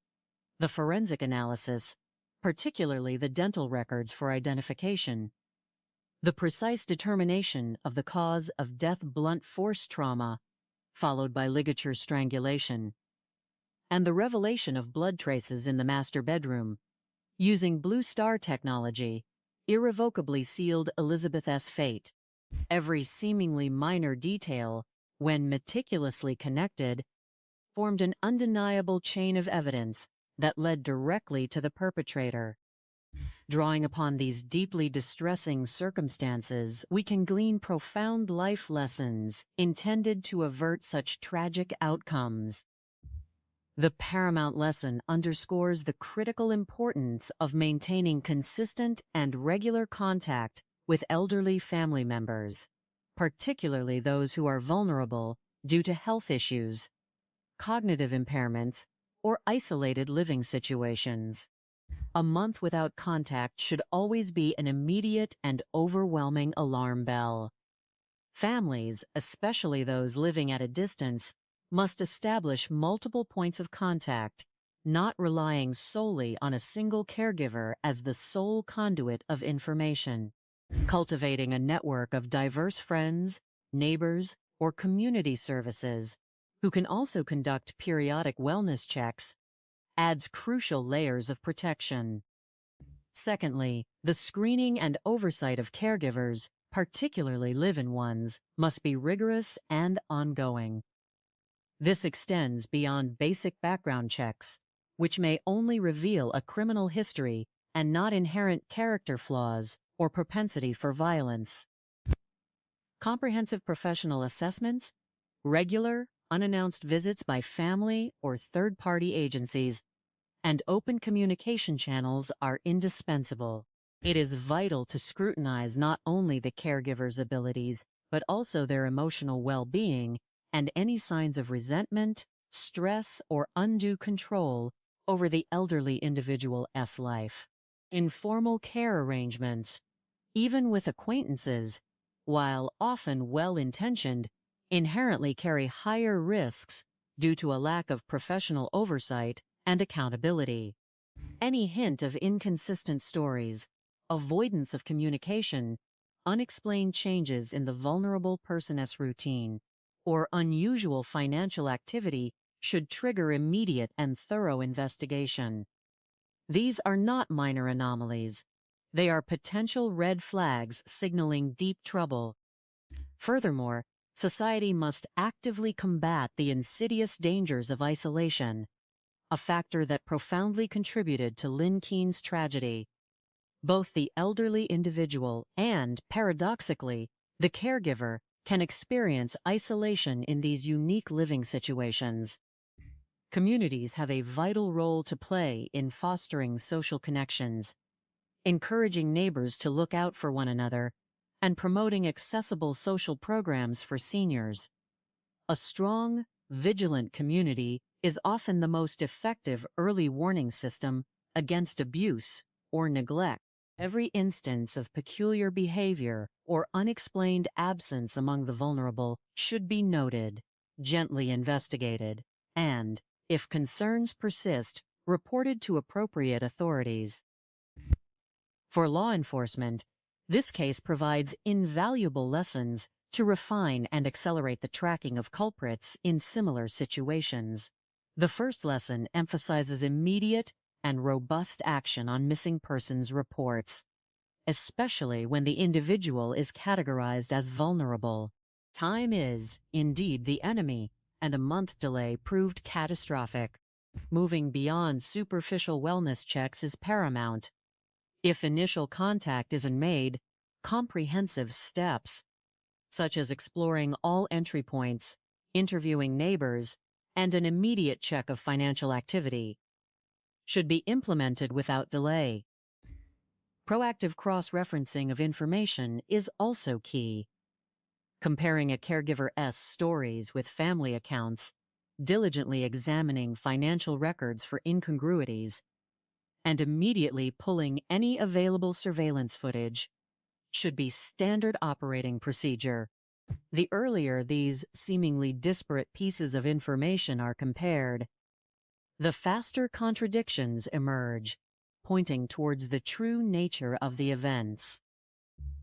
the forensic analysis, particularly the dental records for identification, the precise determination of the cause of death, blunt force trauma, followed by ligature strangulation, and the revelation of blood traces in the master bedroom, using Blue Star technology, irrevocably sealed Elizabeth's fate. Every seemingly minor detail when meticulously connected, formed an undeniable chain of evidence that led directly to the perpetrator. Drawing upon these deeply distressing circumstances, we can glean profound life lessons intended to avert such tragic outcomes. The paramount lesson underscores the critical importance of maintaining consistent and regular contact with elderly family members, particularly those who are vulnerable due to health issues, cognitive impairments, or isolated living situations. A month without contact should always be an immediate and overwhelming alarm bell. Families, especially those living at a distance, must establish multiple points of contact, not relying solely on a single caregiver as the sole conduit of information. Cultivating a network of diverse friends, neighbors, or community services, who can also conduct periodic wellness checks, adds crucial layers of protection. Secondly, the screening and oversight of caregivers, particularly live-in ones, must be rigorous and ongoing. This extends beyond basic background checks, which may only reveal a criminal history and not inherent character flaws or propensity for violence. Comprehensive professional assessments, regular, unannounced visits by family or third-party agencies, and open communication channels are indispensable. It is vital to scrutinize not only the caregiver's abilities, but also their emotional well-being and any signs of resentment, stress, or undue control over the elderly individual's life. Informal care arrangements, even with acquaintances, while often well-intentioned, inherently carry higher risks due to a lack of professional oversight and accountability. Any hint of inconsistent stories, avoidance of communication, unexplained changes in the vulnerable person's routine, or unusual financial activity should trigger immediate and thorough investigation. These are not minor anomalies. They are potential red flags signaling deep trouble. Furthermore, society must actively combat the insidious dangers of isolation, a factor that profoundly contributed to Lynn Keene's tragedy. Both the elderly individual and, paradoxically, the caregiver can experience isolation in these unique living situations. Communities have a vital role to play in fostering social connections, encouraging neighbors to look out for one another, and promoting accessible social programs for seniors. A strong, vigilant community is often the most effective early warning system against abuse or neglect. Every instance of peculiar behavior or unexplained absence among the vulnerable should be noted, gently investigated, and, if concerns persist, reported to appropriate authorities. For law enforcement, this case provides invaluable lessons to refine and accelerate the tracking of culprits in similar situations. The first lesson emphasizes immediate and robust action on missing persons reports, especially when the individual is categorized as vulnerable. Time is, indeed, the enemy, and a month delay proved catastrophic. Moving beyond superficial wellness checks is paramount. If initial contact isn't made, comprehensive steps, such as exploring all entry points, interviewing neighbors, and an immediate check of financial activity, should be implemented without delay. Proactive cross-referencing of information is also key. Comparing a caregiver's stories with family accounts, diligently examining financial records for incongruities, and immediately pulling any available surveillance footage should be standard operating procedure. The earlier these seemingly disparate pieces of information are compared, the faster contradictions emerge, pointing towards the true nature of the events.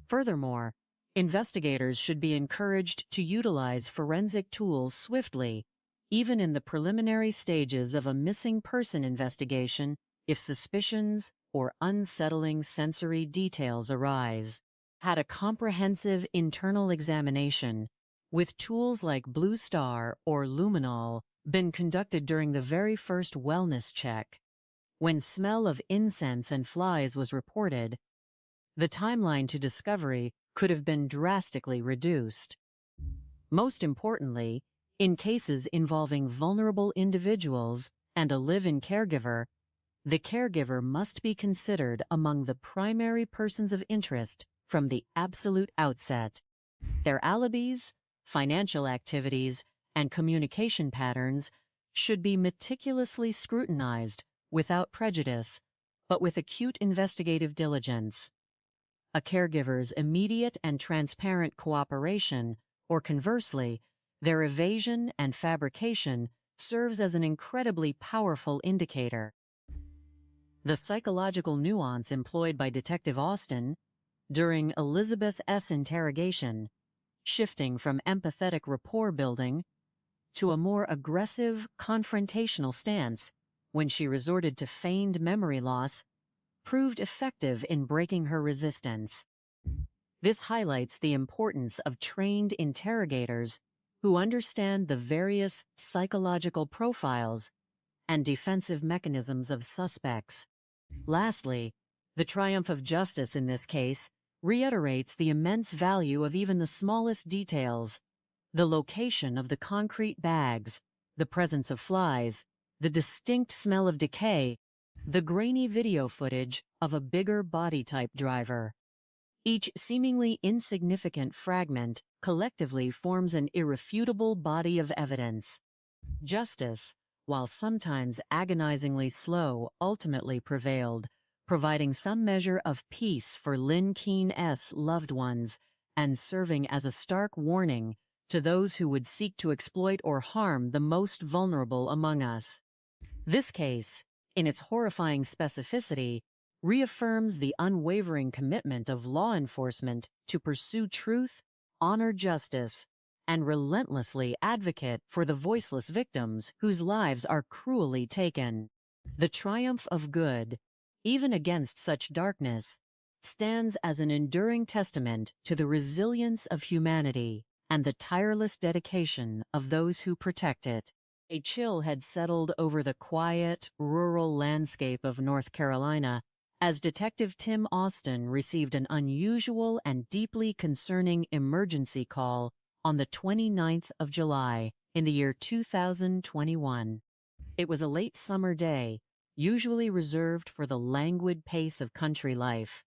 Furthermore, investigators should be encouraged to utilize forensic tools swiftly, even in the preliminary stages of a missing person investigation, if suspicions or unsettling sensory details arise. Had a comprehensive internal examination, with tools like Blue Star or Luminol been conducted during the very first wellness check, when smell of incense and flies was reported, the timeline to discovery could have been drastically reduced. Most importantly, in cases involving vulnerable individuals and a live-in caregiver, the caregiver must be considered among the primary persons of interest from the absolute outset. Their alibis, financial activities, and communication patterns should be meticulously scrutinized without prejudice, but with acute investigative diligence. A caregiver's immediate and transparent cooperation, or conversely, their evasion and fabrication, serves as an incredibly powerful indicator. The psychological nuance employed by Detective Austin during Elizabeth S. interrogation, shifting from empathetic rapport building to a more aggressive, confrontational stance when she resorted to feigned memory loss, proved effective in breaking her resistance. This highlights the importance of trained interrogators who understand the various psychological profiles and defensive mechanisms of suspects. Lastly, the triumph of justice in this case reiterates the immense value of even the smallest details: the location of the concrete bags, the presence of flies, the distinct smell of decay, the grainy video footage of a bigger body-type driver. Each seemingly insignificant fragment collectively forms an irrefutable body of evidence. Justice, while sometimes agonizingly slow, ultimately prevailed, providing some measure of peace for Lynn Keene's loved ones and serving as a stark warning to those who would seek to exploit or harm the most vulnerable among us. This case, in its horrifying specificity, reaffirms the unwavering commitment of law enforcement to pursue truth, honor justice, and relentlessly advocate for the voiceless victims whose lives are cruelly taken. The triumph of good, even against such darkness, stands as an enduring testament to the resilience of humanity and the tireless dedication of those who protect it. A chill had settled over the quiet, rural landscape of North Carolina as Detective Tim Austin received an unusual and deeply concerning emergency call on the 29th of July in the year 2021. It was a late summer day, usually reserved for the languid pace of country life.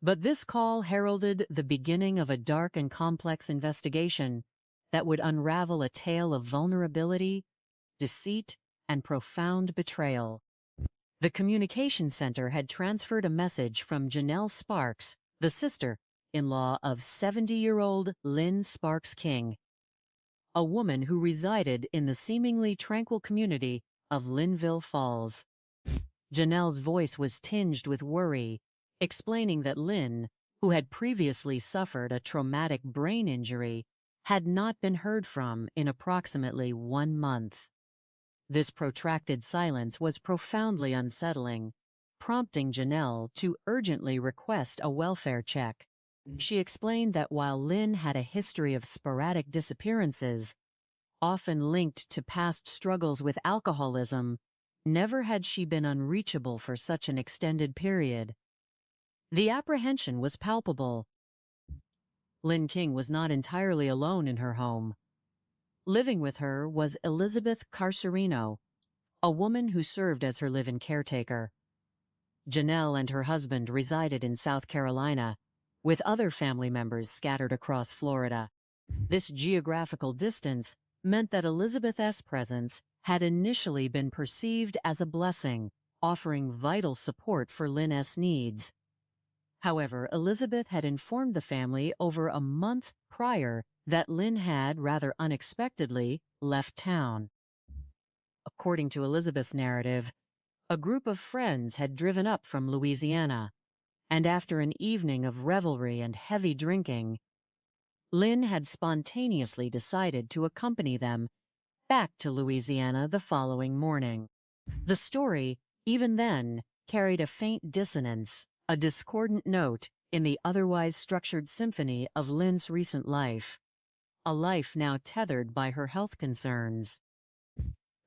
But this call heralded the beginning of a dark and complex investigation that would unravel a tale of vulnerability, deceit, and profound betrayal. The communication center had transferred a message from Janelle Sparks, the sister-in-law of 70-year-old Lynn Sparks King, a woman who resided in the seemingly tranquil community of Linville Falls. Janelle's voice was tinged with worry, explaining that Lynn, who had previously suffered a traumatic brain injury, had not been heard from in approximately 1 month. This protracted silence was profoundly unsettling, prompting Janelle to urgently request a welfare check. She explained that while Lynn had a history of sporadic disappearances, often linked to past struggles with alcoholism, never had she been unreachable for such an extended period. The apprehension was palpable. Lynn King was not entirely alone in her home. Living with her was Elizabeth Carserino, a woman who served as her live-in caretaker. Janelle and her husband resided in South Carolina, with other family members scattered across Florida. This geographical distance meant that Elizabeth's presence had initially been perceived as a blessing, offering vital support for Lynn's needs. However, Elizabeth had informed the family over a month prior that Lynn had, rather unexpectedly, left town. According to Elizabeth's narrative, a group of friends had driven up from Louisiana, and after an evening of revelry and heavy drinking, Lynn had spontaneously decided to accompany them back to Louisiana the following morning. The story, even then, carried a faint dissonance, a discordant note in the otherwise structured symphony of Lynn's recent life. a life now tethered by her health concerns.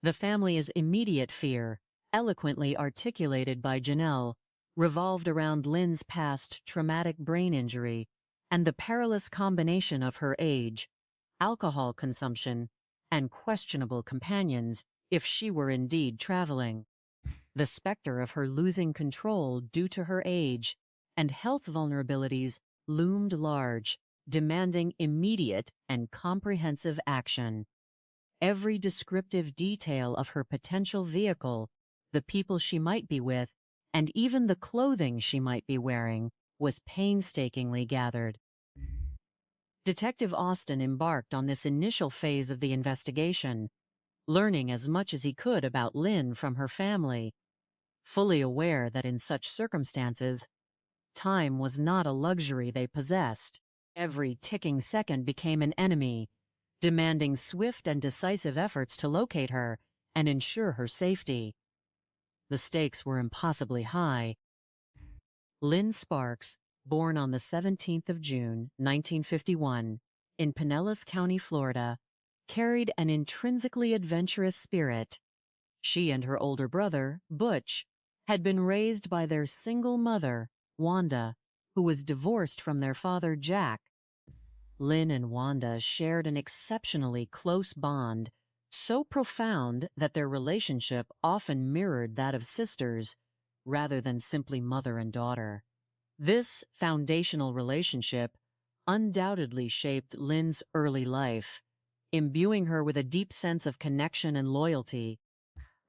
The family's immediate fear, eloquently articulated by Janelle, revolved around Lynn's past traumatic brain injury and the perilous combination of her age, alcohol consumption, and questionable companions if she were indeed traveling. The specter of her losing control due to her age and health vulnerabilities loomed large, demanding immediate and comprehensive action. Every descriptive detail of her potential vehicle, the people she might be with, and even the clothing she might be wearing was painstakingly gathered. Detective Austin embarked on this initial phase of the investigation, learning as much as he could about Lynn from her family, fully aware that in such circumstances, time was not a luxury they possessed. Every ticking second became an enemy, demanding swift and decisive efforts to locate her and ensure her safety. The stakes were impossibly high. Lynn Sparks, born on the 17th of June, 1951, in Pinellas County, Florida, carried an intrinsically adventurous spirit. She and her older brother, Butch, had been raised by their single mother, Wanda, who was divorced from their father, Jack. Lynn and Wanda shared an exceptionally close bond, so profound that their relationship often mirrored that of sisters, rather than simply mother and daughter. This foundational relationship undoubtedly shaped Lynn's early life, imbuing her with a deep sense of connection and loyalty.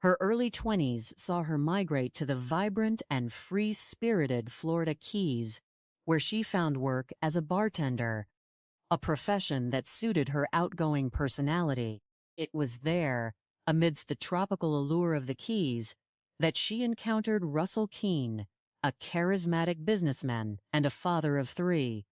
Her early 20s saw her migrate to the vibrant and free-spirited Florida Keys, where she found work as a bartender, a profession that suited her outgoing personality. It was there, amidst the tropical allure of the Keys, that she encountered Russell Keene, a charismatic businessman and a father of 3.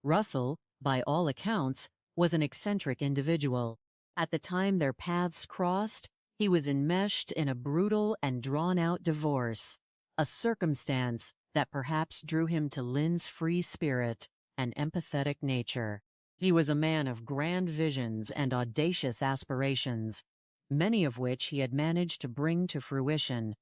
Russell, by all accounts, was an eccentric individual. At the time their paths crossed, he was enmeshed in a brutal and drawn-out divorce, a circumstance that perhaps drew him to Lynn's free spirit and empathetic nature. He was a man of grand visions and audacious aspirations, many of which he had managed to bring to fruition,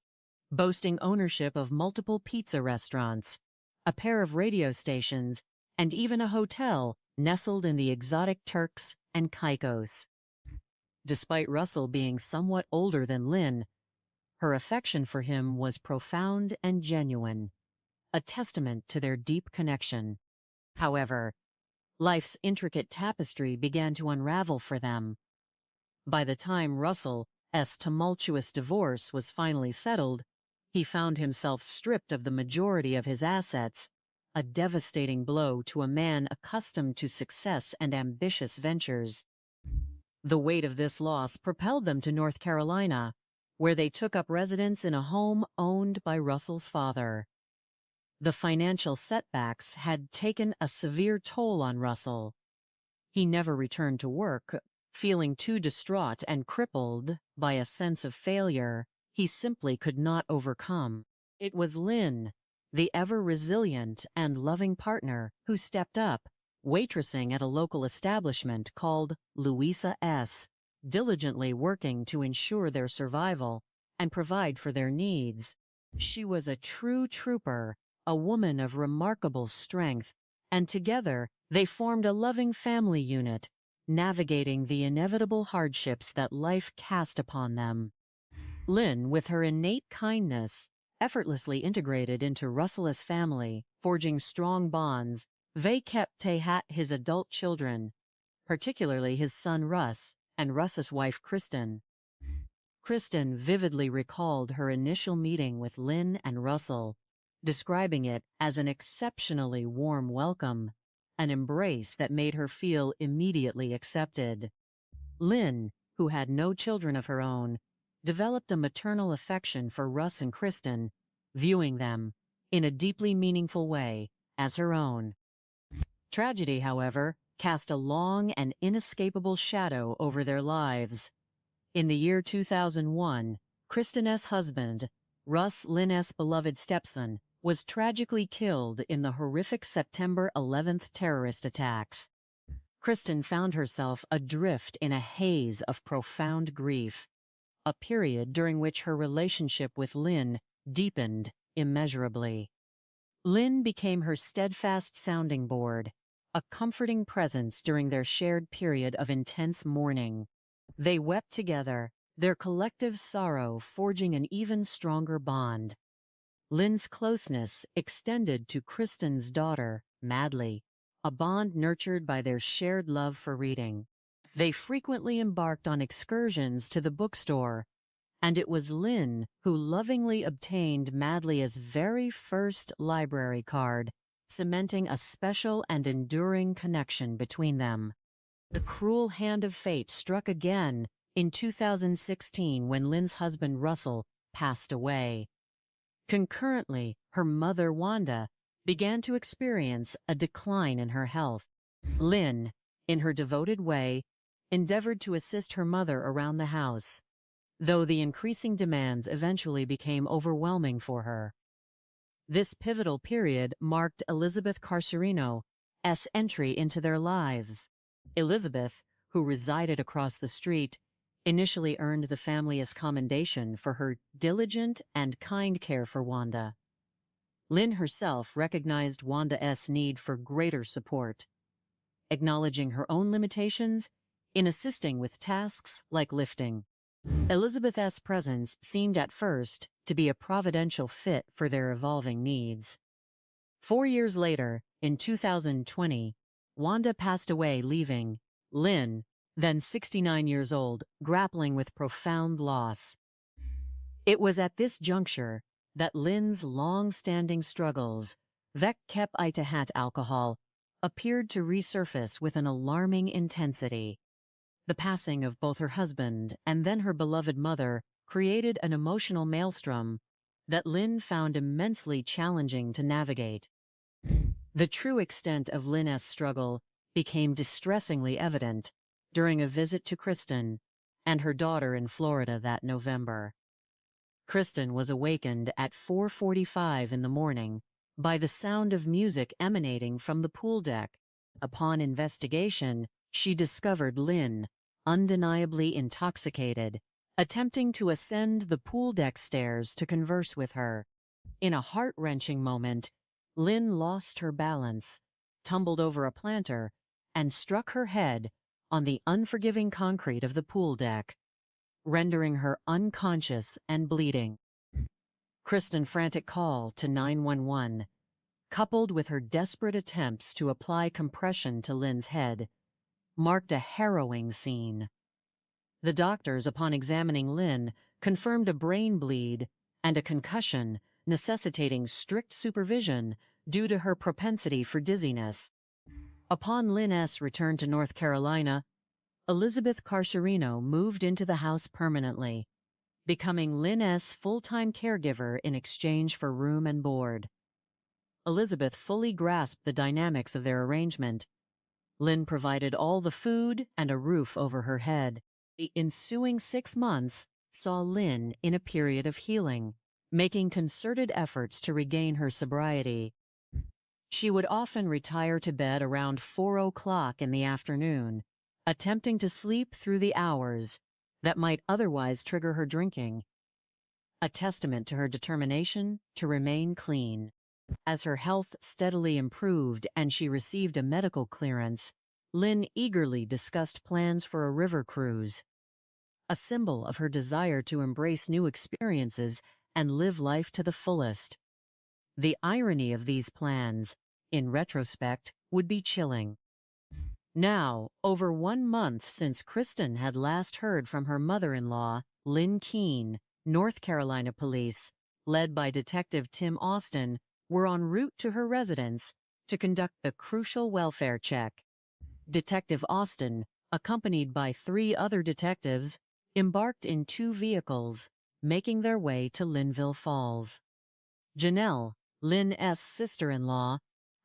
boasting ownership of multiple pizza restaurants, a pair of radio stations, and even a hotel nestled in the exotic Turks and Caicos. Despite Russell being somewhat older than Lynn, her affection for him was profound and genuine, a testament to their deep connection. However, life's intricate tapestry began to unravel for them. By the time Russell's tumultuous divorce was finally settled, he found himself stripped of the majority of his assets, a devastating blow to a man accustomed to success and ambitious ventures. The weight of this loss propelled them to North Carolina, where they took up residence in a home owned by Russell's father. The financial setbacks had taken a severe toll on Russell. He never returned to work, feeling too distraught and crippled by a sense of failure he simply could not overcome. It was Lynn, the ever-resilient and loving partner, who stepped up, waitressing at a local establishment called Louisa S., diligently working to ensure their survival and provide for their needs. She was a true trooper, a woman of remarkable strength, and together they formed a loving family unit, navigating the inevitable hardships that life cast upon them. Lynn, with her innate kindness, effortlessly integrated into Russell's family, forging strong bonds. They kept his adult children, particularly his son Russ and Russ's wife Kristen. Kristen vividly recalled her initial meeting with Lynn and Russell, describing it as an exceptionally warm welcome, an embrace that made her feel immediately accepted. Lynn, who had no children of her own, developed a maternal affection for Russ and Kristen, viewing them, in a deeply meaningful way, as her own. Tragedy, however, cast a long and inescapable shadow over their lives. In the year 2001, Kristen's husband, Russ Lynn's beloved stepson, was tragically killed in the horrific September 11th terrorist attacks. Kristen found herself adrift in a haze of profound grief, a period during which her relationship with Lynn deepened immeasurably. Lynn became her steadfast sounding board, a comforting presence during their shared period of intense mourning. They wept together, their collective sorrow forging an even stronger bond. Lynn's closeness extended to Kristen's daughter, Madly, a bond nurtured by their shared love for reading. They frequently embarked on excursions to the bookstore, and it was Lynn who lovingly obtained Madly's very first library card, cementing a special and enduring connection between them. The cruel hand of fate struck again in 2016 when Lynn's husband Russell passed away. Concurrently, her mother Wanda began to experience a decline in her health. Lynn, in her devoted way, endeavored to assist her mother around the house, though the increasing demands eventually became overwhelming for her. This pivotal period marked Elizabeth Carserino's entry into their lives. Elizabeth, who resided across the street, initially earned the family's commendation for her diligent and kind care for Wanda. Lynn herself recognized Wanda's need for greater support, acknowledging her own limitations in assisting with tasks like lifting. Elizabeth's presence seemed at first to be a providential fit for their evolving needs. 4 years later, in 2020, Wanda passed away, leaving Lynn, then 69 years old, grappling with profound loss. It was at this juncture that Lynn's long-standing struggles, vek kep itahat alcohol, appeared to resurface with an alarming intensity. The passing of both her husband and then her beloved mother created an emotional maelstrom that Lynn found immensely challenging to navigate. The true extent of Lynn's struggle became distressingly evident during a visit to Kristen and her daughter in Florida that November. Kristen was awakened at 4:45 in the morning by the sound of music emanating from the pool deck. Upon investigation, she discovered Lynn, undeniably intoxicated, attempting to ascend the pool deck stairs to converse with her. In a heart-wrenching moment, Lynn lost her balance, tumbled over a planter, and struck her head on the unforgiving concrete of the pool deck, rendering her unconscious and bleeding. Kristen's frantic call to 911, coupled with her desperate attempts to apply compression to Lynn's head, marked a harrowing scene. The doctors, upon examining Lynn, confirmed a brain bleed and a concussion necessitating strict supervision due to her propensity for dizziness. Upon Lynn's return to North Carolina, Elizabeth Carserino moved into the house permanently, becoming Lynn's full-time caregiver in exchange for room and board. Elizabeth fully grasped the dynamics of their arrangement. Lynn provided all the food and a roof over her head. The ensuing 6 months saw Lynn in a period of healing, making concerted efforts to regain her sobriety. She would often retire to bed around 4 o'clock in the afternoon, attempting to sleep through the hours that might otherwise trigger her drinking, a testament to her determination to remain clean. As her health steadily improved and she received a medical clearance, Lynn eagerly discussed plans for a river cruise, a symbol of her desire to embrace new experiences and live life to the fullest. The irony of these plans, in retrospect, would be chilling. Now, over 1 month since Kristen had last heard from her mother-in-law, Lynn Keene, North Carolina police, led by Detective Tim Austin, were en route to her residence to conduct the crucial welfare check. Detective Austin, accompanied by 3 other detectives, embarked in 2 vehicles, making their way to Linville Falls. Janelle, Lynn's sister-in-law,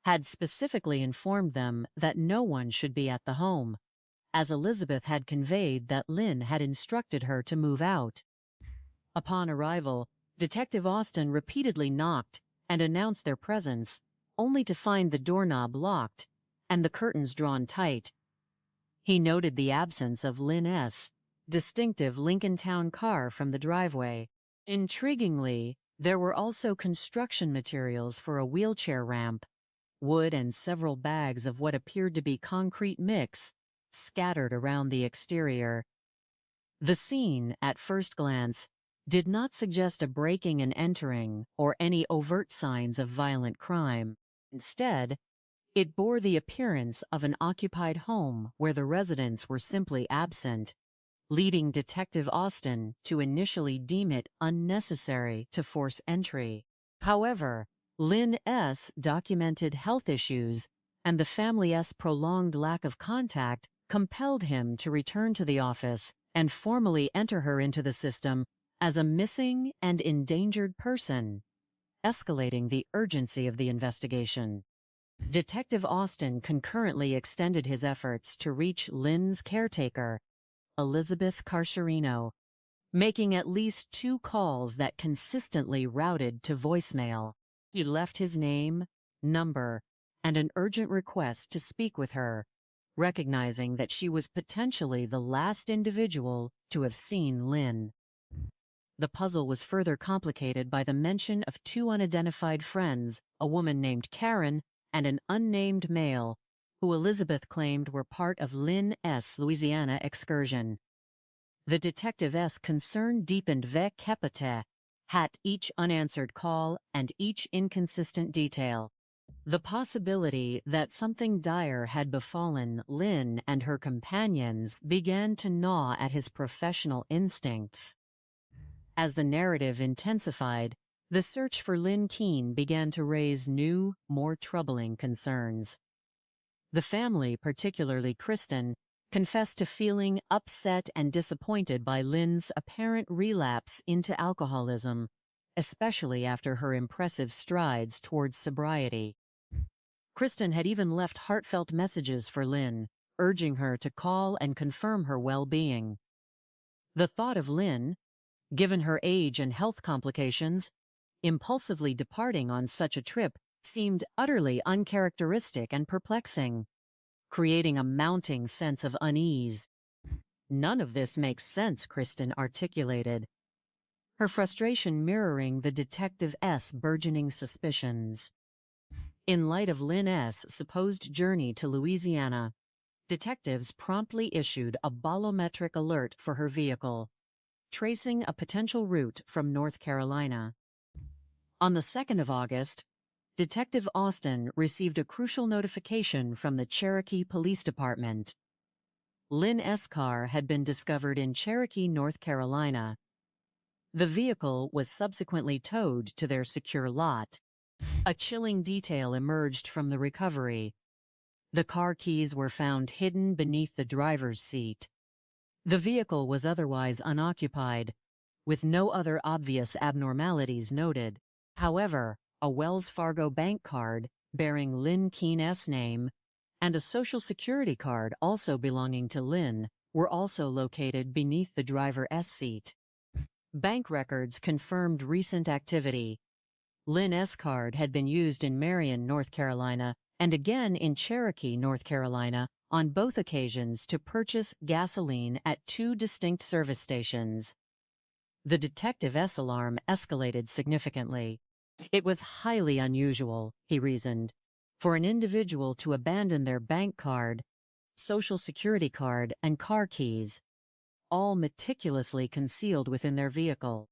had specifically informed them that no one should be at the home, as Elizabeth had conveyed that Lynn had instructed her to move out. Upon arrival, Detective Austin repeatedly knocked and announced their presence, only to find the doorknob locked and the curtains drawn tight. He noted the absence of Lynn S.'s distinctive Lincoln Town car from the driveway. Intriguingly, there were also construction materials for a wheelchair ramp, wood and several bags of what appeared to be concrete mix scattered around the exterior. The scene, at first glance, did not suggest a breaking and entering or any overt signs of violent crime. Instead, it bore the appearance of an occupied home where the residents were simply absent, leading Detective Austin to initially deem it unnecessary to force entry. However, Lynn S. documented health issues, and the family's prolonged lack of contact compelled him to return to the office and formally enter her into the system as a missing and endangered person, escalating the urgency of the investigation. Detective Austin concurrently extended his efforts to reach Lynn's caretaker, Elizabeth Carserino, making at least 2 calls that consistently routed to voicemail. He left his name, number, and an urgent request to speak with her, recognizing that she was potentially the last individual to have seen Lynn. The puzzle was further complicated by the mention of 2 unidentified friends, a woman named Karen and an unnamed male, who Elizabeth claimed were part of Lynn S.'s Louisiana excursion. The detective's concern deepened ve capite at each unanswered call and each inconsistent detail. The possibility that something dire had befallen Lynn and her companions began to gnaw at his professional instincts. As the narrative intensified, the search for Lynn Keene began to raise new, more troubling concerns. The family, particularly Kristen, confessed to feeling upset and disappointed by Lynn's apparent relapse into alcoholism, especially after her impressive strides towards sobriety. Kristen had even left heartfelt messages for Lynn, urging her to call and confirm her well-being. The thought of Lynn, given her age and health complications, impulsively departing on such a trip seemed utterly uncharacteristic and perplexing, creating a mounting sense of unease. "None of this makes sense," Kristen articulated, her frustration mirroring the detective's burgeoning suspicions. In light of Lynn S.'s supposed journey to Louisiana, detectives promptly issued a bolometric alert for her vehicle, tracing a potential route from North Carolina. On the 2nd of August, Detective Austin received a crucial notification from the Cherokee Police Department. Lynn S. car had been discovered in Cherokee, North Carolina. The vehicle was subsequently towed to their secure lot. A chilling detail emerged from the recovery. The car keys were found hidden beneath the driver's seat. The vehicle was otherwise unoccupied, with no other obvious abnormalities noted. However, a Wells Fargo bank card bearing Lynn Keene's name and a Social Security card also belonging to Lynn were also located beneath the driver's seat. Bank records confirmed recent activity. Lynn's card had been used in Marion, North Carolina, and again in Cherokee, North Carolina, on both occasions to purchase gasoline at 2 distinct service stations. The detective's alarm escalated significantly. It was highly unusual, he reasoned, for an individual to abandon their bank card, Social Security card, and car keys, all meticulously concealed within their vehicle.